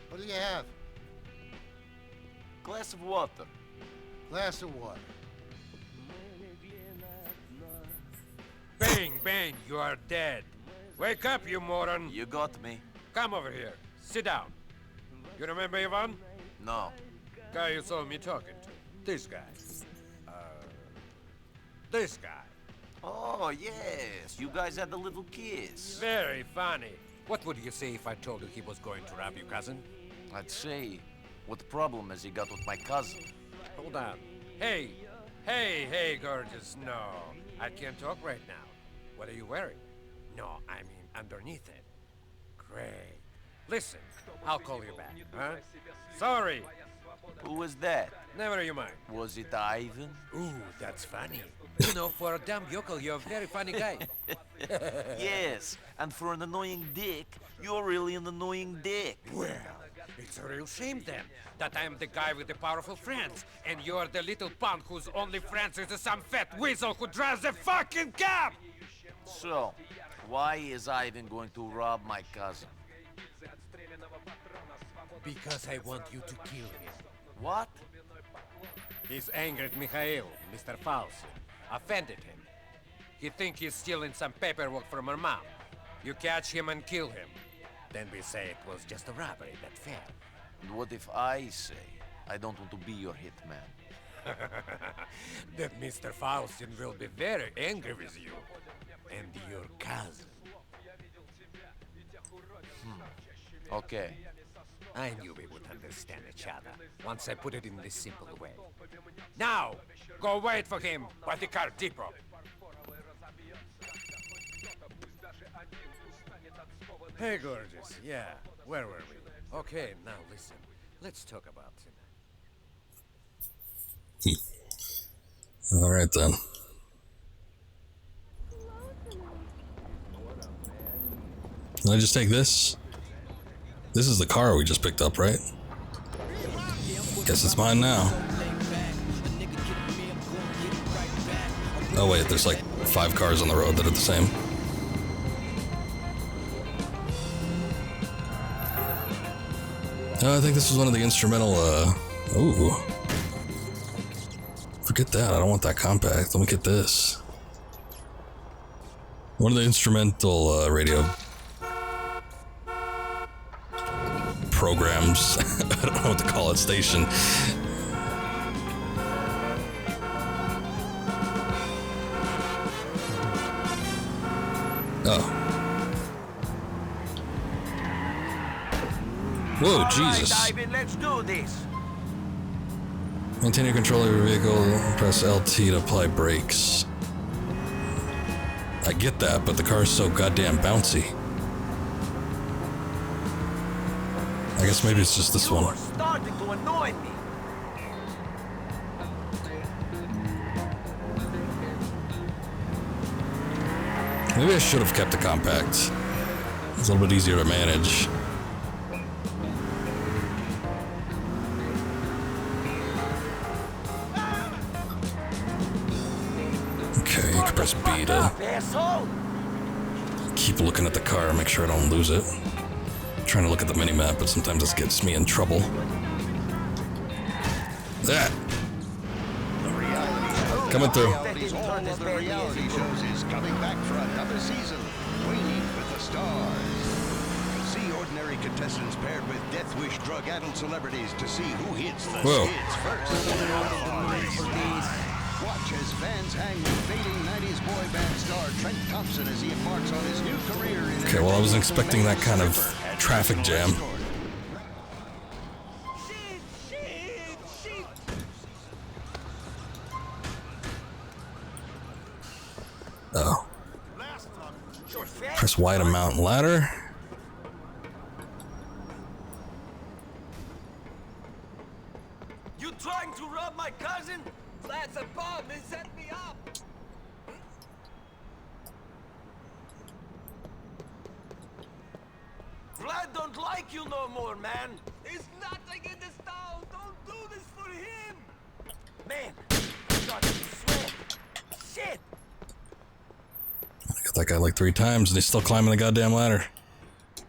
What do you have? Glass of water. Glass of water. Bang, bang, you are dead. Wake up, you moron. You got me. Come over here. Sit down. You remember Ivan? No. Guy you saw me talking to. This guy. This guy. Oh, yes. You guys had the little kiss. Very funny. What would you say if I told you he was going to rob your cousin? I'd say, what problem has he got with my cousin? Hold on. Hey, gorgeous. No, I can't talk right now. What are you wearing? No, I mean underneath it. Great. Listen, I'll call you back, huh? Sorry. Who was that? Never you mind. Was it Ivan? Ooh, that's funny. You know, for a dumb yokel, you're a very funny guy. Yes, and for an annoying dick, you're really an annoying dick. Well, it's a real shame then, that I'm the guy with the powerful friends, and you're the little punk whose only friends is some fat weasel who drives a fucking cab! So, why is Ivan going to rob my cousin? Because I want you to kill him. What? He's angered Mikhail, Mr. Faust. Offended him. He thinks he's stealing some paperwork from her mom. You catch him and kill him. Then we say it was just a robbery that failed. And what if I say I don't want to be your hitman? That Mr. Faustin will be very angry with you. And your cousin. Okay. I knew we would understand each other once I put it in this simple way. Now, go wait for him by the car depot. Hey, gorgeous. Yeah, where were we? Okay, now listen. Let's talk about tonight. All right then. Can I just take this? This is the car we just picked up, right? Guess it's mine now. Oh wait, there's like 5 cars on the road that are the same. I think this was one of the instrumental, ooh. Forget that, I don't want that compact. Let me get this. One of the instrumental, radio programs. I don't know what to call it, station. Oh. Whoa, Jesus. All right, Ivan, let's do this. Maintain your control of your vehicle, press LT to apply brakes. I get that, but the car's so goddamn bouncy. I guess maybe it's just this one. You're starting to annoy me. Maybe I should have kept the compact. It's a little bit easier to manage. Okay, you can press B to keep looking at the car, make sure I don't lose it. I'm trying to look at the mini-map, but sometimes this gets me in trouble. That! Coming through. All of the reality shows is coming back for another season. Waiting with the Stars. See ordinary contestants paired with Death Wish drug-addled celebrities to see who hits the skids first. Watch as fans hang with fading 90s boy band star Trent Thompson as he embarks on his new career in... Okay, well I wasn't expecting that kind of traffic jam. Oh. Press Y to mount ladder. You trying to rob my cousin? That's a bomb. He set me up. Vlad don't like you no more, man. There's nothing in this town. Don't do this for him. Man, I got to swear. Shit. I got that guy like 3 times and he's still climbing the goddamn ladder.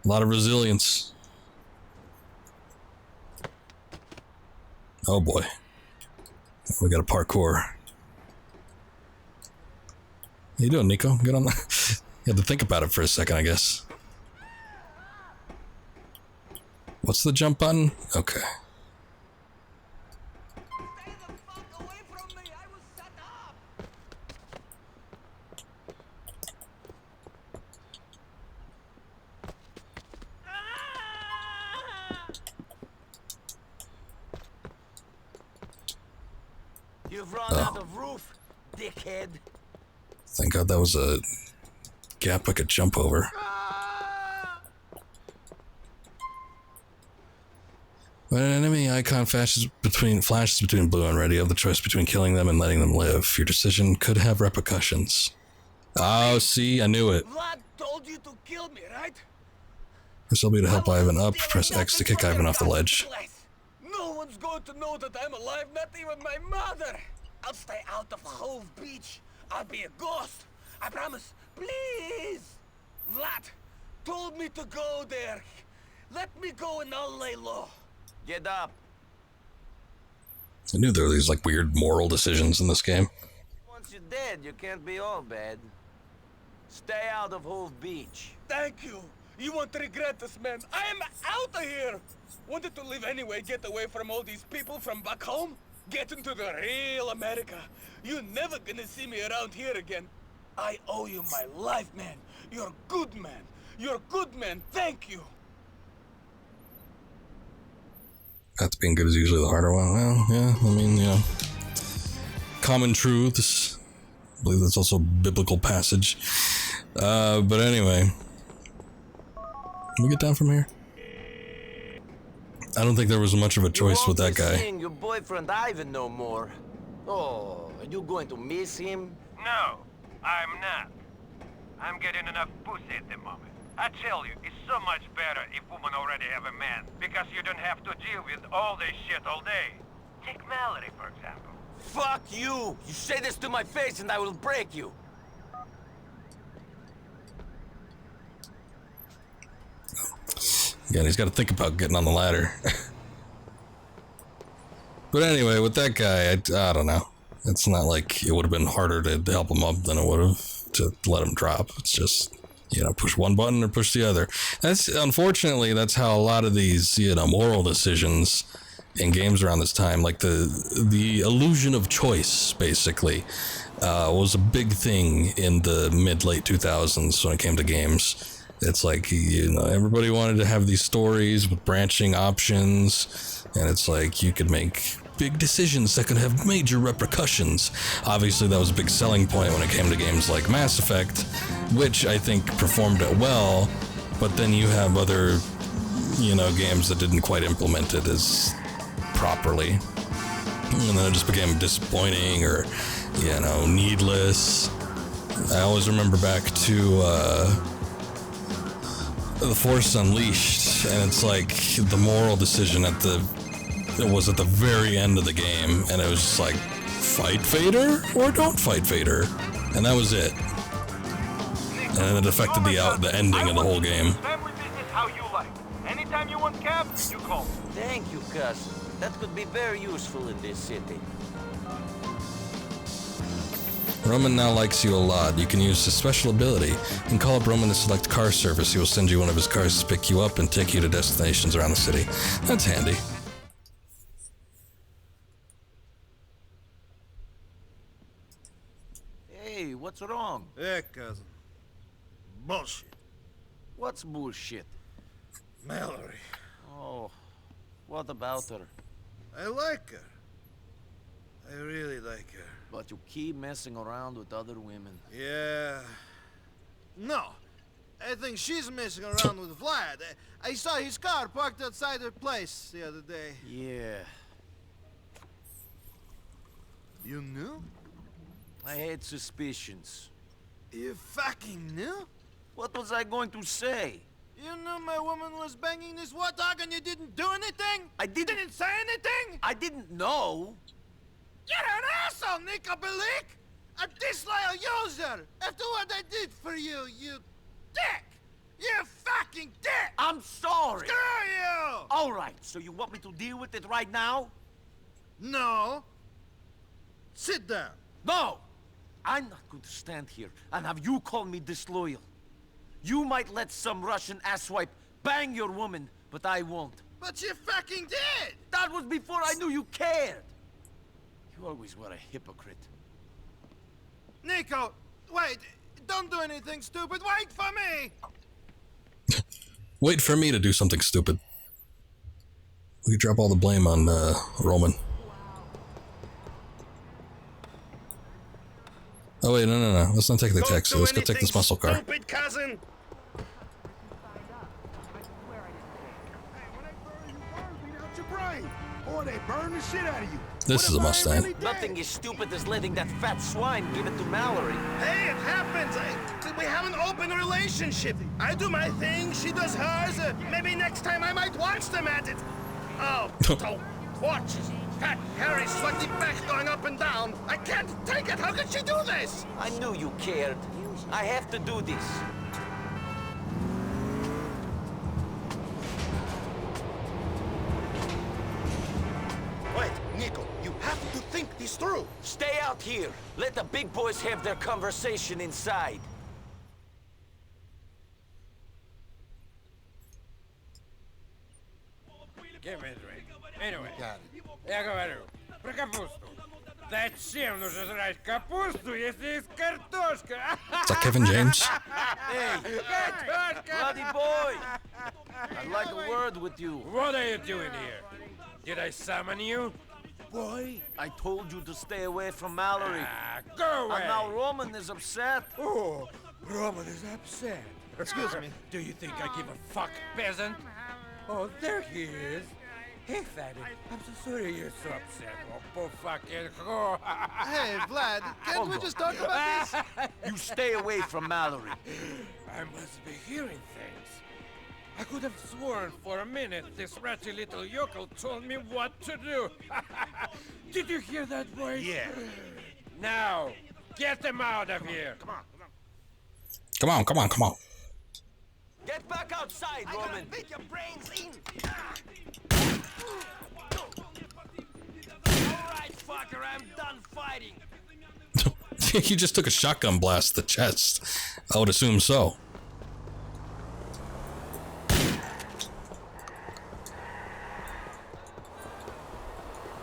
A lot of resilience. Oh boy. We got a parkour. How you doing, Niko? Get on the... You had to think about it for a second, I guess. What's the jump button? Okay. You've run out of roof, dickhead. Thank God that was a gap I could jump over. When an enemy icon flashes between blue and red, you have the choice between killing them and letting them live. Your decision could have repercussions. Oh, see, I knew it. Vlad told you to kill me, right? Press LB to help Ivan up. Press X to kick Ivan off the ledge. No one's going to know that I'm alive, not even my mother. I'll stay out of Hove Beach. I'll be a ghost. I promise. Please. Vlad told me to go there. Let me go and I'll lay low. Get up. I knew there were these like weird moral decisions in this game. Once you're dead, you can't be all bad. Stay out of Hove Beach. Thank you. You won't regret this, man. I am out of here. Wanted to live anyway, get away from all these people from back home. Get into the real America. You're never gonna see me around here again. I owe you my life, man. You're a good man. You're a good man. Thank you. Path to being good is usually the harder one. Well, yeah, I mean, you know, common truths. I believe that's also a biblical passage. But anyway, can we get down from here? I don't think there was much of a choice with that guy. Seeing your boyfriend Ivan no more. Oh, are you going to miss him? No, I'm not. I'm getting enough pussy at the moment. I tell you, it's so much better if women already have a man, because you don't have to deal with all this shit all day. Take Mallory, for example. Fuck you! You say this to my face and I will break you. Yeah, he's got to think about getting on the ladder. But anyway, with that guy, I don't know. It's not like it would have been harder to help him up than it would have to let him drop. It's just, you know, push one button or push the other. Unfortunately, that's how a lot of these, you know, moral decisions in games around this time, like the illusion of choice, basically, was a big thing in the mid-late 2000s when it came to games. It's like, you know, everybody wanted to have these stories with branching options, and it's like you could make big decisions that could have major repercussions. Obviously, that was a big selling point when it came to games like Mass Effect, which I think performed it well, but then you have other, you know, games that didn't quite implement it as properly, and then it just became disappointing or, you know, needless. I always remember back to The Force Unleashed, and it's like the moral decision it was at the very end of the game, and it was just like, fight Vader or don't fight Vader, and that was it. And it affected the ending of the whole game. Family business how you like. Anytime you want cab, you call. Thank you, cousin. That could be very useful in this city. Roman now likes you a lot. You can use his special ability. You can call up Roman to select car service. He will send you one of his cars to pick you up and take you to destinations around the city. That's handy. Hey, what's wrong? Yeah, cousin. Bullshit. What's bullshit? Mallory. Oh, what about her? I like her. I really like her. But you keep messing around with other women. Yeah. No. I think she's messing around with Vlad. I saw his car parked outside her place the other day. Yeah. You knew? I had suspicions. You fucking knew? What was I going to say? You knew my woman was banging this warthog and you didn't do anything? I didn't say anything? I didn't know. You're an asshole, Niko Bellic! A disloyal user! After what I did for you, you dick! You fucking dick! I'm sorry! Screw you! Alright, so you want me to deal with it right now? No. Sit down. No! I'm not going to stand here and have you call me disloyal. You might let some Russian asswipe bang your woman, but I won't. But you fucking did! That was before I knew you cared! You always were a hypocrite. Niko, wait. Don't do anything stupid. Wait for me! Wait for me to do something stupid. We drop all the blame on Roman. Oh wait, no. Let's not take the taxi. Let's go take this muscle car. Stupid cousin. Or they burn the shit out of you. This is a Mustang. Nothing as stupid as letting that fat swine give it to Mallory. Hey, it happens. We have an open relationship. I do my thing, she does hers. Maybe next time I might watch them at it. Oh, don't watch. Fat, hairy, sweaty back going up and down. I can't take it. How could she do this? I knew you cared. I have to do this. Wait, Niko, you have to think this through. Stay out here. Let the big boys have their conversation inside. Give me a drink. Anyway, я говорю, про капусту. Зачем нужно жрать капусту, если есть картошка? Is that Kevin James? Hey, bloody boy! I'd like a word with you. What are you doing here? Did I summon you? Boy, I told you to stay away from Mallory. Go away! And now Roman is upset. Oh, Roman is upset. Excuse me. Do you think I give a fuck, peasant? Oh, there he is. Hey, fatty, I'm so sorry you're so upset. Oh, poor fucking whore. Hey, Vlad, can't we just talk about this? You stay away from Mallory. I must be hearing things. I could have sworn for a minute this ratty little yokel told me what to do. Did you hear that voice? Yeah. Now, get them out of here. Come on. Get back outside, Roman. Beat your brains in. Alright, fucker, I'm done fighting. He just took a shotgun blast to the chest. I would assume so.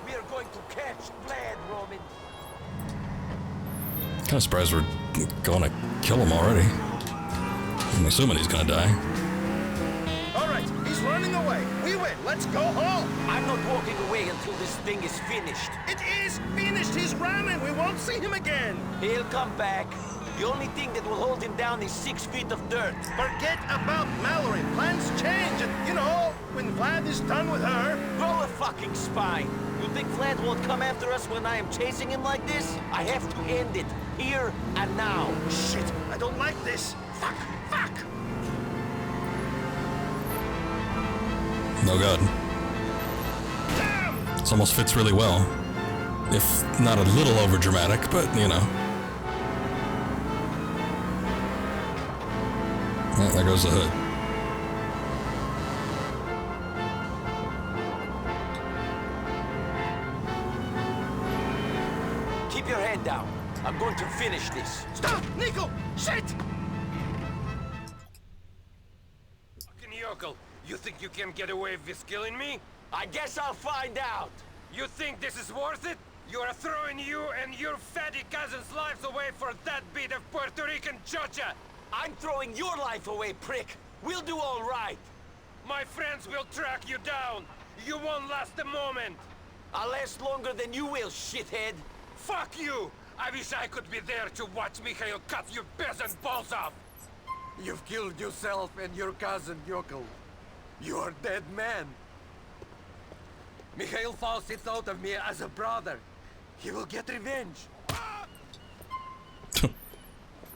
We are going to catch Vlad, Roman. Kind of surprised we're going to kill him already. I'm assuming he's gonna die. All right, he's running away. We win. Let's go home. I'm not walking away until this thing is finished. It is finished. He's running. We won't see him again. He'll come back. The only thing that will hold him down is 6 feet of dirt. Forget about Mallory. Plans change. And, you know, when Vlad is done with her... Grow a fucking spine. You think Vlad won't come after us when I am chasing him like this? I have to end it. Here and now. Shit, I don't like this. Fuck. No good. Damn! This almost fits really well. If not a little over dramatic, but you know. Yeah, there goes the hood. Keep your head down. I'm going to finish this. Stop! Niko! Shit! Fucking yokel, you think you can get away with killing me? I guess I'll find out. You think this is worth it? You are throwing you and your fatty cousin's lives away for that bit of Puerto Rican chocha! I'm throwing your life away, prick! We'll do all right! My friends will track you down! You won't last a moment! I'll last longer than you will, shithead! Fuck you! I wish I could be there to watch Mikhail cut your peasant balls off! You've killed yourself and your cousin, Yokel. You're a dead man. Mikhail Faust thought of me as a brother. He will get revenge.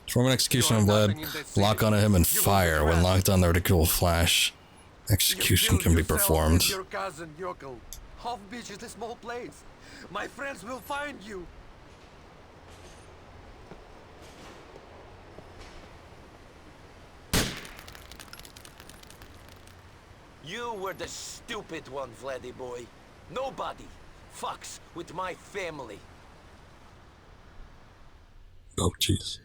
Perform an execution on Vlad, lock onto him, and fire. When locked on the reticle flash, execution can be performed. Your cousin, Yokel. Half Beach is a small place. My friends will find you. You were the stupid one, Vladdy boy. Nobody fucks with my family. Oh, jeez.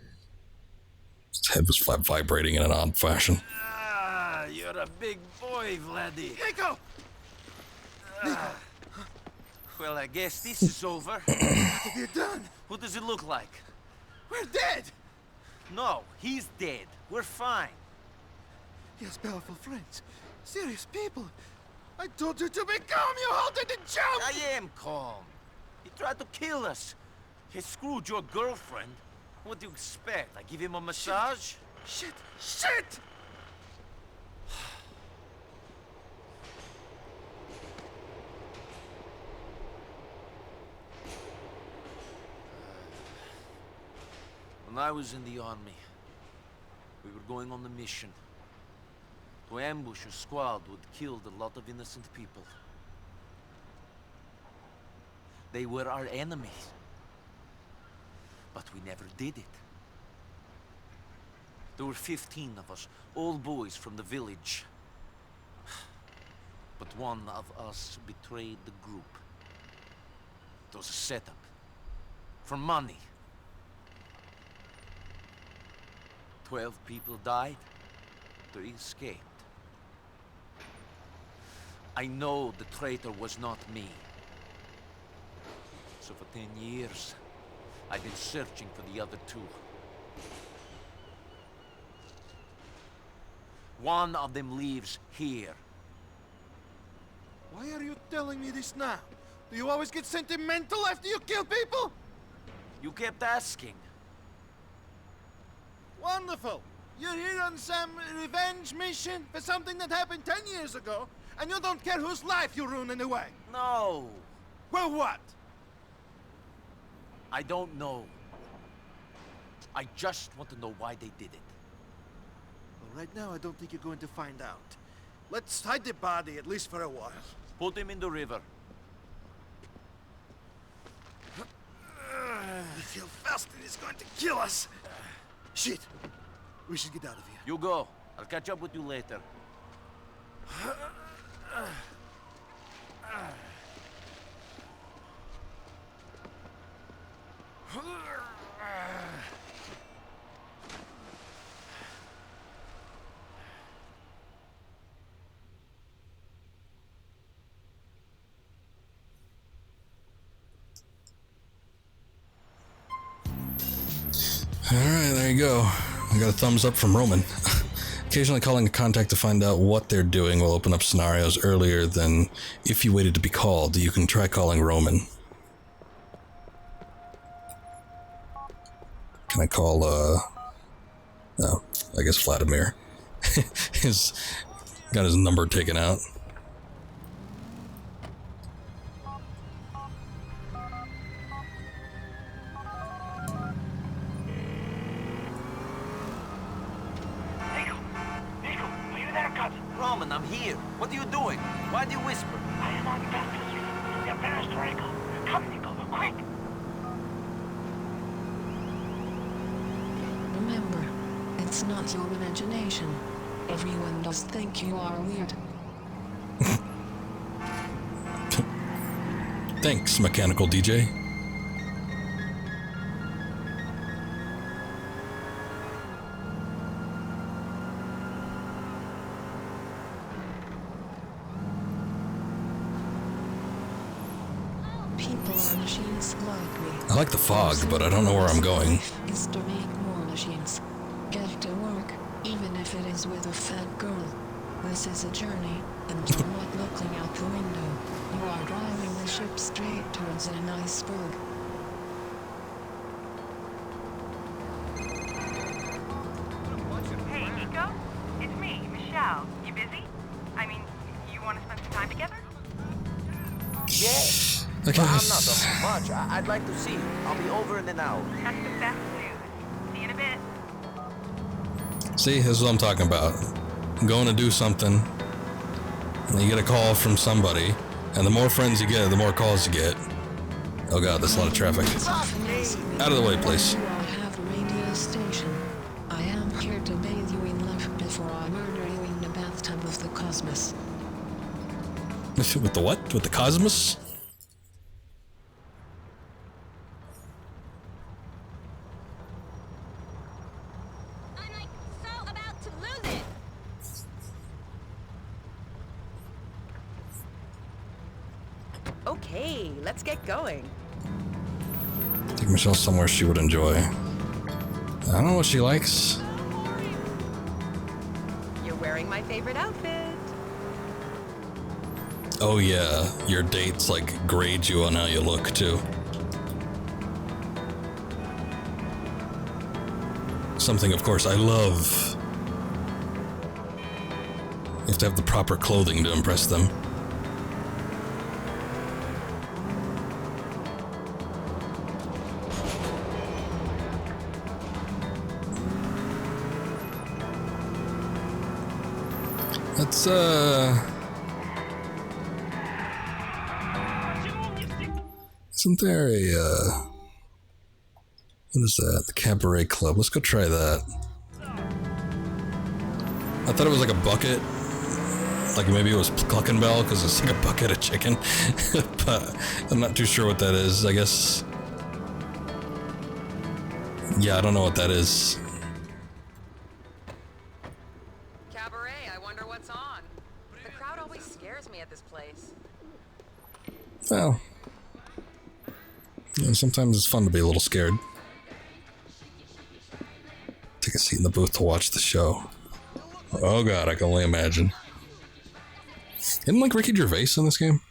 His head was vibrating in an odd fashion. Ah, you're a big boy, Vladdy. Niko! Well, I guess this is over. What have you done? Who does it look like? We're dead! No, he's dead. We're fine. He has powerful friends. Serious people. I told you to be calm, you halted the jump! I am calm. He tried to kill us. He screwed your girlfriend. What do you expect? I give him a massage? Shit! Shit! When I was in the army, we were going on a mission to ambush a squad who had killed a lot of innocent people. They were our enemies. But we never did it. There were 15 of us, all boys from the village. But one of us betrayed the group. It was a setup. For money. 12 people died. 3 escaped. I know the traitor was not me. So for 10 years, I've been searching for the other 2. One of them lives here. Why are you telling me this now? Do you always get sentimental after you kill people? You kept asking. Wonderful! You're here on some revenge mission for something that happened 10 years ago, and you don't care whose life you ruin in a way. No. Well, what? I don't know. I just want to know why they did it. Well, right now, I don't think you're going to find out. Let's hide the body, at least for a while. Put him in the river. I feel Faustin is going to kill us. Shit. We should get out of here. You go. I'll catch up with you later. Alright, there you go. I got a thumbs up from Roman. Occasionally calling a contact to find out what they're doing will open up scenarios earlier than if you waited to be called. You can try calling Roman. Can I call, no, I guess Vladimir. Got his number taken out. Roman, I'm here. What are you doing? Why do you whisper? I am on Dr. Street. The perestroika. Come, Niko, quick! Remember, it's not your imagination. Everyone does think you are weird. Thanks, Mechanical DJ. People are machines like me. I like the fog, but I don't know where I'm going. Is to make more machines. Get to work, even if it is with a fat girl. This is a journey, and you're not looking out the window. You are driving the ship straight towards an iceberg. Hey, Niko? It's me, Michelle. You busy? I mean, you want to spend some time together? Yeah. But I'm not talking much. I'd like to see you. I'll be over in an hour. That's the best news. See you in a bit. See, this is what I'm talking about. Going to do something, and you get a call from somebody, and the more friends you get, the more calls you get. Oh god, there's a lot of traffic. Out of the way, please. You all have a radio station. I am here to bathe you in love before I murder you in the bathtub of the cosmos. With the what? With the cosmos? Okay, let's get going. Take Michelle somewhere she would enjoy. I don't know what she likes. You're wearing my favorite outfit. Oh yeah, your dates like grade you on how you look too. Something, of course, I love. You have to have the proper clothing to impress them. Let's, isn't there a, what is that? The Cabaret Club. Let's go try that. I thought it was like a bucket. Like maybe it was Cluckin' Bell, because it's like a bucket of chicken. But I'm not too sure what that is, I guess. Yeah, I don't know what that is. Well, you know, sometimes it's fun to be a little scared. Take a seat in the booth to watch the show. Oh god, I can only imagine. Isn't like Ricky Gervais in this game?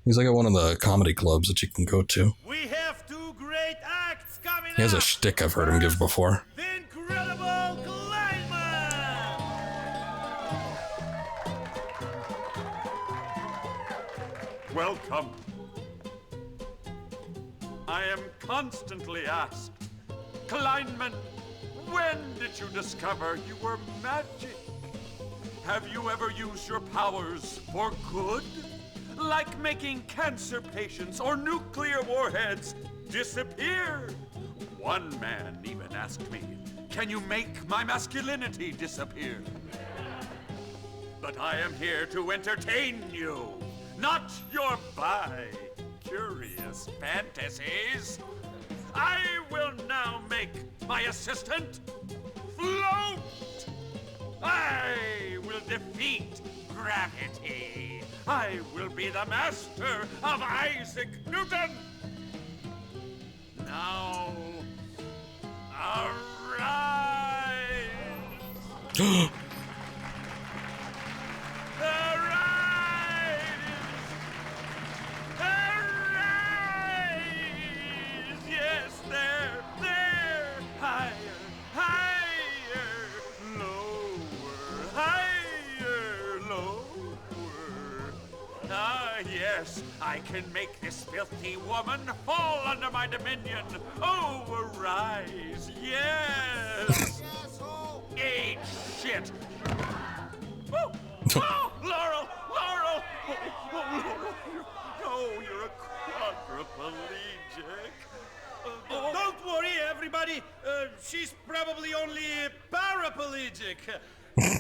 He's like at one of the comedy clubs that you can go to. We have two great acts coming He has a up. shtick I've heard him give before. The incredible Climber. Welcome. I am constantly asked, Kleinman, when did you discover you were magic? Have you ever used your powers for good? Like making cancer patients or nuclear warheads disappear? One man even asked me, can you make my masculinity disappear? But I am here to entertain you, not your bi-curious fantasies. I will now make my assistant float. I will defeat gravity. I will be the master of Isaac Newton. Now, arise. Arise! Arise! Yes, there! Higher, higher, lower, higher, lower. Ah, yes, I can make this filthy woman fall under my dominion. Oh, arise, yes! Eat shit! Oh, oh, Laurel! Laurel! Oh, Laurel, you're a quadriplegic. Don't worry, everybody. She's probably only paraplegic.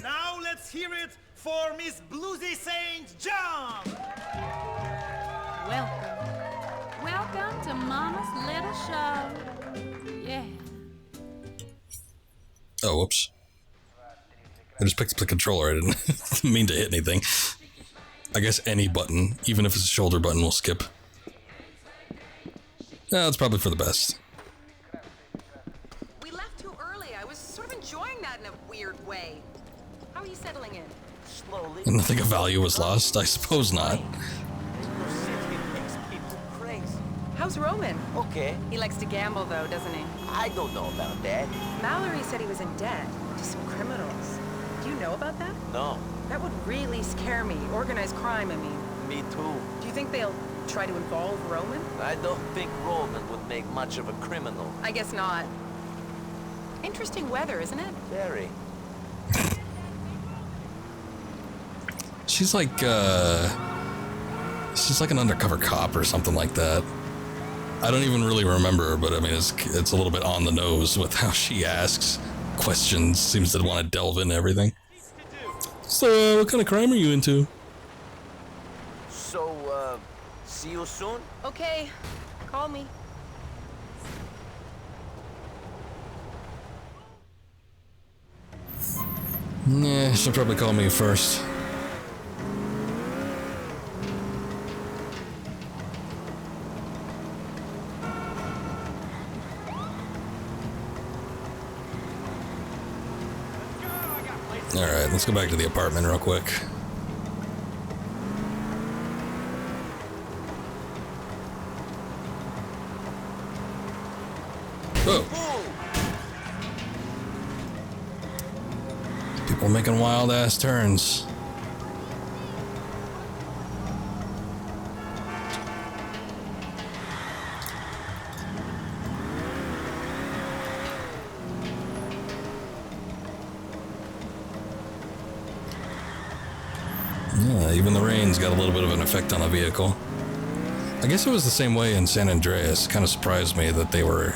Now let's hear it for Miss Bluesy St. John. Welcome to Mama's little show. Yeah. Oh, whoops. I just picked up the controller. I didn't mean to hit anything. I guess any button, even if it's a shoulder button, will skip. Yeah, that's probably for the best. We left too early. I was sort of enjoying that in a weird way. How are you settling in? Slowly. And nothing of value was lost? I suppose not. How's Roman? Okay. He likes to gamble, though, doesn't he? I don't know about that. Mallory said he was in debt to some criminals. Do you know about that? No. That would really scare me. Organized crime, I mean. Me too. Do you think they'll try to involve Roman? I don't think Roman would make much of a criminal. I guess not. Interesting weather, isn't it? Very. She's like an undercover cop or something like that. I don't even really remember, but I mean, it's a little bit on the nose with how she asks questions, seems to want to delve into everything. So, what kind of crime are you into? So, see you soon? Okay, call me. Yeah, she'll probably call me first. Alright, let's go back to the apartment real quick. Whoa. People making wild ass turns. Yeah, even the rain's got a little bit of an effect on the vehicle. I guess it was the same way in San Andreas. Kind of surprised me that they were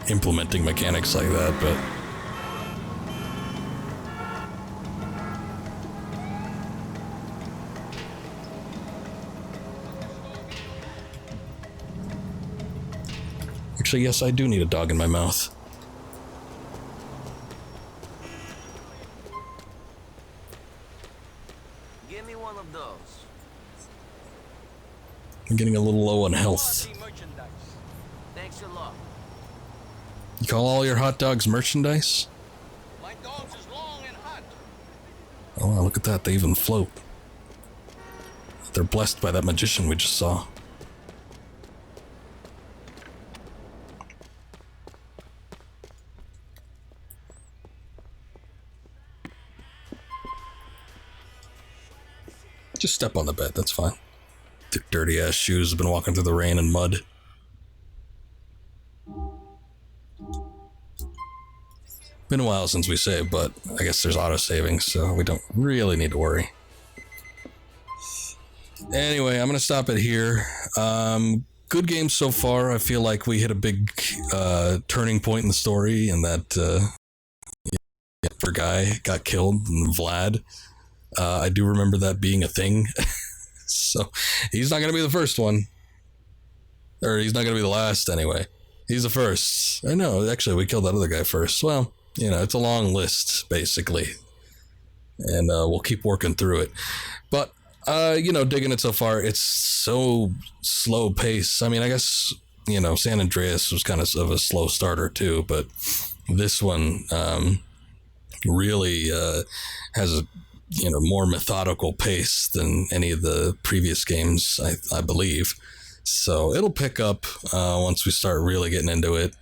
implementing mechanics like that, but... Actually, yes, I do need a dog in my mouth. Give me one of those. I'm getting a little low on health. Thanks a lot. You call all your hot dogs merchandise? My dog's is long and hot. Oh, wow, look at that. They even float. They're blessed by that magician we just saw. Just step on the bed, that's fine. Their dirty ass shoes have been walking through the rain and mud. Been a while since we saved, but I guess there's auto saving, so we don't really need to worry. Anyway, I'm gonna stop it here. Good game so far. I feel like we hit a big turning point in the story, and that poor guy got killed, and Vlad. I do remember that being a thing. So he's not going to be the first one. Or he's not going to be the last anyway. He's the first. I know, actually, we killed that other guy first. Well, you know, it's a long list, basically. And we'll keep working through it. But, you know, digging it so far, it's so slow pace. I mean, I guess, you know, San Andreas was kind of a slow starter too. But this one really has a more methodical pace than any of the previous games, I believe. So it'll pick up once we start really getting into it.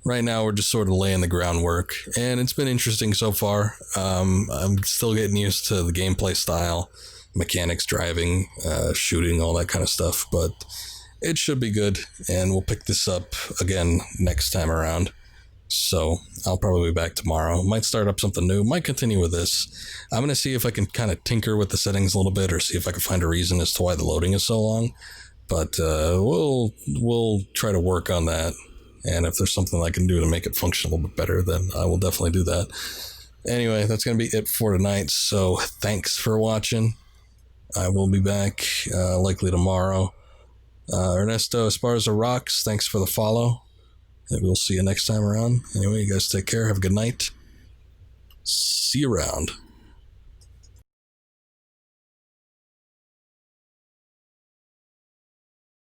Right now, we're just sort of laying the groundwork, and it's been interesting so far. I'm still getting used to the gameplay style, mechanics, driving, shooting, all that kind of stuff, but it should be good, and we'll pick this up again next time around. So I'll probably be back tomorrow. Might start up something new. Might continue with this. I'm going to see if I can kind of tinker with the settings a little bit, or see if I can find a reason as to why the loading is so long. But we'll try to work on that. And if there's something I can do to make it function a little bit better, then I will definitely do that. Anyway, that's going to be it for tonight. So thanks for watching. I will be back likely tomorrow. Ernesto Esparza rocks. Thanks for the follow. And we'll see you next time around. Anyway, you guys take care. Have a good night. See you around.